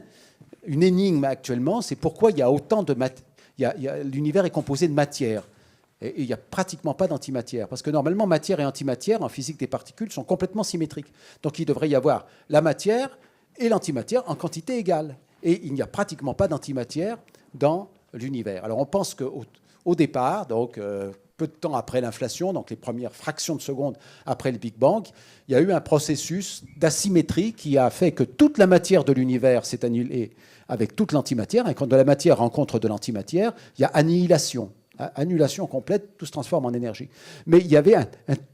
une énigme actuellement, c'est pourquoi il y a autant de l'univers est composé de matière. Et il n'y a pratiquement pas d'antimatière. Parce que normalement, matière et antimatière, en physique des particules, sont complètement symétriques. Donc il devrait y avoir la matière et l'antimatière en quantité égale. Et il n'y a pratiquement pas d'antimatière dans l'univers. Alors on pense qu'au départ, donc peu de temps après l'inflation, donc les premières fractions de seconde après le Big Bang, il y a eu un processus d'asymétrie qui a fait que toute la matière de l'univers s'est annulée avec toute l'antimatière. Et quand de la matière rencontre de l'antimatière, il y a annihilation. Annulation complète, tout se transforme en énergie. Mais il y avait un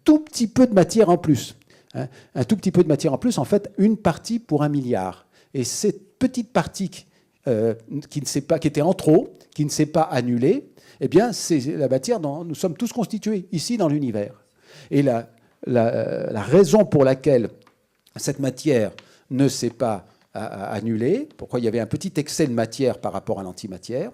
tout petit peu de matière en plus. Un tout petit peu de matière en plus, en fait, une partie pour 1 milliard. Et cette petite partie qui était en trop, qui ne s'est pas annulée, eh bien, c'est la matière dont nous sommes tous constitués, ici dans l'univers. Et la raison pour laquelle cette matière ne s'est pas annulée, pourquoi il y avait un petit excès de matière par rapport à l'antimatière,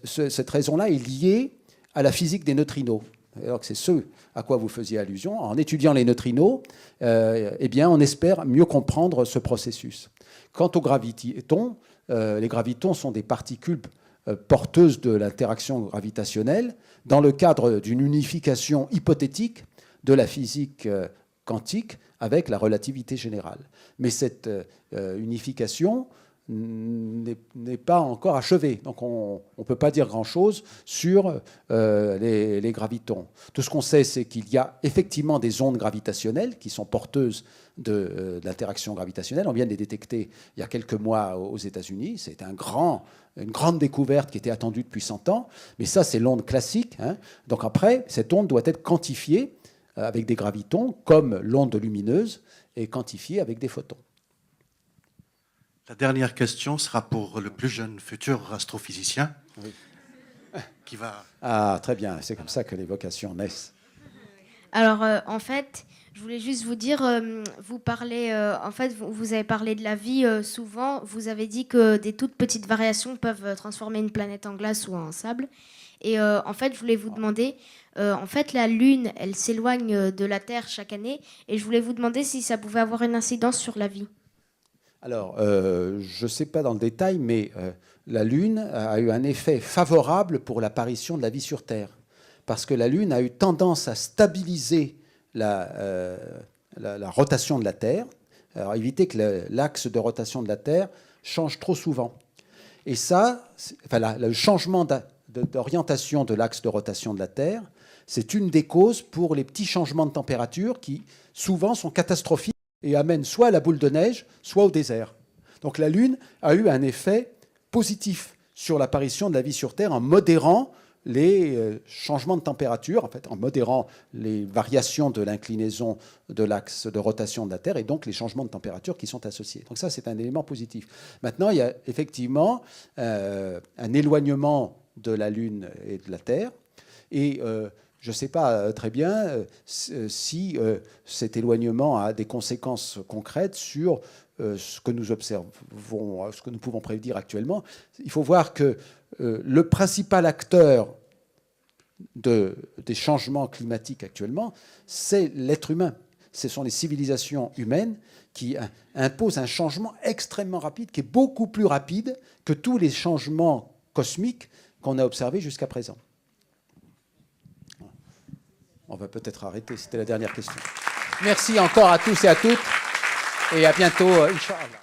cette raison-là est liée à la physique des neutrinos. Alors que c'est ce à quoi vous faisiez allusion. En étudiant les neutrinos, eh bien, on espère mieux comprendre ce processus. Quant aux gravitons, les gravitons sont des particules porteuses de l'interaction gravitationnelle dans le cadre d'une unification hypothétique de la physique quantique avec la relativité générale. Mais cette unification n'est pas encore achevée. Donc on ne peut pas dire grand-chose sur les gravitons. Tout ce qu'on sait, c'est qu'il y a effectivement des ondes gravitationnelles qui sont porteuses de l'interaction gravitationnelle. On vient de les détecter il y a quelques mois aux États-Unis. C'est une grande découverte qui était attendue depuis 100 ans. Mais ça, c'est l'onde classique. Donc après, cette onde doit être quantifiée avec des gravitons, comme l'onde lumineuse est quantifiée avec des photons. La dernière question sera pour le plus jeune futur astrophysicien. Oui. Qui va... Ah, très bien, c'est comme ça que les vocations naissent. Alors, en fait, je voulais juste vous dire, vous parlez, en fait, vous avez parlé de la vie souvent. Vous avez dit que des toutes petites variations peuvent transformer une planète en glace ou en sable. Et en fait, je voulais vous demander, en fait, la Lune, elle s'éloigne de la Terre chaque année. Et je voulais vous demander si ça pouvait avoir une incidence sur la vie. Alors, je ne sais pas dans le détail, mais la Lune a eu un effet favorable pour l'apparition de la vie sur Terre. Parce que la Lune a eu tendance à stabiliser la rotation de la Terre, alors éviter que l'axe de rotation de la Terre change trop souvent. Et ça, le changement d'orientation de l'axe de rotation de la Terre, c'est une des causes pour les petits changements de température qui, souvent, sont catastrophiques et amènent soit à la boule de neige, soit au désert. Donc la Lune a eu un effet positif sur l'apparition de la vie sur Terre en modérant les changements de température, en fait, en modérant les variations de l'inclinaison de l'axe de rotation de la Terre et donc les changements de température qui sont associés. Donc ça, c'est un élément positif. Maintenant, il y a effectivement un éloignement de la Lune et de la Terre. Et je ne sais pas très bien si cet éloignement a des conséquences concrètes sur ce que nous observons, ce que nous pouvons prédire actuellement. Il faut voir que le principal acteur des changements climatiques actuellement, c'est l'être humain. Ce sont les civilisations humaines qui imposent un changement extrêmement rapide, qui est beaucoup plus rapide que tous les changements cosmiques qu'on a observés jusqu'à présent. On va peut-être arrêter, c'était la dernière question. Merci encore à tous et à toutes, et à bientôt, Inch'Allah.